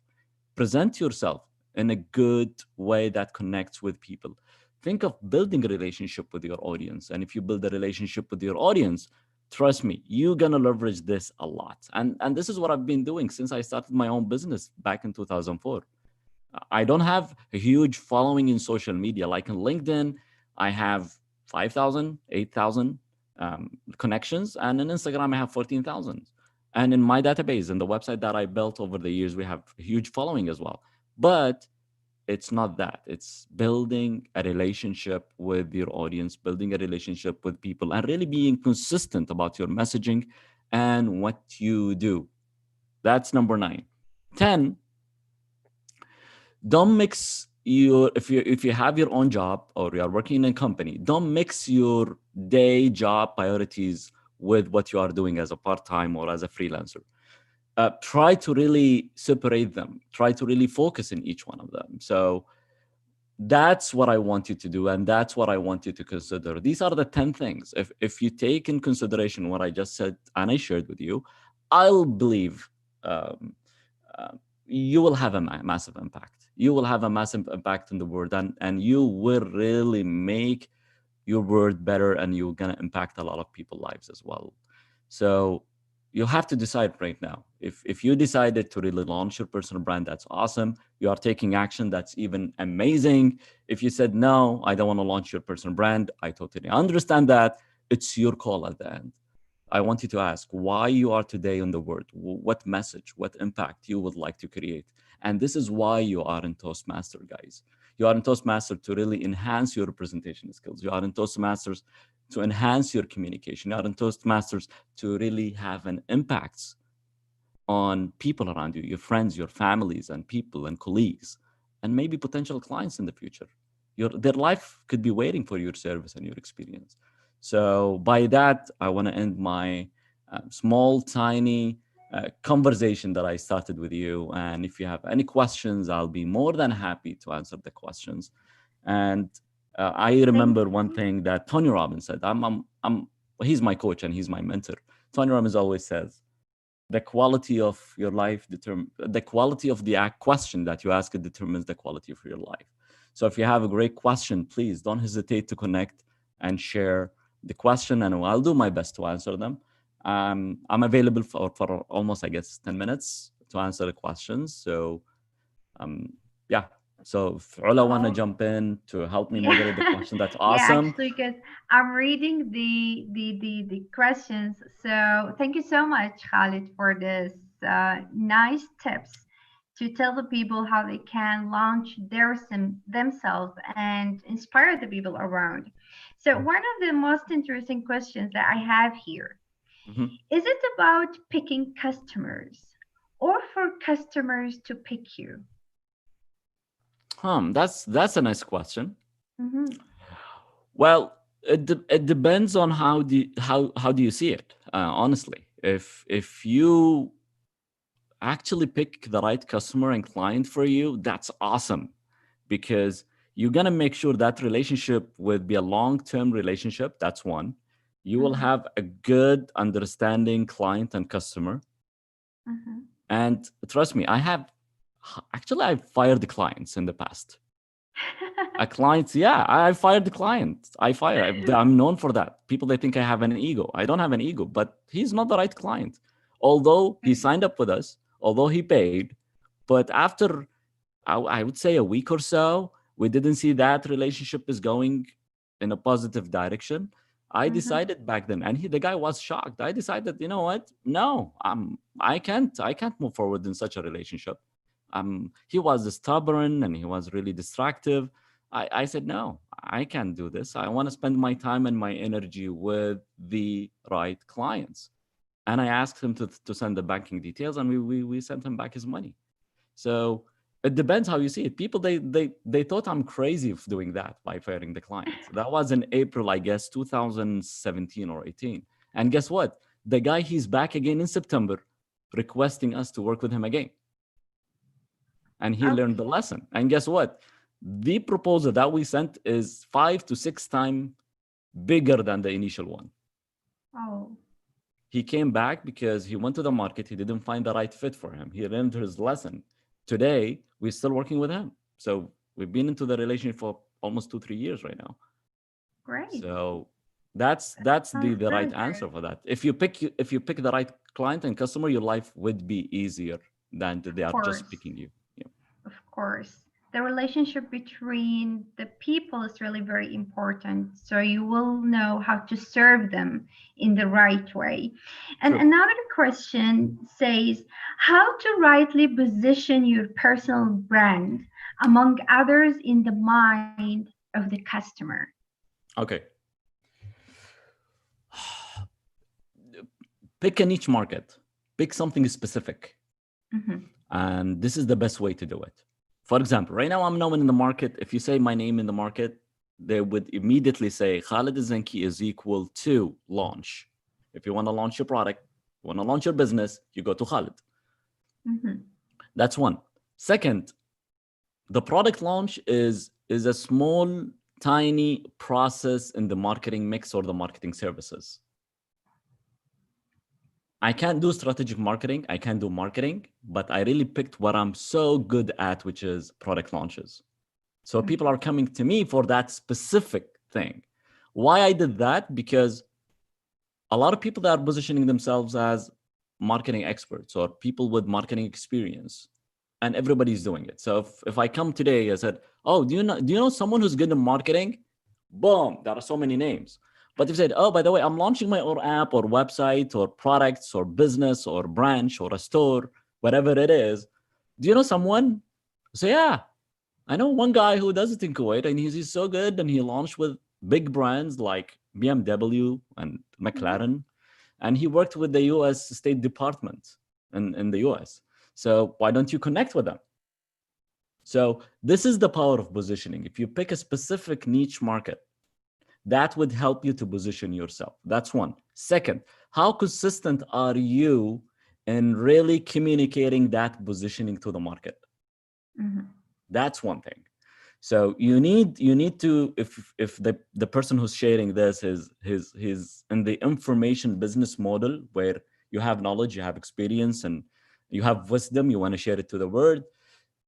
[SPEAKER 19] Present yourself in a good way that connects with people. Think of building a relationship with your audience. And if you build a relationship with your audience, trust me, you're going to leverage this a lot. And this is what I've been doing since I started my own business back in 2004. I don't have a huge following in social media. Like in LinkedIn, I have 5,000, 8,000 connections. And in Instagram, I have 14,000. And in my database and the website that I built over the years, we have a huge following as well. But it's not that. It's building a relationship with your audience, building a relationship with people, and really being consistent about your messaging and what you do. That's number 9. 10, don't mix your, if you have your own job or you are working in a company, don't mix your day job priorities with what you are doing as a part-time or as a freelancer. Try to really separate them. Try to really focus in each one of them. So that's what I want you to do, and that's what I want you to consider. These are the 10 things. If you take in consideration what I just said and I shared with you, I'll believe you will have a massive impact. You will have a massive impact in the world, and you will really make your word better, and you're going to impact a lot of people's lives as well. So you have to decide right now. If you decided to really launch your personal brand, that's awesome. You are taking action, that's even amazing. If you said, no, I don't want to launch your personal brand, I totally understand that. It's your call at the end. I want you to ask why you are today on the word, what message, what impact you would like to create. And this is why you are in Toastmaster, guys. You are in Toastmaster to really enhance your presentation skills. You are in Toastmasters to enhance your communication. You are in Toastmasters to really have an impact on people around you, your friends, your families, and people and colleagues, and maybe potential clients in the future. Their life could be waiting for your service and your experience. So by that, I want to end my small, tiny conversation that I started with you. And if you have any questions, I'll be more than happy to answer the questions. And I remember one thing that Tony Robbins said. He's my coach and he's my mentor. Tony Robbins always says, the quality of your life the quality of the question that you ask determines the quality of your life. So if you have a great question, please don't hesitate to connect and share the question, and I'll do my best to answer them. I'm available for almost, I guess, 10 minutes to answer the questions. So yeah. So if Ula want to jump in to help me moderate the question, that's awesome.
[SPEAKER 2] Yeah, actually, because I'm reading the questions. So thank you so much, Khalid, for this nice tips to tell the people how they can launch themselves and inspire the people around. So one of the most interesting questions that I have here, is it about picking customers or for customers to pick you?
[SPEAKER 19] That's a nice question. Well, it depends on how do you see it. Honestly, if you actually pick the right customer and client for you, that's awesome, because you're gonna make sure that relationship would be a long-term relationship. That's one. You will have a good understanding client and customer. And trust me, I've fired the clients in the past. I fired the client. I'm known for that. People, they think I have an ego. I don't have an ego, but he's not the right client. Although he signed up with us, although he paid, but after, I would say, a week or so, we didn't see that relationship is going in a positive direction. I decided back then, and the guy was shocked. I decided, you know what? No, I can't move forward in such a relationship. He was stubborn and he was really distractive. I said, no, I can't do this. I want to spend my time and my energy with the right clients. And I asked him to send the banking details, and we sent him back his money. So it depends how you see it. People, they thought I'm crazy of doing that by firing the clients. That was in April, I guess, 2017 or 18. And guess what? The guy, he's back again in September, requesting us to work with him again. And he learned the lesson. And guess what? The proposal that we sent is 5 to 6 times bigger than the initial one.
[SPEAKER 2] Oh.
[SPEAKER 19] He came back because he went to the market. He didn't find the right fit for him. He learned his lesson. Today, we're still working with him. So we've been into the relationship for almost 2-3 years right now.
[SPEAKER 2] Great.
[SPEAKER 19] So that's the right answer for that. If you pick the right client and customer, your life would be easier than they are just picking you. Yeah.
[SPEAKER 2] Of course. the relationship between the people is really very important. So you will know how to serve them in the right way. And
[SPEAKER 19] True.
[SPEAKER 2] another question says, how to rightly position your personal brand among others in the mind of the customer?
[SPEAKER 19] Okay. Pick a niche market, pick something specific.
[SPEAKER 2] Mhm.
[SPEAKER 19] And this is the best way to do it. For example, right now I'm known in the market. If you say my name in the market, they would immediately say Khalid Zenki is equal to launch. If you want to launch your product, you want to launch your business, you go to Khalid.
[SPEAKER 2] Mhm.
[SPEAKER 19] That's one. Second, the product launch is a small, tiny process in the marketing mix or the marketing services. I can't do strategic marketing. I can't do marketing, but I really picked what I'm so good at, which is product launches. So people are coming to me for that specific thing. Why I did that? Because a lot of people that are positioning themselves as marketing experts or people with marketing experience, and everybody's doing it. So if I come today, I said, oh, do you know someone who's good in marketing? Boom, there are so many names. But if you said, oh, by the way, I'm launching my own app or website or products or business or branch or a store, whatever it is, do you know someone? So yeah, I know one guy who does it in Kuwait and he's so good and he launched with big brands like BMW and McLaren. And he worked with the US State Department in the US. So why don't you connect with them? So this is the power of positioning. If you pick a specific niche market, that would help you to position yourself. That's one. Second, how consistent are you in really communicating that positioning to the market?
[SPEAKER 2] Mhm.
[SPEAKER 19] That's one thing. So you need to, if the person who's sharing this is in the information business model where you have knowledge, you have experience, and you have wisdom, you want to share it to the world,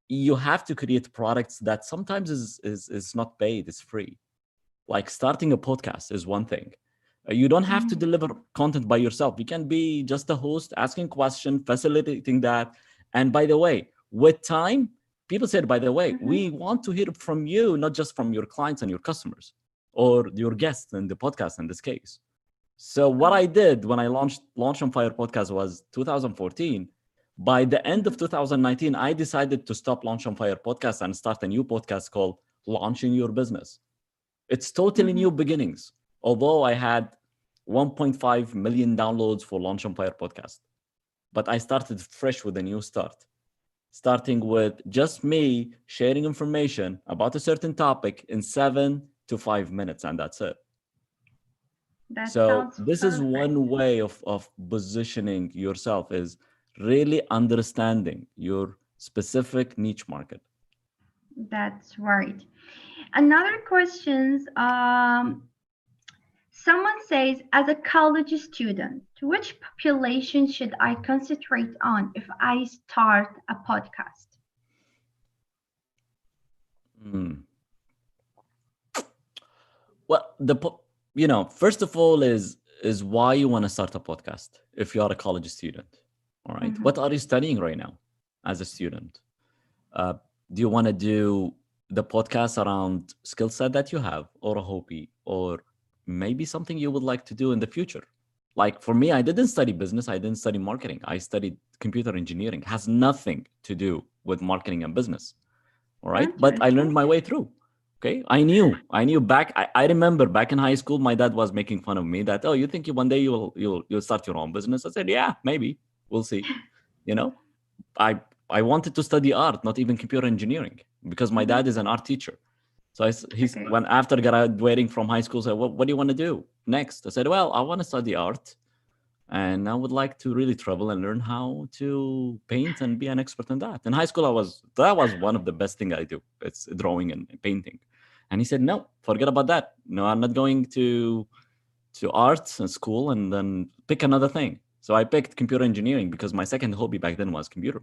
[SPEAKER 19] you have to create products that sometimes is not paid, it's free. Like starting a podcast is one thing. You don't have to deliver content by yourself. You can be just a host, asking questions, facilitating that. And by the way, with time, people said, by the way, we want to hear from you, not just from your clients and your customers or your guests in the podcast in this case. So what I did when I launched Launch on Fire podcast was 2014. By the end of 2019, I decided to stop Launch on Fire podcast and start a new podcast called Launching Your Business. It's totally new beginnings. Although I had 1.5 million downloads for Launch on Fire podcast, but I started fresh with a new start, starting with just me sharing information about a certain topic in 7 to 5 minutes, and that's it.
[SPEAKER 2] That
[SPEAKER 19] So
[SPEAKER 2] sounds
[SPEAKER 19] this is
[SPEAKER 2] perfect.
[SPEAKER 19] one way of positioning yourself, is really understanding your specific niche market.
[SPEAKER 2] That's right. Another questions. Someone says, as a college student, which population should I concentrate on if I start a podcast?
[SPEAKER 19] Well, first of all is why you want to start a podcast if you are a college student. All right. What are you studying right now as a student? Do you want to do the podcast around skill set that you have, or a hobby, or maybe something you would like to do in the future? Like for me, I didn't study business. I didn't study marketing. I studied computer engineering. It has nothing to do with marketing and business. All right. But I learned my way through. Okay. I knew back. I remember back in high school, my dad was making fun of me that, oh, you think one day you'll start your own business? I said, yeah, maybe. We'll see. I wanted to study art, not even computer engineering, because my dad is an art teacher. So when after graduating from high school, said, what do you want to do next? I said, well, I want to study art, and I would like to really travel and learn how to paint and be an expert in that. In high school, that was one of the best thing I do. It's drawing and painting. And he said, no, forget about that. No, I'm not going to arts and school and then pick another thing. So I picked computer engineering because my second hobby back then was computer.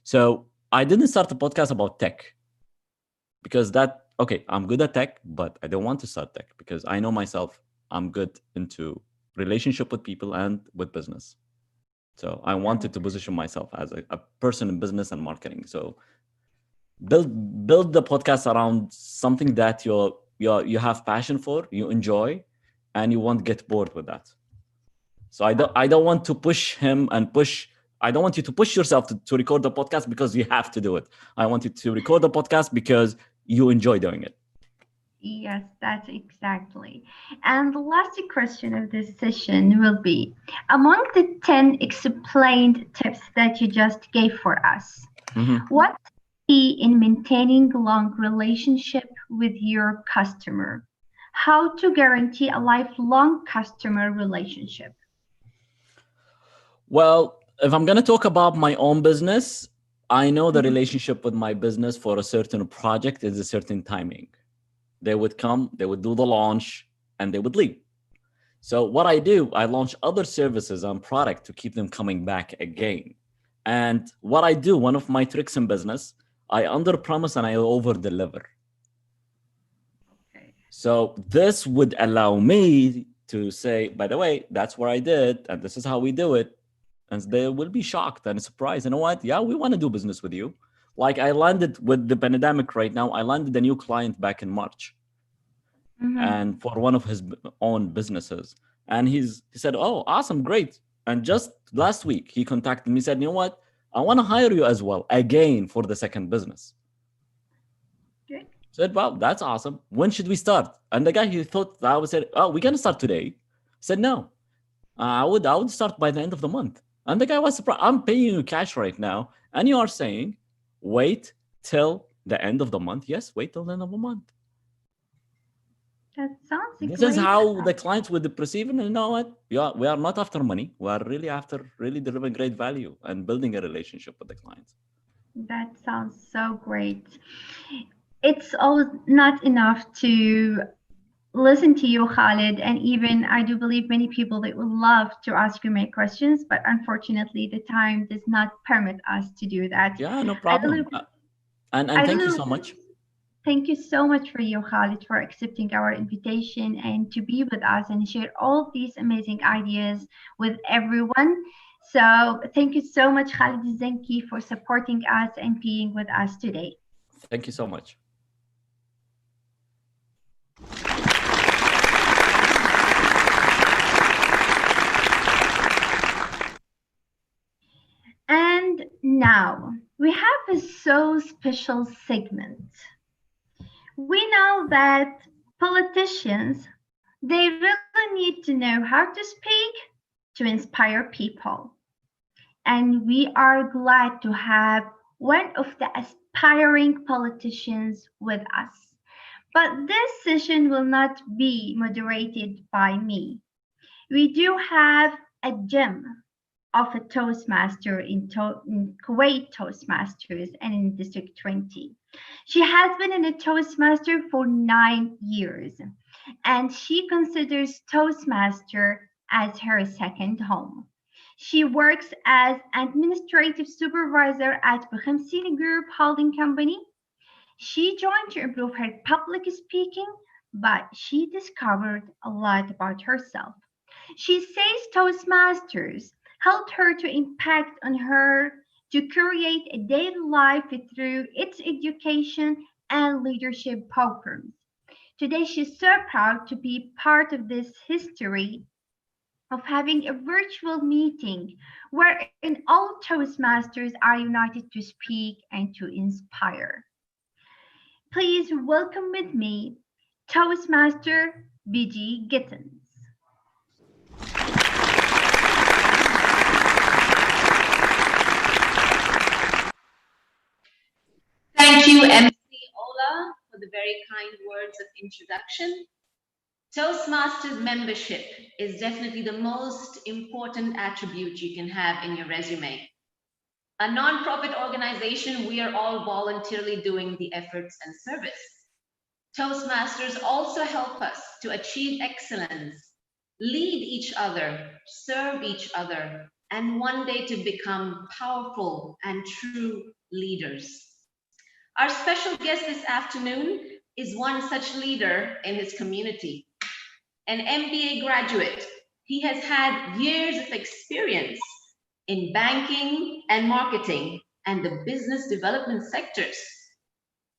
[SPEAKER 19] So I didn't start a podcast about tech because I'm good at tech, but I don't want to start tech because I know myself, I'm good into relationship with people and with business. So I wanted to position myself as a person in business and marketing. So build the podcast around something that you have passion for, you enjoy, and you won't get bored with that. So I don't want to push him and push. I don't want you to push yourself to record the podcast because you have to do it. I want you to record the podcast because you enjoy doing it.
[SPEAKER 2] Yes, that's exactly. And the last question of this session will be, among the 10 explained tips that you just gave for us, what key in maintaining a long relationship with your customer? How to guarantee a lifelong customer relationship?
[SPEAKER 19] Well, if I'm going to talk about my own business, I know the relationship with my business for a certain project is a certain timing. They would come, they would do the launch, and they would leave. So what I do, I launch other services and product to keep them coming back again. And what I do, one of my tricks in business, I under promise and I over deliver. Okay. So this would allow me to say, by the way, that's what I did, and this is how we do it. And they will be shocked and surprised. You know what? Yeah, we want to do business with you. Like I landed with the pandemic right now, I landed a new client back in March. And for one of his own businesses. And he said, oh, awesome, great. And just last week, he contacted me, said, you know what? I want to hire you as well, again, for the second business. Okay. Said, well, that's awesome. When should we start? And the guy, he thought I would say, oh, we're going to start today. I said, no, I would start by the end of the month. And the guy was surprised. I'm paying you cash right now. And you are saying, wait till the end of the month. Yes, wait till the end of the month.
[SPEAKER 2] That sounds
[SPEAKER 19] This is how the clients would perceive it. And you know what? Yeah, we are not after money. We are really after really delivering great value and building a relationship with the clients.
[SPEAKER 2] That sounds so great. It's always not enough to listen to you, Khalid, and even I do believe many people that would love to ask you many questions, but unfortunately the time does not permit us to do that.
[SPEAKER 19] Yeah, no problem. And thank you so much.
[SPEAKER 2] Thank you so much for you, Khalid, for accepting our invitation and to be with us and share all these amazing ideas with everyone. So thank you so much, Khalid Zenki, for supporting us and being with us today.
[SPEAKER 19] Thank you so much.
[SPEAKER 2] And now we have a so special segment. We know that politicians, they really need to know how to speak to inspire people. And we are glad to have one of the aspiring politicians with us. But this session will not be moderated by me. We do have a gem of a Toastmaster in Kuwait Toastmasters and in District 20. She has been in a Toastmaster for 9 years, and she considers Toastmaster as her second home. She works as administrative supervisor at Bukhamsini Group Holding Company. She joined to improve her public speaking, but she discovered a lot about herself. She says Toastmasters helped her to impact on her to create a daily life through its education and leadership programs. Today, she's so proud to be part of this history of having a virtual meeting wherein all Toastmasters are united to speak and to inspire. Please welcome with me Toastmaster BG Gittens.
[SPEAKER 20] Thank you, MC Ola, for the very kind words of introduction. Toastmasters membership is definitely the most important attribute you can have in your resume. A nonprofit organization, we are all voluntarily doing the efforts and service. Toastmasters also help us to achieve excellence, lead each other, serve each other, and one day to become powerful and true leaders. Our special guest this afternoon is one such leader in his community. An MBA graduate, he has had years of experience in banking and marketing and the business development sectors.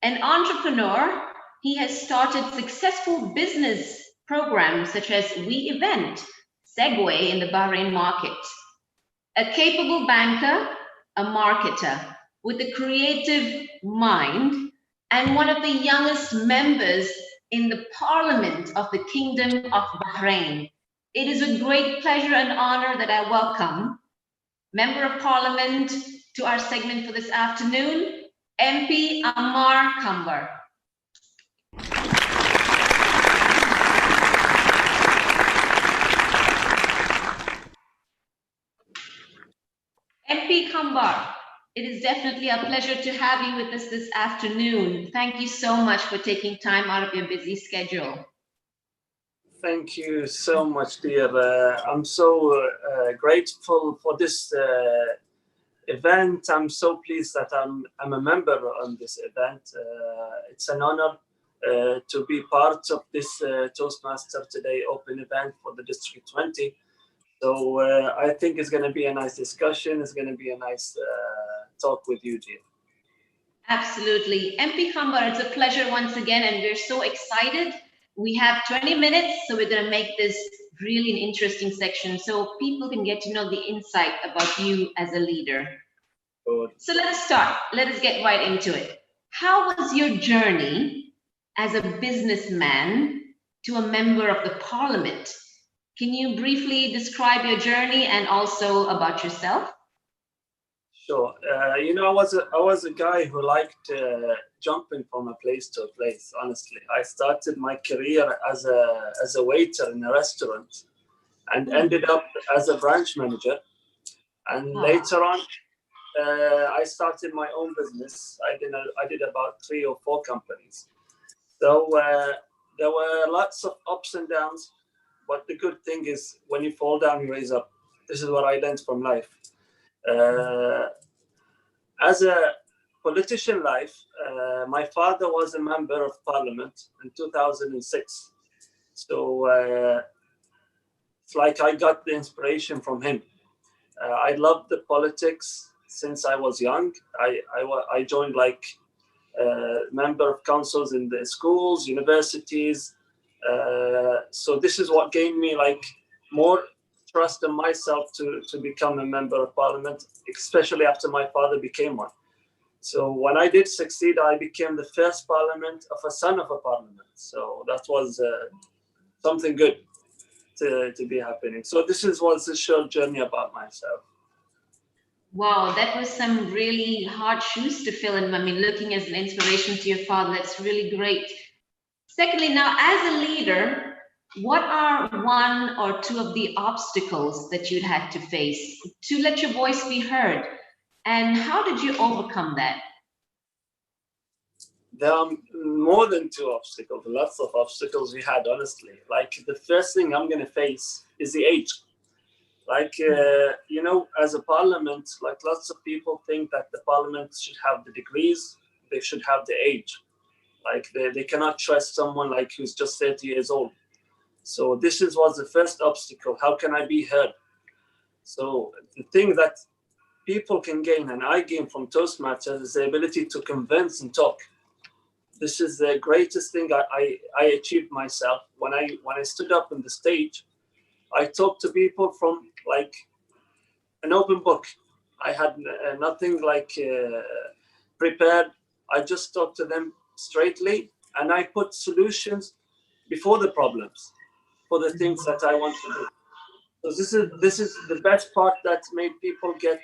[SPEAKER 20] An entrepreneur, he has started successful business programs such as We Event, Segway in the Bahrain market. A capable banker, a marketer with a creative mind, and one of the youngest members in the Parliament of the Kingdom of Bahrain. It is with great pleasure and honor that I welcome Member of Parliament to our segment for this afternoon, MP Ammar Kambar. MP Kambar, it is definitely a pleasure to have you with us this afternoon. Thank you so much for taking time out of your busy schedule.
[SPEAKER 21] Thank you so much, dear. I'm so grateful for this event. I'm so pleased that I'm a member on this event. It's an honor to be part of this Toastmaster Today open event for the District 20. So I think it's going to be a nice discussion. It's going to be a nice talk with you, dear.
[SPEAKER 20] Absolutely. MP Kambar, it's a pleasure once again, and we're so excited. We have 20 minutes, so we're going to make this really an interesting section so people can get to know the insight about you as a leader.
[SPEAKER 21] Good.
[SPEAKER 20] So let us start. Let us get right into it. How was your journey as a businessman to a member of the parliament? Can you briefly describe your journey and also about yourself?
[SPEAKER 21] Sure. You know, I was a guy who liked jumping from a place to a place. Honestly, I started my career as a waiter in a restaurant, and ended up as a branch manager. And later on, I started my own business. I did about 3 or 4 companies. So there were lots of ups and downs, but the good thing is when you fall down, you raise up. This is what I learned from life. As a politician life, my father was a member of parliament in 2006. So it's like I got the inspiration from him. I loved the politics since I was young. I joined like member of councils in the schools, universities. So this is what gave me like more trust in myself to become a member of parliament, especially after my father became one. So when I did succeed, I became the first parliament of a son of a parliament. So that was something good to be happening. So this was a short journey about myself.
[SPEAKER 20] Wow, that was some really hard shoes to fill in. I mean, looking as an inspiration to your father, that's really great. Secondly, now as a leader, what are 1 or 2 of the obstacles that you'd had to face to let your voice be heard? And how did you overcome that?
[SPEAKER 21] There are more than 2 obstacles, lots of obstacles we had, honestly. Like the first thing I'm going to face is the age. Like, you know, as a parliament, like lots of people think that the parliament should have the degrees, they should have the age. Like they cannot trust someone like who's just 30 years old. So this was the first obstacle. How can I be heard? So the thing that people can gain, and I gain from Toastmasters, is the ability to convince and talk. This is the greatest thing I achieved myself. When I stood up on the stage, I talked to people from like an open book. I had nothing like prepared. I just talked to them straightly, and I put solutions before the problems for the things that I want to do. So this is the best part that made people get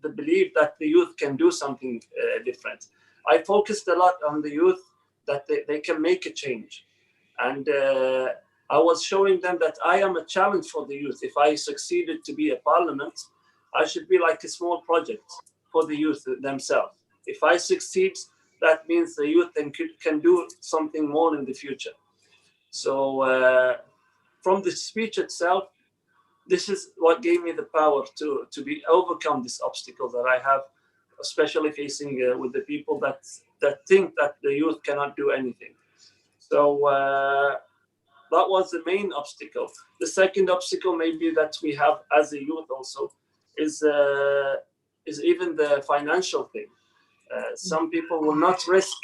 [SPEAKER 21] the belief that the youth can do something different. I focused a lot on the youth, that they can make a change. And I was showing them that I am a challenge for the youth. If I succeeded to be a parliament, I should be like a small project for the youth themselves. If I succeed, that means the youth can do something more in the future. So from the speech itself, this is what gave me the power to overcome this obstacle that I have, especially facing with the people that think that the youth cannot do anything. So that was the main obstacle. The second obstacle maybe that we have as a youth also is even the financial thing. Some people will not risk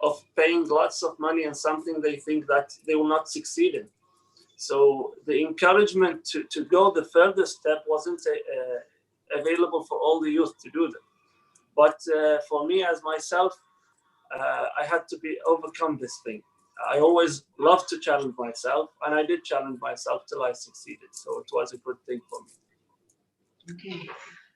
[SPEAKER 21] of paying lots of money on something they think that they will not succeed in. So the encouragement to go the further step wasn't available for all the youth to do that. But for me as myself, I had to overcome this thing. I always loved to challenge myself, and I did challenge myself till I succeeded. So it was a good thing for me.
[SPEAKER 20] Okay,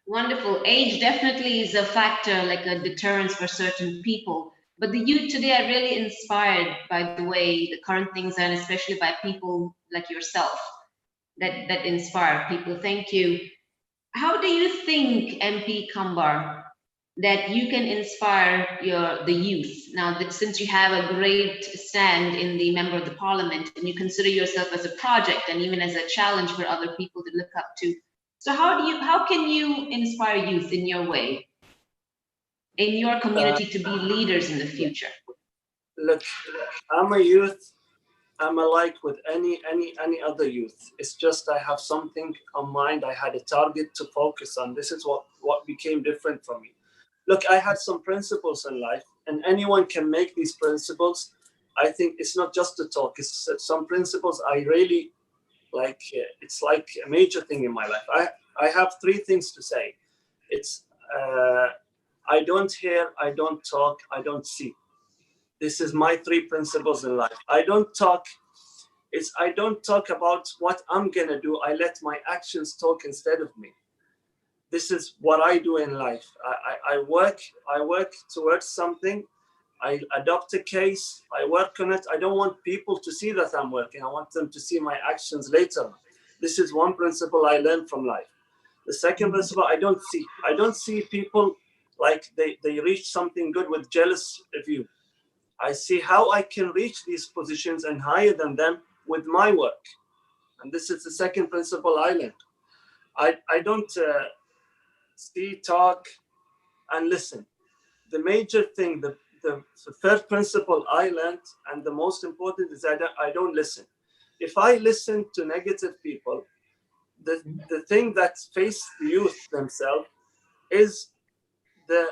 [SPEAKER 20] wonderful. Age definitely is a factor, like a deterrence for certain people. But the youth today are really inspired by the way the current things are, and especially by people like yourself that inspire people. Thank you. How do you think, MP Kambar, that you can inspire the youth now that since you have a great stand in the member of the parliament and you consider yourself as a project and even as a challenge for other people to look up to? So how can you inspire youth in your way, in your community, to be leaders in the future?
[SPEAKER 21] Look, I'm a youth. I'm alike with any other youth. It's just I have something on mind. I had a target to focus on. This is what became different for me. Look, I had some principles in life, and anyone can make these principles. I think it's not just a talk. It's some principles I really like. It's like a major thing in my life. I have three things to say. It's I don't hear, I don't talk, I don't see. This is my three principles in life. I don't talk about what I'm gonna do. I let my actions talk instead of me. This is what I do in life. I work towards something. I adopt a case. I work on it. I don't want people to see that I'm working. I want them to see my actions later. This is one principle I learned from life. The second principle, I don't see people like they reach something good with jealous view. I see how I can reach these positions and higher than them with my work. And this is the second principle I learned. I don't see, talk, and listen. The major thing, the first principle I learned, and the most important, is that I don't listen. If I listen to negative people, the thing that face the youth themselves is the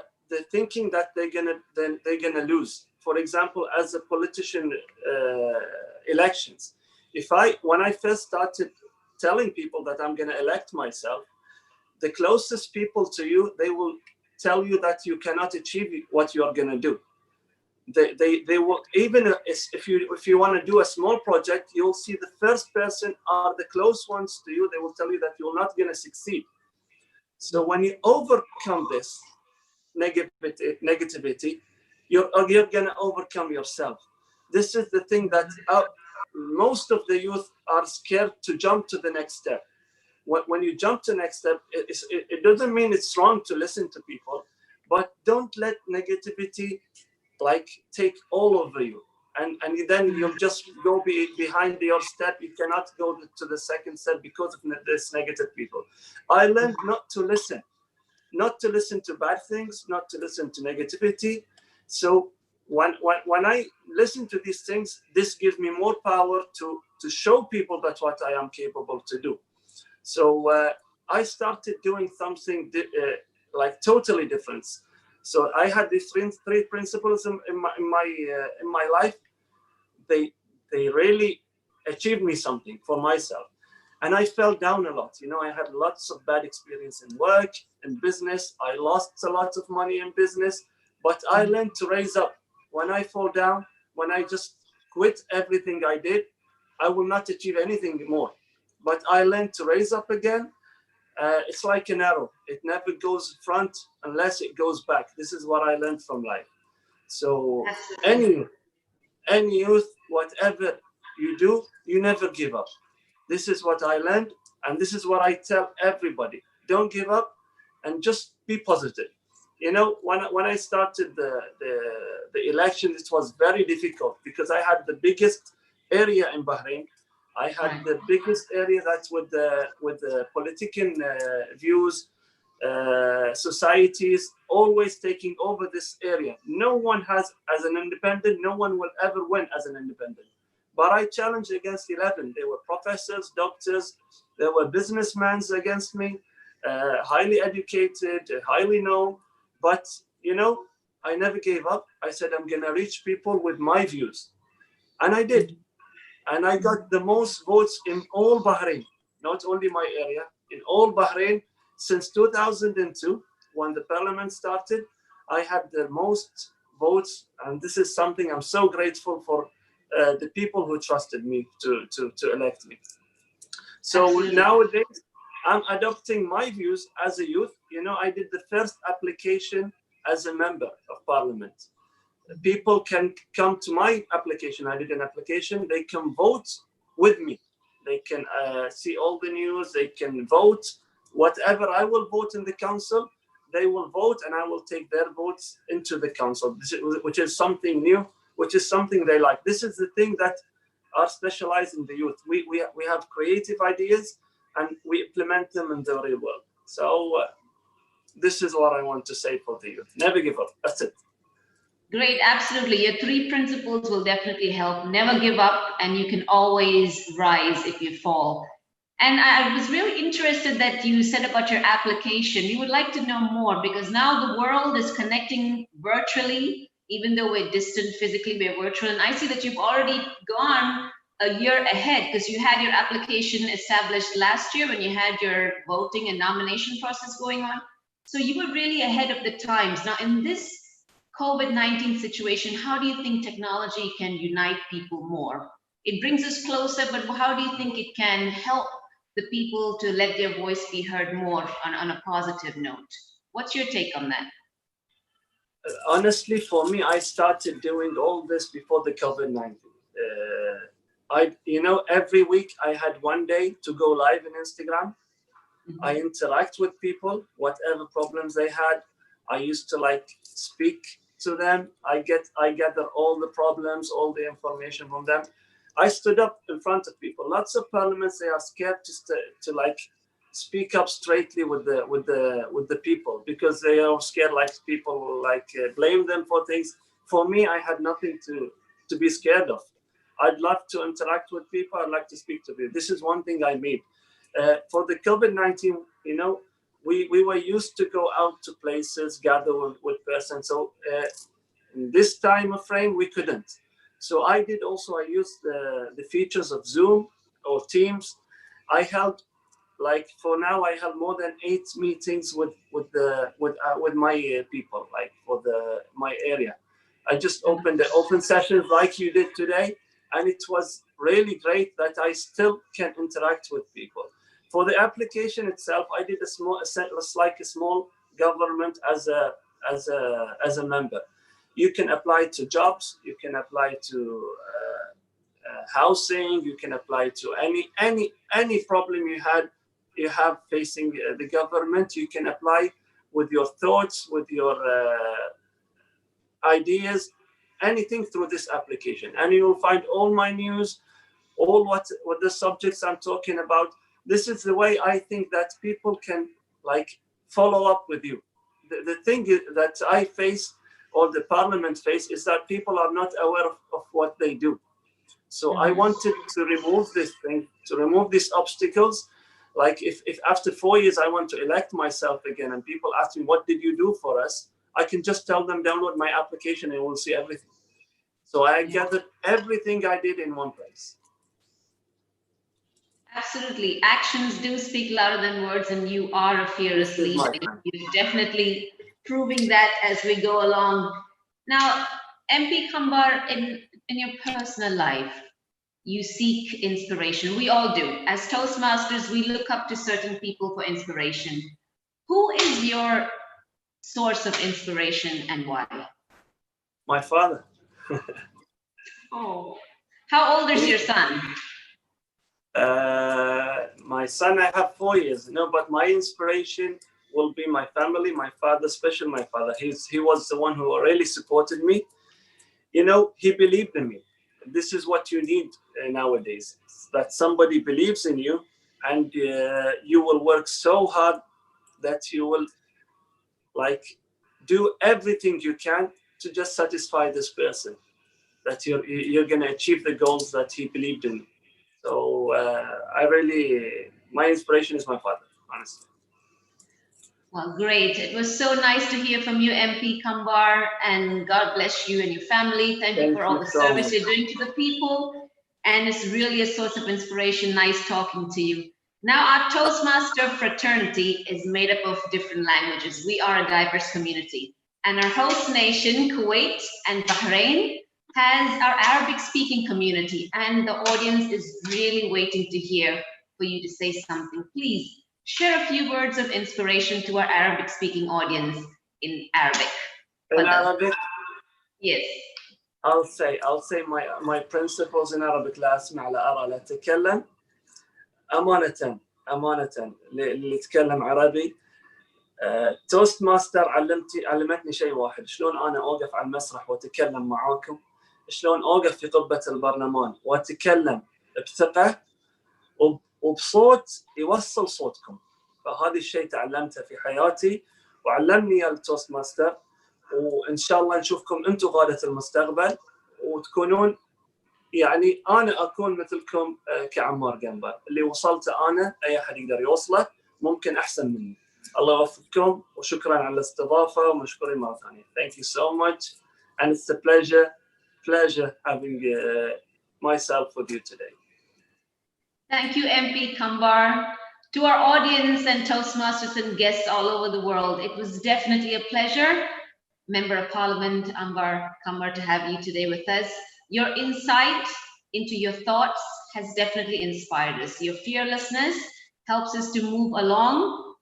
[SPEAKER 21] thinking that they're gonna lose. For example, as a politician elections, when I first started telling people that I'm gonna elect myself, the closest people to you, they will tell you that you cannot achieve what you are gonna do. They will, even if you want to do a small project, you'll see the first person are the close ones to you. They will tell you that you're not gonna succeed. So when you overcome this negativity, you're gonna overcome yourself. This is the thing that most of the youth are scared to jump to the next step. When you jump to the next step, it doesn't mean it's wrong to listen to people, but don't let negativity like take all over you. And then you'll just go behind your step. You cannot go to the second step because of this negative people. I learned not to listen to bad things, not to listen to negativity. So when I listen to these things, this gives me more power to show people that what I am capable to do. So I started doing something like totally different. So I had these three principles in my life. They really achieved me something for myself. And I fell down a lot. I had lots of bad experience in work, in business. I lost a lot of money in business, but I learned to raise up. When I fall down, when I just quit everything I did, I will not achieve anything more. But I learned to raise up again. It's like an arrow. It never goes front unless it goes back. This is what I learned from life. So any youth, whatever you do, you never give up. This is what I learned, and this is what I tell everybody. Don't give up, and just be positive. When I started the election, it was very difficult because I had the biggest area in Bahrain. I had the biggest area that's with the political views, societies always taking over this area. No one has, as an independent, no one will ever win as an independent. But I challenged against 11. There were professors, doctors, there were businessmen against me, highly educated, highly known. But, I never gave up. I said, I'm going to reach people with my views. And I did. And I got the most votes in all Bahrain, not only my area, in all Bahrain since 2002, when the parliament started. I had the most votes, and this is something I'm so grateful for the people who trusted me to elect me. So
[SPEAKER 20] Absolutely.
[SPEAKER 21] nowadays, I'm adopting my views as a youth. You know, I did the first application as a member of parliament. People can come to my application. I did an application. They can vote with me. They can see all the news. They can vote. Whatever I will vote in the council, they will vote, and I will take their votes into the council, which is something new, which is something they like. This is the thing that are specialized in the youth. We have creative ideas, and we implement them in the real world. So this is what I want to say for the youth. Never give up. That's it.
[SPEAKER 20] Great, absolutely. Your 3 principles will definitely help. Never give up, and you can always rise if you fall. And I was really interested that you said about your application. We would like to know more, because now the world is connecting virtually, even though we're distant physically, we're virtual. And I see that you've already gone a year ahead, because you had your application established last year when you had your voting and nomination process going on. So you were really ahead of the times. Now, in this COVID-19 situation, how do you think technology can unite people more? It brings us closer, but how do you think it can help the people to let their voice be heard more on a positive note? What's your take on that?
[SPEAKER 21] Honestly, for me, I started doing all this before the COVID-19. Every week I had one day to go live in Instagram. I interact with people, whatever problems they had. I used to speak to them. I gather all the problems, all the information from them. I stood up in front of people. Lots of parliaments, they are scared to speak up straightly with the people, because they are scared, people blame them for things. For me, I had nothing to be scared of. I'd love to interact with people. I'd like to speak to people. This is one thing I made. For the COVID-19, we were used to go out to places, gather with persons. So in this time frame, we couldn't. So I used the features of Zoom or Teams. I held, for now, I held more than 8 meetings with my people, for my area. I just opened the open sessions like you did today, and it was really great that I still can interact with people. For the application itself, I did it's like a small government as a member. You can apply to jobs, you can apply to housing, you can apply to any problem you have facing the government. You can apply with your thoughts, with your ideas, anything through this application, and you will find all my news, all what the subjects I'm talking about. This is the way I think that people can follow up with you. The thing that I face, or the parliament face, is that people are not aware of what they do. So I wanted to remove this thing, to remove these obstacles. If after 4 years I want to elect myself again, and people ask me, what did you do for us? I can just tell them, download my application and we'll see everything. So I gathered everything I did in one place.
[SPEAKER 20] Absolutely. Actions do speak louder than words, and you are a fearless leader. You're definitely proving that as we go along. Now, MP Kambar, in your personal life, you seek inspiration. We all do. As Toastmasters, we look up to certain people for inspiration. Who is your source of inspiration, and why?
[SPEAKER 21] My father.
[SPEAKER 20] Oh, how old is your son?
[SPEAKER 21] My son, I have 4 years, but my inspiration will be my family, my father, especially my father. He was the one who really supported me. He believed in me. This is what you need nowadays, that somebody believes in you, and you will work so hard that you will do everything you can to just satisfy this person, that you're going to achieve the goals that he believed in. So my inspiration is my father, honestly.
[SPEAKER 20] Well, great. It was so nice to hear from you, MP Kambar, and God bless you and your family. Thank you for all the service you're doing to the people. And it's really a source of inspiration. Nice talking to you. Now, our Toastmaster fraternity is made up of different languages. We are a diverse community. And our host nation, Kuwait and Bahrain, has our Arabic-speaking community. And the audience is really waiting to hear for you to say something. Please share a few words of inspiration to our Arabic-speaking audience in Arabic.
[SPEAKER 21] In Arabic?
[SPEAKER 20] Yes.
[SPEAKER 21] I'll say my principles in Arabic. لا أسمع لا أرى لا أتكلم. أمانة اللي يتكلم عربي. توست ماستر علمتني شيء واحد، شلون أنا أوقف على المسرح وأتكلم معاكم، شلون أوقف في قبة البرلمان وأتكلم بثقة وبصوت يوصل صوتكم. فهذا الشيء تعلمته في حياتي وعلمني التوست ماستر، وإن شاء الله نشوفكم أنتم قادة المستقبل وتكونون يعني أنا أكون مثلكم كعمار قنبر، اللي وصلته أنا أي أحد يقدر يوصله ممكن أحسن مني. الله يوفقكم وشكرا على الاستضافة ومشكورين مرة ثانية. Thank you so much and it's a pleasure having myself with you today.
[SPEAKER 20] Thank you, MP Kambar. To our audience and Toastmasters and guests all over the world, it was definitely a pleasure, Member of Parliament Ambar Kambar, to have you today with us. Your insight into your thoughts has definitely inspired us. Your fearlessness helps us to move along,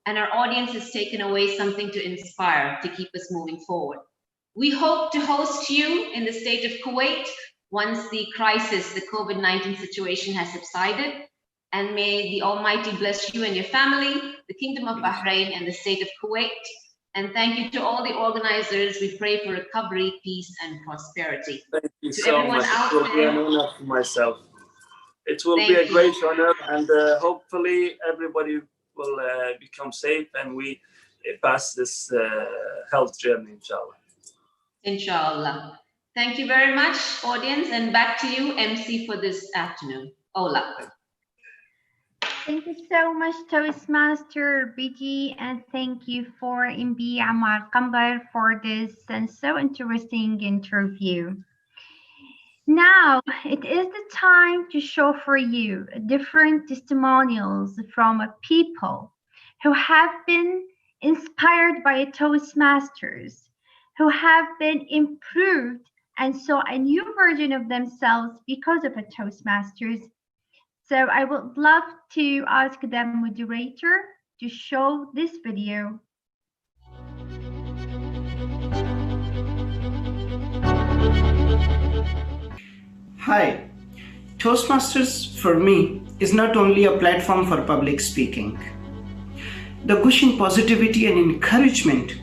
[SPEAKER 20] and our audience has taken away something to inspire, to keep us moving forward. We hope to host you in the state of Kuwait once the crisis, the COVID-19 situation has subsided. And may the Almighty bless you and your family, the Kingdom of Bahrain and the state of Kuwait. And thank you to all the organizers. We pray for recovery, peace, and prosperity.
[SPEAKER 21] Thank you
[SPEAKER 20] to
[SPEAKER 21] so
[SPEAKER 20] everyone
[SPEAKER 21] much.
[SPEAKER 20] out
[SPEAKER 21] It will be
[SPEAKER 20] there,
[SPEAKER 21] an honor for myself. It will
[SPEAKER 20] Thank
[SPEAKER 21] be a
[SPEAKER 20] you.
[SPEAKER 21] great honor, and hopefully everybody will become safe and we pass this health journey, inshallah.
[SPEAKER 20] Inshallah. Thank you very much, audience. And back to you, MC, for this afternoon. Ola.
[SPEAKER 2] Thank you so much, Toastmaster BG, and thank you for MB Ammar Kambar for this and so interesting interview. Now, it is the time to show for you different testimonials from people who have been inspired by Toastmasters, who have been improved and saw a new version of themselves because of a Toastmasters. So I would love to ask the moderator to show this video.
[SPEAKER 1] Hi, Toastmasters for me is not only a platform for public speaking. The gushing positivity and encouragement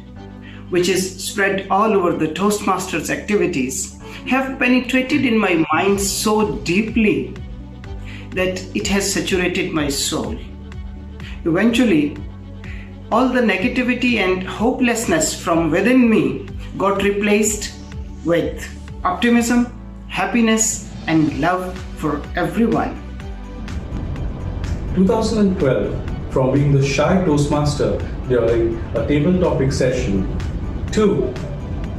[SPEAKER 1] which is spread all over the Toastmasters activities have penetrated in my mind so deeply that it has saturated my soul. Eventually, all the negativity and hopelessness from within me got replaced with optimism, happiness, and love for everyone.
[SPEAKER 12] 2012, from being the shy Toastmaster during a table topic session to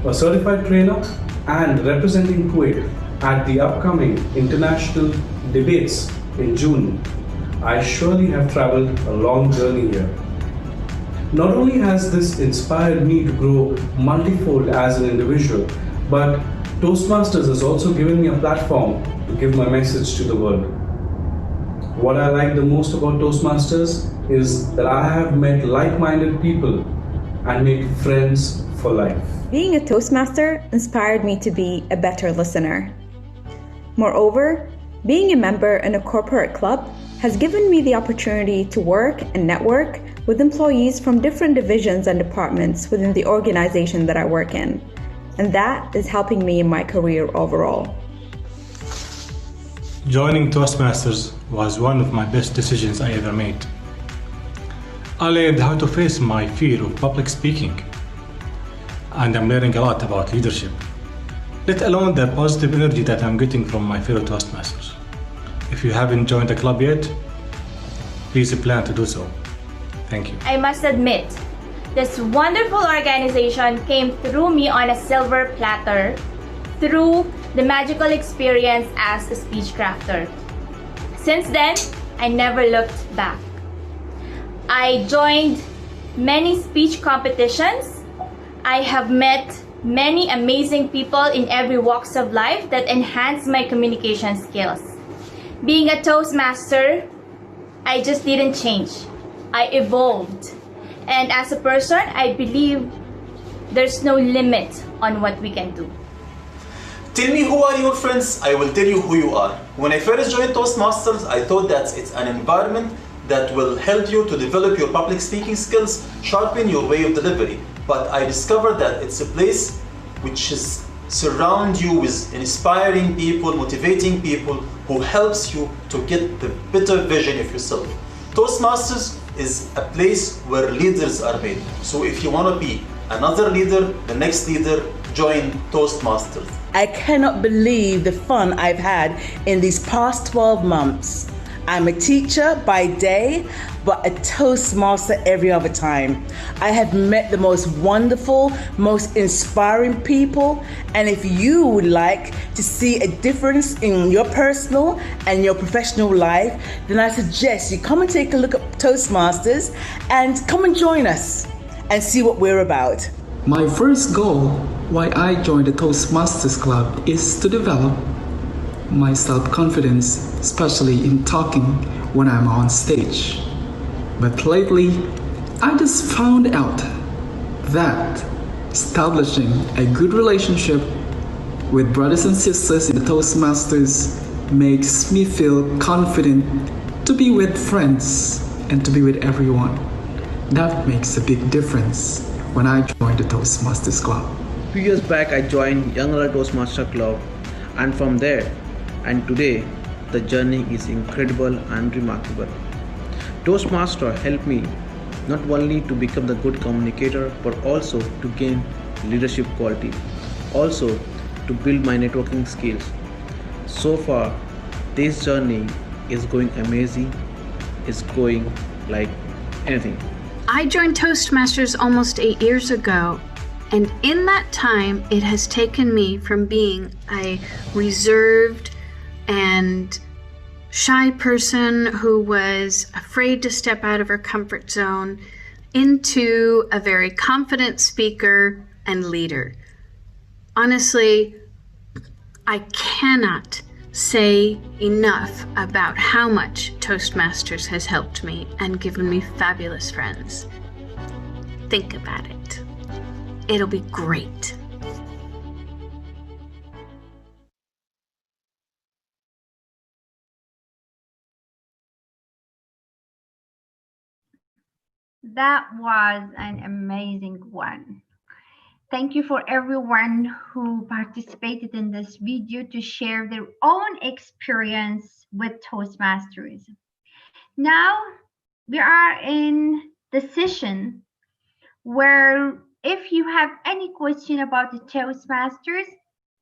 [SPEAKER 12] a certified trainer and representing Kuwait at the upcoming international debates in June, I surely have traveled a long journey here. Not only has this inspired me to grow multifold as an individual, but Toastmasters has also given me a platform to give my message to the world. What I like the most about Toastmasters is that I have met like-minded people and made friends for life.
[SPEAKER 22] Being a Toastmaster inspired me to be a better listener. Moreover, being a member in a corporate club has given me the opportunity to work and network with employees from different divisions and departments within the organization that I work in. And that is helping me in my career overall.
[SPEAKER 23] Joining Toastmasters was one of my best decisions I ever made. I learned how to face my fear of public speaking, and I'm learning a lot about leadership, let alone the positive energy that I'm getting from my fellow Toastmasters. If you haven't joined the club yet, please plan to do so. Thank you.
[SPEAKER 24] I must admit,
[SPEAKER 3] this wonderful organization came through me on a silver platter through the magical experience as a speech crafter. Since then, I never looked back. I joined many speech competitions. I have met many amazing people in every walks of life that enhance my communication skills. Being a Toastmaster, I just didn't change. I evolved. And as a person, I believe there's no limit on what we can do.
[SPEAKER 4] Tell me who are your friends, I will tell you who you are. When I first joined Toastmasters, I thought that it's an environment that will help you to develop your public speaking skills, sharpen your way of delivery. But I discovered that it's a place which is surround you with inspiring people, motivating people who helps you to get the better version of yourself. Toastmasters is a place where leaders are made. So if you want to be another leader, the next leader, join Toastmasters.
[SPEAKER 5] I cannot believe the fun I've had in these past 12 months. I'm a teacher by day, but a Toastmaster every other time. I have met the most wonderful, most inspiring people, and if you would like to see a difference in your personal and your professional life, then I suggest you come and take a look at Toastmasters and come and join us and see what we're about.
[SPEAKER 24] My first goal why I joined the Toastmasters Club is to develop my self-confidence, especially in talking when I'm on stage. But lately, I just found out that establishing a good relationship with brothers and sisters in the Toastmasters makes me feel confident to be with friends and to be with everyone. That makes a big difference when I joined the Toastmasters Club.
[SPEAKER 25] 2 years back, I joined Young Adult Toastmaster Club, and from there and today, the journey is incredible and remarkable. Toastmaster helped me not only to become the good communicator, but also to gain leadership quality, also to build my networking skills. So far, this journey is going amazing. It's going like anything.
[SPEAKER 26] I joined Toastmasters almost 8 years ago, and in that time, it has taken me from being a reserved and shy person who was afraid to step out of her comfort zone into a very confident speaker and leader. Honestly, I cannot say enough about how much Toastmasters has helped me and given me fabulous friends. Think about it. It'll be great.
[SPEAKER 2] That was an amazing one. Thank you for everyone who participated in this video to share their own experience with Toastmasters. Now we are in the session where if you have any question about the Toastmasters,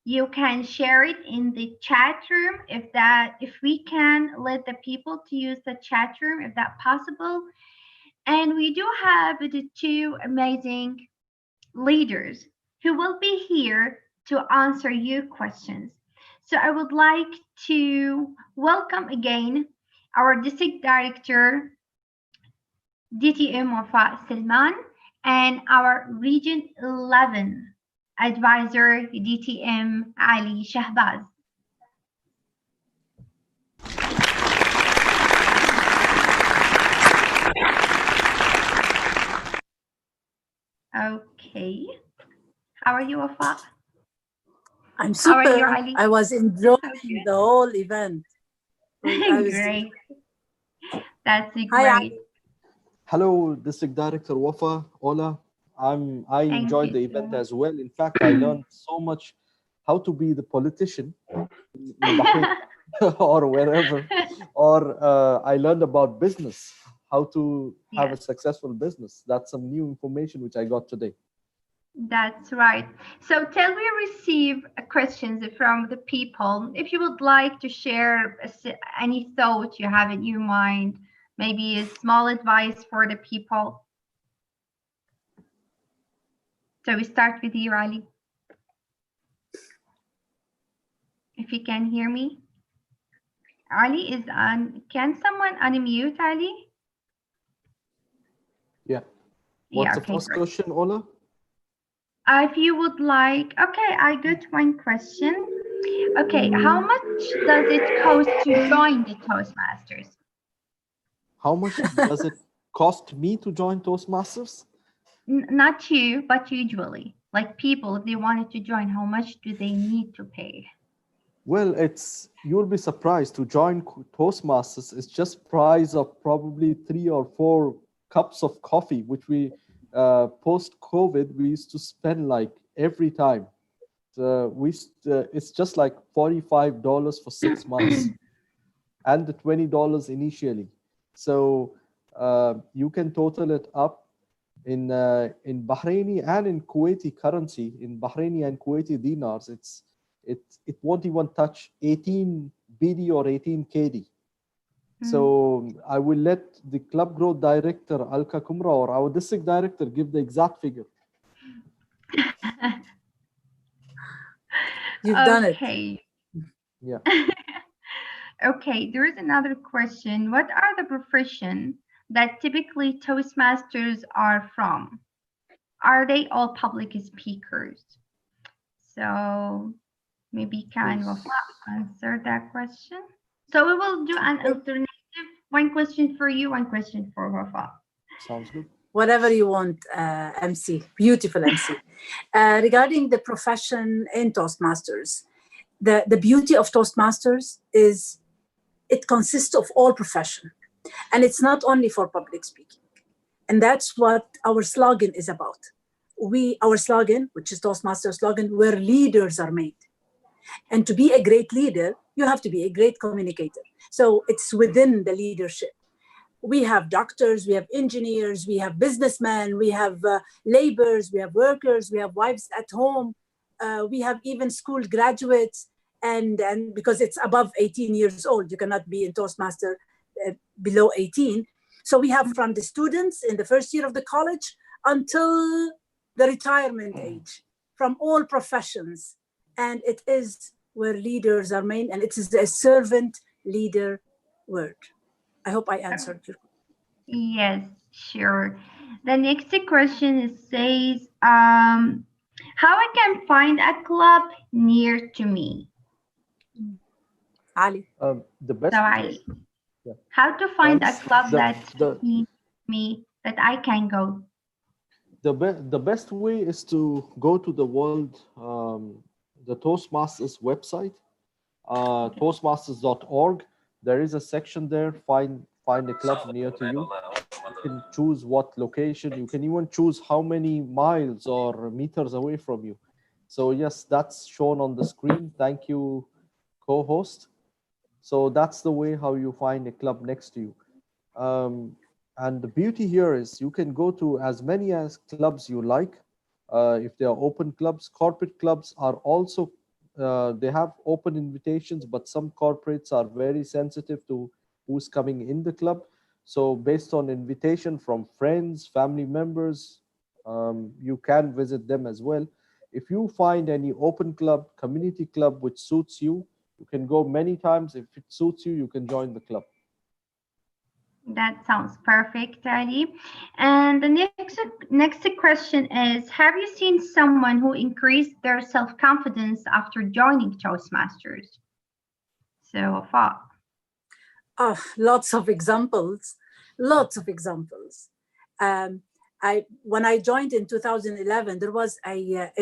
[SPEAKER 2] you can share it in the chat room if we can let the people to use the chat room if that's possible. And we do have the two amazing leaders who will be here to answer your questions. So I would like to welcome again our District Director, DTM Wafa Salman, and our Region 11 Advisor, DTM Ali Shahbaz. Okay. How are you, Wafa?
[SPEAKER 27] I'm
[SPEAKER 2] How are you,
[SPEAKER 27] super.
[SPEAKER 2] Ali?
[SPEAKER 27] I was enjoying the whole event.
[SPEAKER 2] Great. That's
[SPEAKER 27] Hi,
[SPEAKER 2] great.
[SPEAKER 27] Ali.
[SPEAKER 28] Hello, District Director Wafa. Hola. I
[SPEAKER 2] Thank
[SPEAKER 28] enjoyed
[SPEAKER 2] you
[SPEAKER 28] the
[SPEAKER 2] so
[SPEAKER 28] event
[SPEAKER 2] much.
[SPEAKER 28] as well. In fact, I learned so much how to be the politician in Bahrain or wherever. Or I learned about business, how to have a successful business. That's some new information which I got today.
[SPEAKER 2] That's right. So till we receive questions from the people, if you would like to share any thought you have in your mind, maybe a small advice for the people. So we start with you, Ali. If you can hear me. Ali is on. Can someone unmute Ali?
[SPEAKER 28] Yeah. What's the
[SPEAKER 2] okay,
[SPEAKER 28] first
[SPEAKER 2] great.
[SPEAKER 28] question, Ola?
[SPEAKER 2] If you would like, okay, I got one question. Okay, how much does it cost to join the Toastmasters?
[SPEAKER 28] How much does it cost me to join Toastmasters?
[SPEAKER 2] Not you, but usually, like people, if they wanted to join, how much do they need to pay?
[SPEAKER 28] Well, you'll be surprised to join Toastmasters. It's just price of probably 3 or 4 cups of coffee, which we post-COVID we used to spend like every time. It's just like $45 for 6 months, and the $20 initially. So you can total it up in Bahraini and in Kuwaiti currency. In Bahraini and Kuwaiti dinars, it won't even touch 18 BD or 18 KD. So I will let the club growth director, Alka Kumra, or our district director give the exact figure.
[SPEAKER 27] You've done it.
[SPEAKER 28] Yeah.
[SPEAKER 2] Okay, there is another question. What are the professions that typically Toastmasters are from? Are they all public speakers? So maybe can Wafa answer that question? So we will do an alternative. One question for you, one question for Wafa.
[SPEAKER 28] Sounds good.
[SPEAKER 27] Whatever you want, MC. Beautiful MC. Regarding the profession in Toastmasters, the beauty of Toastmasters is it consists of all profession. And it's not only for public speaking. And that's what our slogan is about. Our slogan, which is Toastmasters slogan, where leaders are made. And to be a great leader, you have to be a great communicator. So it's within the leadership. We have doctors, we have engineers, we have businessmen, we have laborers, we have workers, we have wives at home, we have even school graduates, and because it's above 18 years old, you cannot be in Toastmaster below 18. So we have from the students in the first year of the college until the retirement age, from all professions. And it is where leaders are made, and it is a servant leader word. I hope I answered you.
[SPEAKER 2] Yes, sure. The next question says, how I can find a club near to me?
[SPEAKER 27] Ali.
[SPEAKER 28] The best.
[SPEAKER 2] So Ali, how to find a club that's me that I can go?
[SPEAKER 28] The best way is to go to the the Toastmasters website, toastmasters.org. There is a section there, find a club near to you. You can choose what location. You can even choose how many miles or meters away from you. So yes, that's shown on the screen. Thank you, co-host. So that's the way how you find a club next to you. And the beauty here is you can go to as many as clubs you like. If they are open clubs, corporate clubs are also, they have open invitations, but some corporates are very sensitive to who's coming in the club. So based on invitation from friends, family members, you can visit them as well. If you find any open club, community club, which suits you, you can go many times. If it suits you, you can join the club.
[SPEAKER 2] That sounds perfect, Ali. And the next question is, have you seen someone who increased their self-confidence after joining Toastmasters? So, Wafa.
[SPEAKER 27] Oh, lots of examples. When I joined in 2011, there was a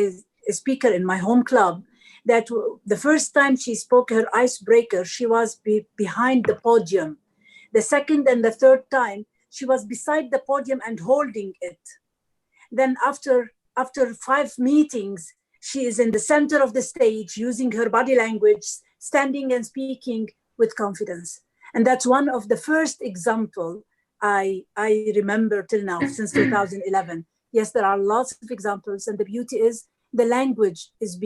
[SPEAKER 27] speaker in my home club that the first time she spoke her icebreaker, she was behind the podium. The second and the third time, she was beside the podium and holding it. Then after 5 meetings, she is in the center of the stage using her body language, standing and speaking with confidence. And that's one of the first example I remember till now, since 2011. Yes, there are lots of examples, and the beauty is the language is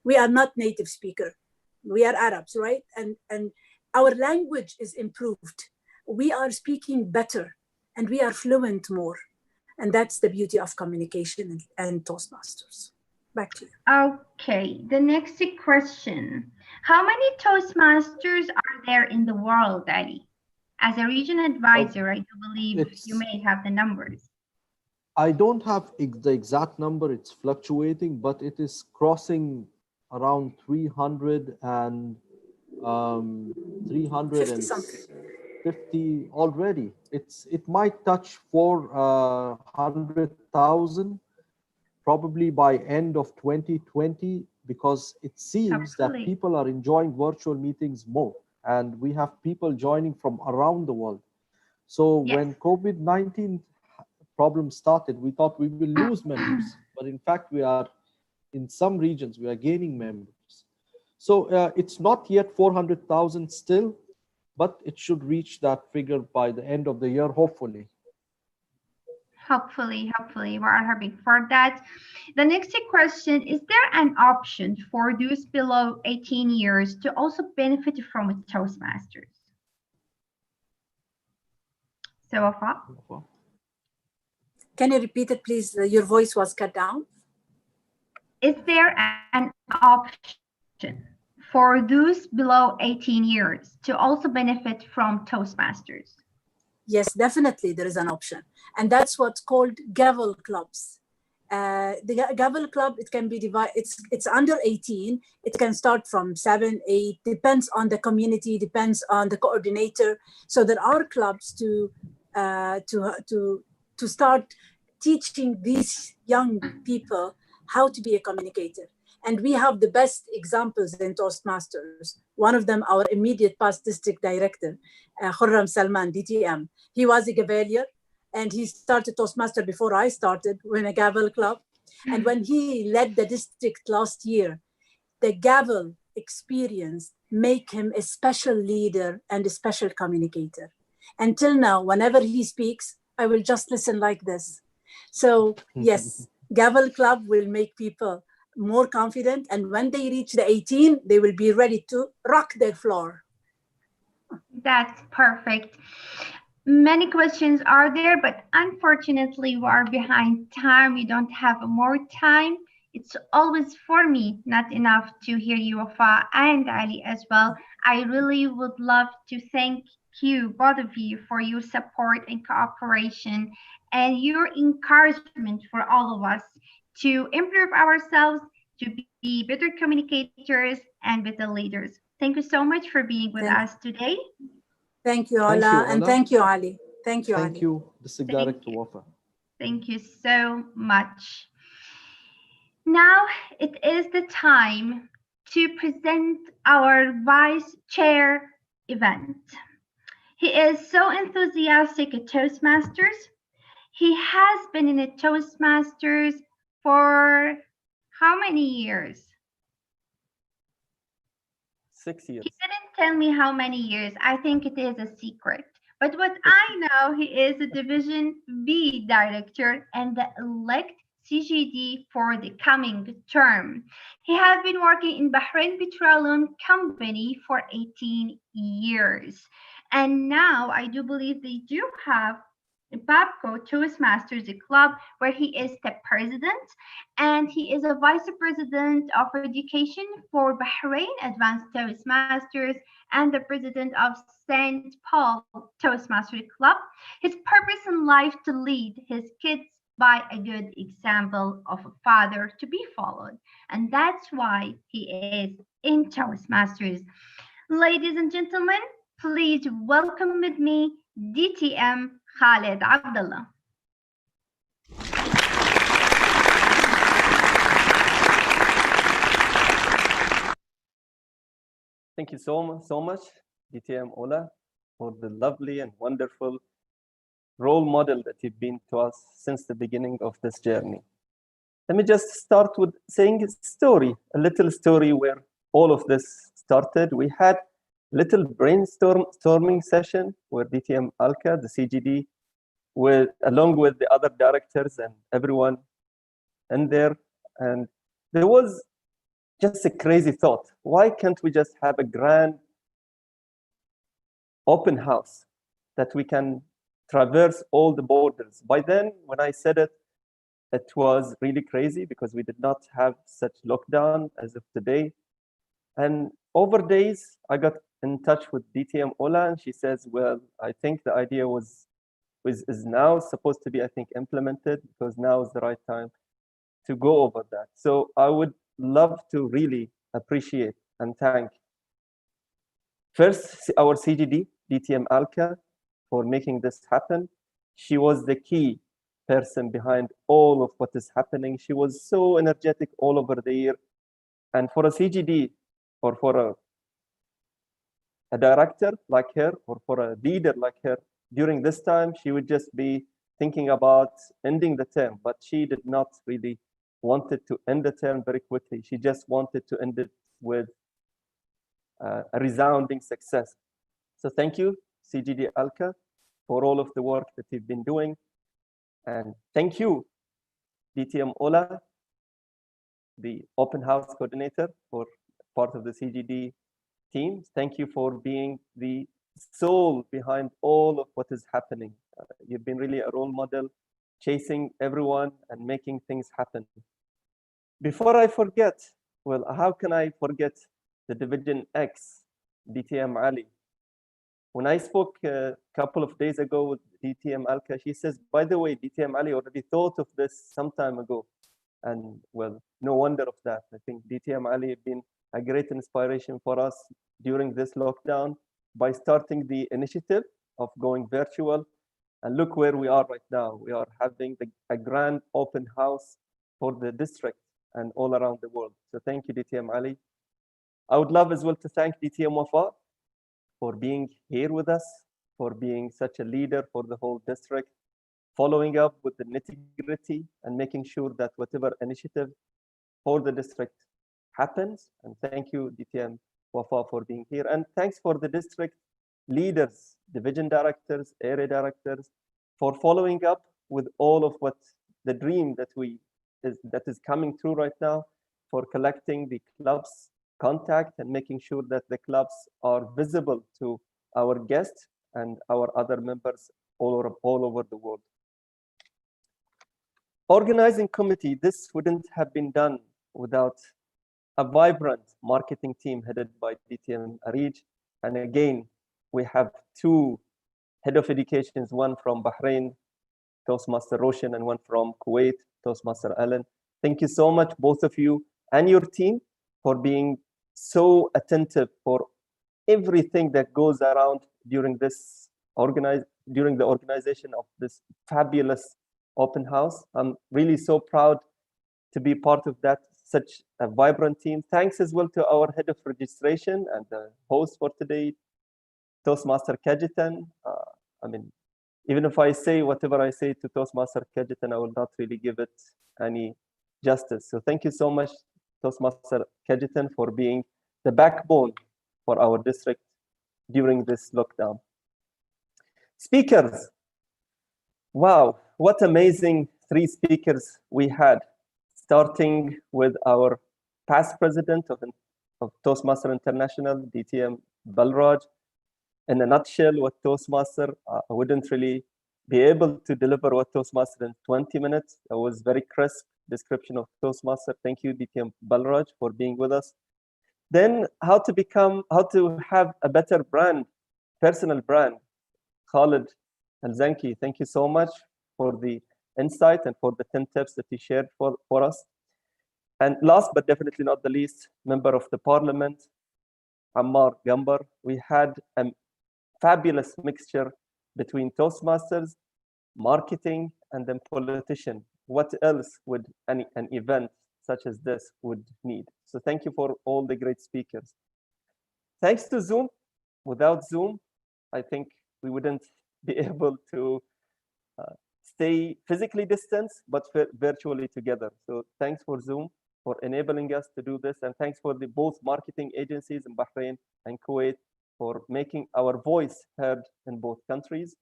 [SPEAKER 27] we are not native speaker. We are Arabs, right? And our language is improved. We are speaking better and we are fluent more. And that's the beauty of communication and Toastmasters. Back to you.
[SPEAKER 2] Okay, the next question. How many Toastmasters are there in the world, Ali? As a region advisor, I do believe you may have the numbers.
[SPEAKER 28] I don't have the exact number, it's fluctuating, but it is crossing around 300 and 350 already. It might touch 400,000 probably by end of 2020, because it seems that people are enjoying virtual meetings more, and we have people joining from around the world. So when COVID-19 problem started, we thought we will lose members, but in fact we are, in some regions, we are gaining members. So it's not yet 400,000 still, but it should reach that figure by the end of the year, hopefully.
[SPEAKER 2] Hopefully, we are hoping for that. The next question, is there an option for those below 18 years to also benefit from a Toastmasters? So, Wafa?
[SPEAKER 27] Can you repeat it, please? Your voice was cut down.
[SPEAKER 2] Is there an option for those below 18 years to also benefit from Toastmasters?
[SPEAKER 27] Yes, definitely there is an option. And that's what's called gavel clubs. The gavel club, it can be divided, it's under 18. It can start from 7, 8, depends on the community, depends on the coordinator. So there are clubs to start teaching these young people how to be a communicator. And we have the best examples in Toastmasters. One of them, our immediate past district director, Khurram Salman, DTM. He was a Gavelier, and he started Toastmaster before I started in a Gavel club. And when he led the district last year, the Gavel experience make him a special leader and a special communicator. Until now, whenever he speaks, I will just listen like this. So yes, Gavel Club will make people more confident, and when they reach the 18, they will be ready to rock their floor.
[SPEAKER 2] That's perfect. Many questions are there, but unfortunately we are behind time. We don't have more time. It's always for me not enough to hear you, Wafa and Ali as well. I really would love to thank you, both of you, for your support and cooperation and your encouragement for all of us to improve ourselves, to be better communicators and better leaders. Thank you so much for being with us today.
[SPEAKER 27] Thank you, Ola, and thank you, Ali. Thank you, Ali.
[SPEAKER 28] Thank you, District Director Wafa.
[SPEAKER 2] Thank you so much. Now it is the time to present our Vice Chair event. He is so enthusiastic at Toastmasters. He has been in a Toastmasters for how many years?
[SPEAKER 6] 6 years.
[SPEAKER 2] He didn't tell me how many years. I think it is a secret. But what I know, he is a Division B Director and the elect CGD for the coming term. He has been working in Bahrain Petroleum Company for 18 years. And now I do believe they do have Babco Toastmasters, a club where he is the president, and he is a vice president of education for Bahrain Advanced Toastmasters and the president of St. Paul Toastmaster Club. His purpose in life to lead his kids by a good example of a father to be followed, and that's why he is in Toastmasters. Ladies and gentlemen, please welcome with me DTM Khaled Abdullah.
[SPEAKER 6] Thank you so much, DTM Ola, for the lovely and wonderful role model that you've been to us since the beginning of this journey. Let me just start with saying a little story where all of this started. We had little brainstorming session where DTM Alka, the CGD, along with the other directors and everyone in there. And there was just a crazy thought. Why can't we just have a grand open house that we can traverse all the borders. By then, when I said it, it was really crazy because we did not have such lockdown as of today. And over days, I got in touch with DTM Ola, and she says, well, I think the idea is now supposed to be, I think, implemented because now is the right time to go over that. So I would love to really appreciate and thank first our CGD, DTM Alka, for making this happen. She was the key person behind all of what is happening. She was so energetic all over the year. And for a CGD or for a director like her or for a leader like her, during this time, she would just be thinking about ending the term, but she did not really wanted to end the term very quickly. She just wanted to end it with a resounding success. So thank you, CGD Alka, for all of the work that you've been doing. And thank you, DTM Ola, the open house coordinator for part of the CGD team. Thank you for being the soul behind all of what is happening. You've been really a role model, chasing everyone and making things happen. Before I forget, well, how can I forget the Division X, DTM Ali? When I spoke a couple of days ago with DTM Alka, she says, by the way, DTM Ali already thought of this some time ago. And well, no wonder of that. I think DTM Ali has been a great inspiration for us during this lockdown by starting the initiative of going virtual. And look where we are right now. We are having a grand open house for the district and all around the world. So thank you, DTM Ali. I would love as well to thank DTM Wafa for being here with us, for being such a leader for the whole district, following up with the nitty-gritty and making sure that whatever initiative for the district happens. And thank you, DTM Wafa, for being here. And thanks for the district leaders, division directors, area directors, for following up with all of what the dream that is coming through right now, for collecting the club's contact and making sure that the clubs are visible to our guests and our other members all over the world. Organizing committee, this wouldn't have been done without a vibrant marketing team headed by DTM Arij. And again, we have two head of educations, one from Bahrain, Toastmaster Roshan, and one from Kuwait, Toastmaster Alan. Thank you so much, both of you and your team, for being so attentive for everything that goes around during the organization of this fabulous open house. I'm really so proud to be part of that, such a vibrant team. Thanks as well to our head of registration and the host for today, Toastmaster Kajitan. I mean, even if I say whatever I say to Toastmaster Kajitan, I will not really give it any justice. So thank you so much, Toastmaster Kajitan, for being the backbone for our district during this lockdown. Speakers. Wow, what amazing 3 speakers we had, starting with our past president of Toastmaster International, DTM Balraj. In a nutshell, what Toastmaster, I wouldn't really be able to deliver what Toastmaster in 20 minutes. It was very crisp description of Toastmaster. Thank you, DTM Balraj, for being with us. Then how to have a better brand, personal brand. Khalid Al-Zanki, thank you so much for the insight and for the 10 tips that you shared for us. And last but definitely not the least, member of the parliament, Ammar Gambar. We had a fabulous mixture between Toastmasters, marketing, and then politician. What else would an event such as this would need? So thank you for all the great speakers. Thanks to Zoom. Without Zoom, I think we wouldn't be able to stay physically distanced, but virtually together. So thanks for Zoom for enabling us to do this. And thanks for the both marketing agencies in Bahrain and Kuwait for making our voice heard in both countries.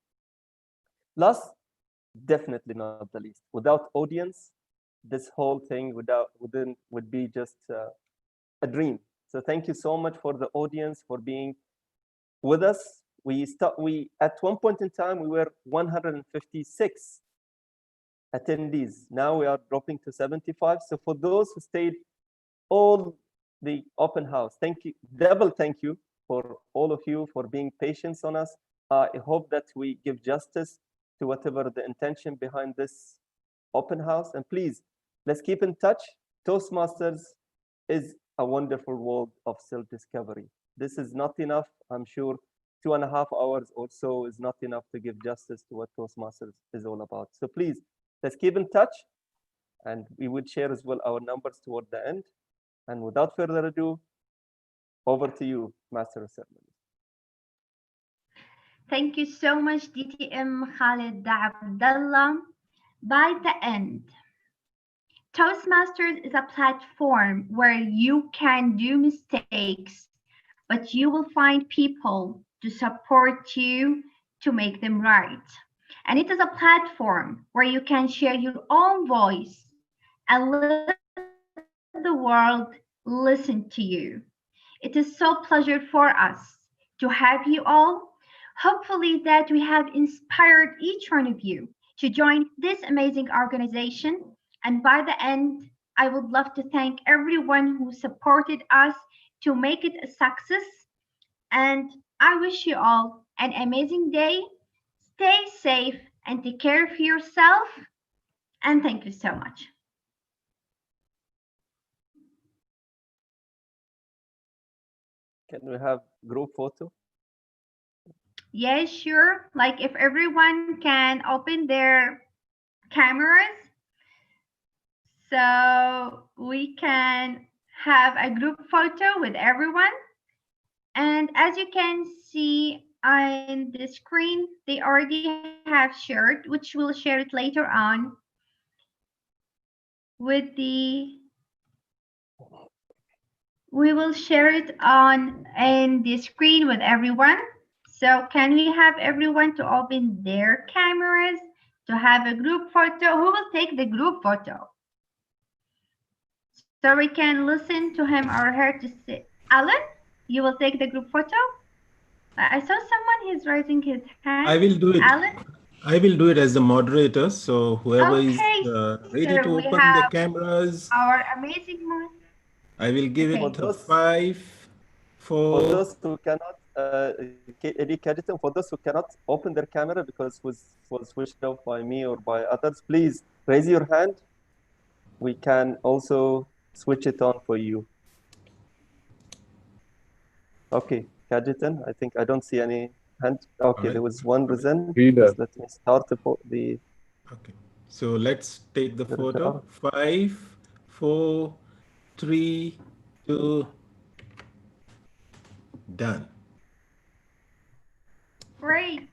[SPEAKER 6] Last, definitely not the least, without audience, this whole thing would be just a dream. So thank you so much for the audience for being with us we at one point in time we were 156 attendees. Now we are dropping to 75. So for those who stayed all the open house, thank you, double thank you for all of you for being patient on us. I hope that we give justice to whatever the intention behind this open house. And please, let's keep in touch. Toastmasters is a wonderful world of self-discovery. This is not enough. I'm sure 2.5 hours or so is not enough to give justice to what Toastmasters is all about. So please, let's keep in touch, and we will share as well our numbers toward the end. And without further ado, over to you, Master of Ceremonies.
[SPEAKER 2] Thank you so much, DTM Khalid Abdallah. By the end, Toastmasters is a platform where you can do mistakes, but you will find people to support you to make them right. And it is a platform where you can share your own voice and let the world listen to you. It is so pleasure for us to have you all. Hopefully that we have inspired each one of you to join this amazing organization. And by the end, I would love to thank everyone who supported us to make it a success. And I wish you all an amazing day. Stay safe and take care of yourself. And thank you so much.
[SPEAKER 6] Can we have group photo?
[SPEAKER 2] Yes, sure. Like if everyone can open their cameras, so we can have a group photo with everyone. And as you can see on the screen, they already have shared, which we'll share it later on with we will share it on in the screen with everyone. So can we have everyone to open their cameras to have a group photo? Who will take the group photo? So we can listen to him or her to say, Alan, you will take the group photo? I saw someone is raising his hand.
[SPEAKER 7] I will do it.
[SPEAKER 2] Alan?
[SPEAKER 7] I will do it as the moderator. So whoever is ready
[SPEAKER 2] so
[SPEAKER 7] to
[SPEAKER 2] we
[SPEAKER 7] open
[SPEAKER 2] have
[SPEAKER 7] the cameras,
[SPEAKER 2] our amazing one.
[SPEAKER 7] I will give
[SPEAKER 2] Okay.
[SPEAKER 7] it to 5, 4.
[SPEAKER 6] For those who cannot, for those who cannot open their camera because it was switched off by me or by others, please raise your hand. We can also switch it on for you. Okay, Kajitan, I think I don't see any hand. Okay, there was one present. Just let me start the.
[SPEAKER 7] Okay, so let's take the photo. 5, 4, 3, 2. Done.
[SPEAKER 2] Great.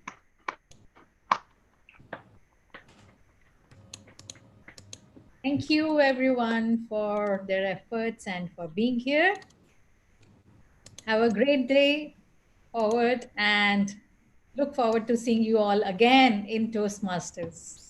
[SPEAKER 9] Thank you everyone for their efforts and for being here. Have a great day forward and look forward to seeing you all again in Toastmasters.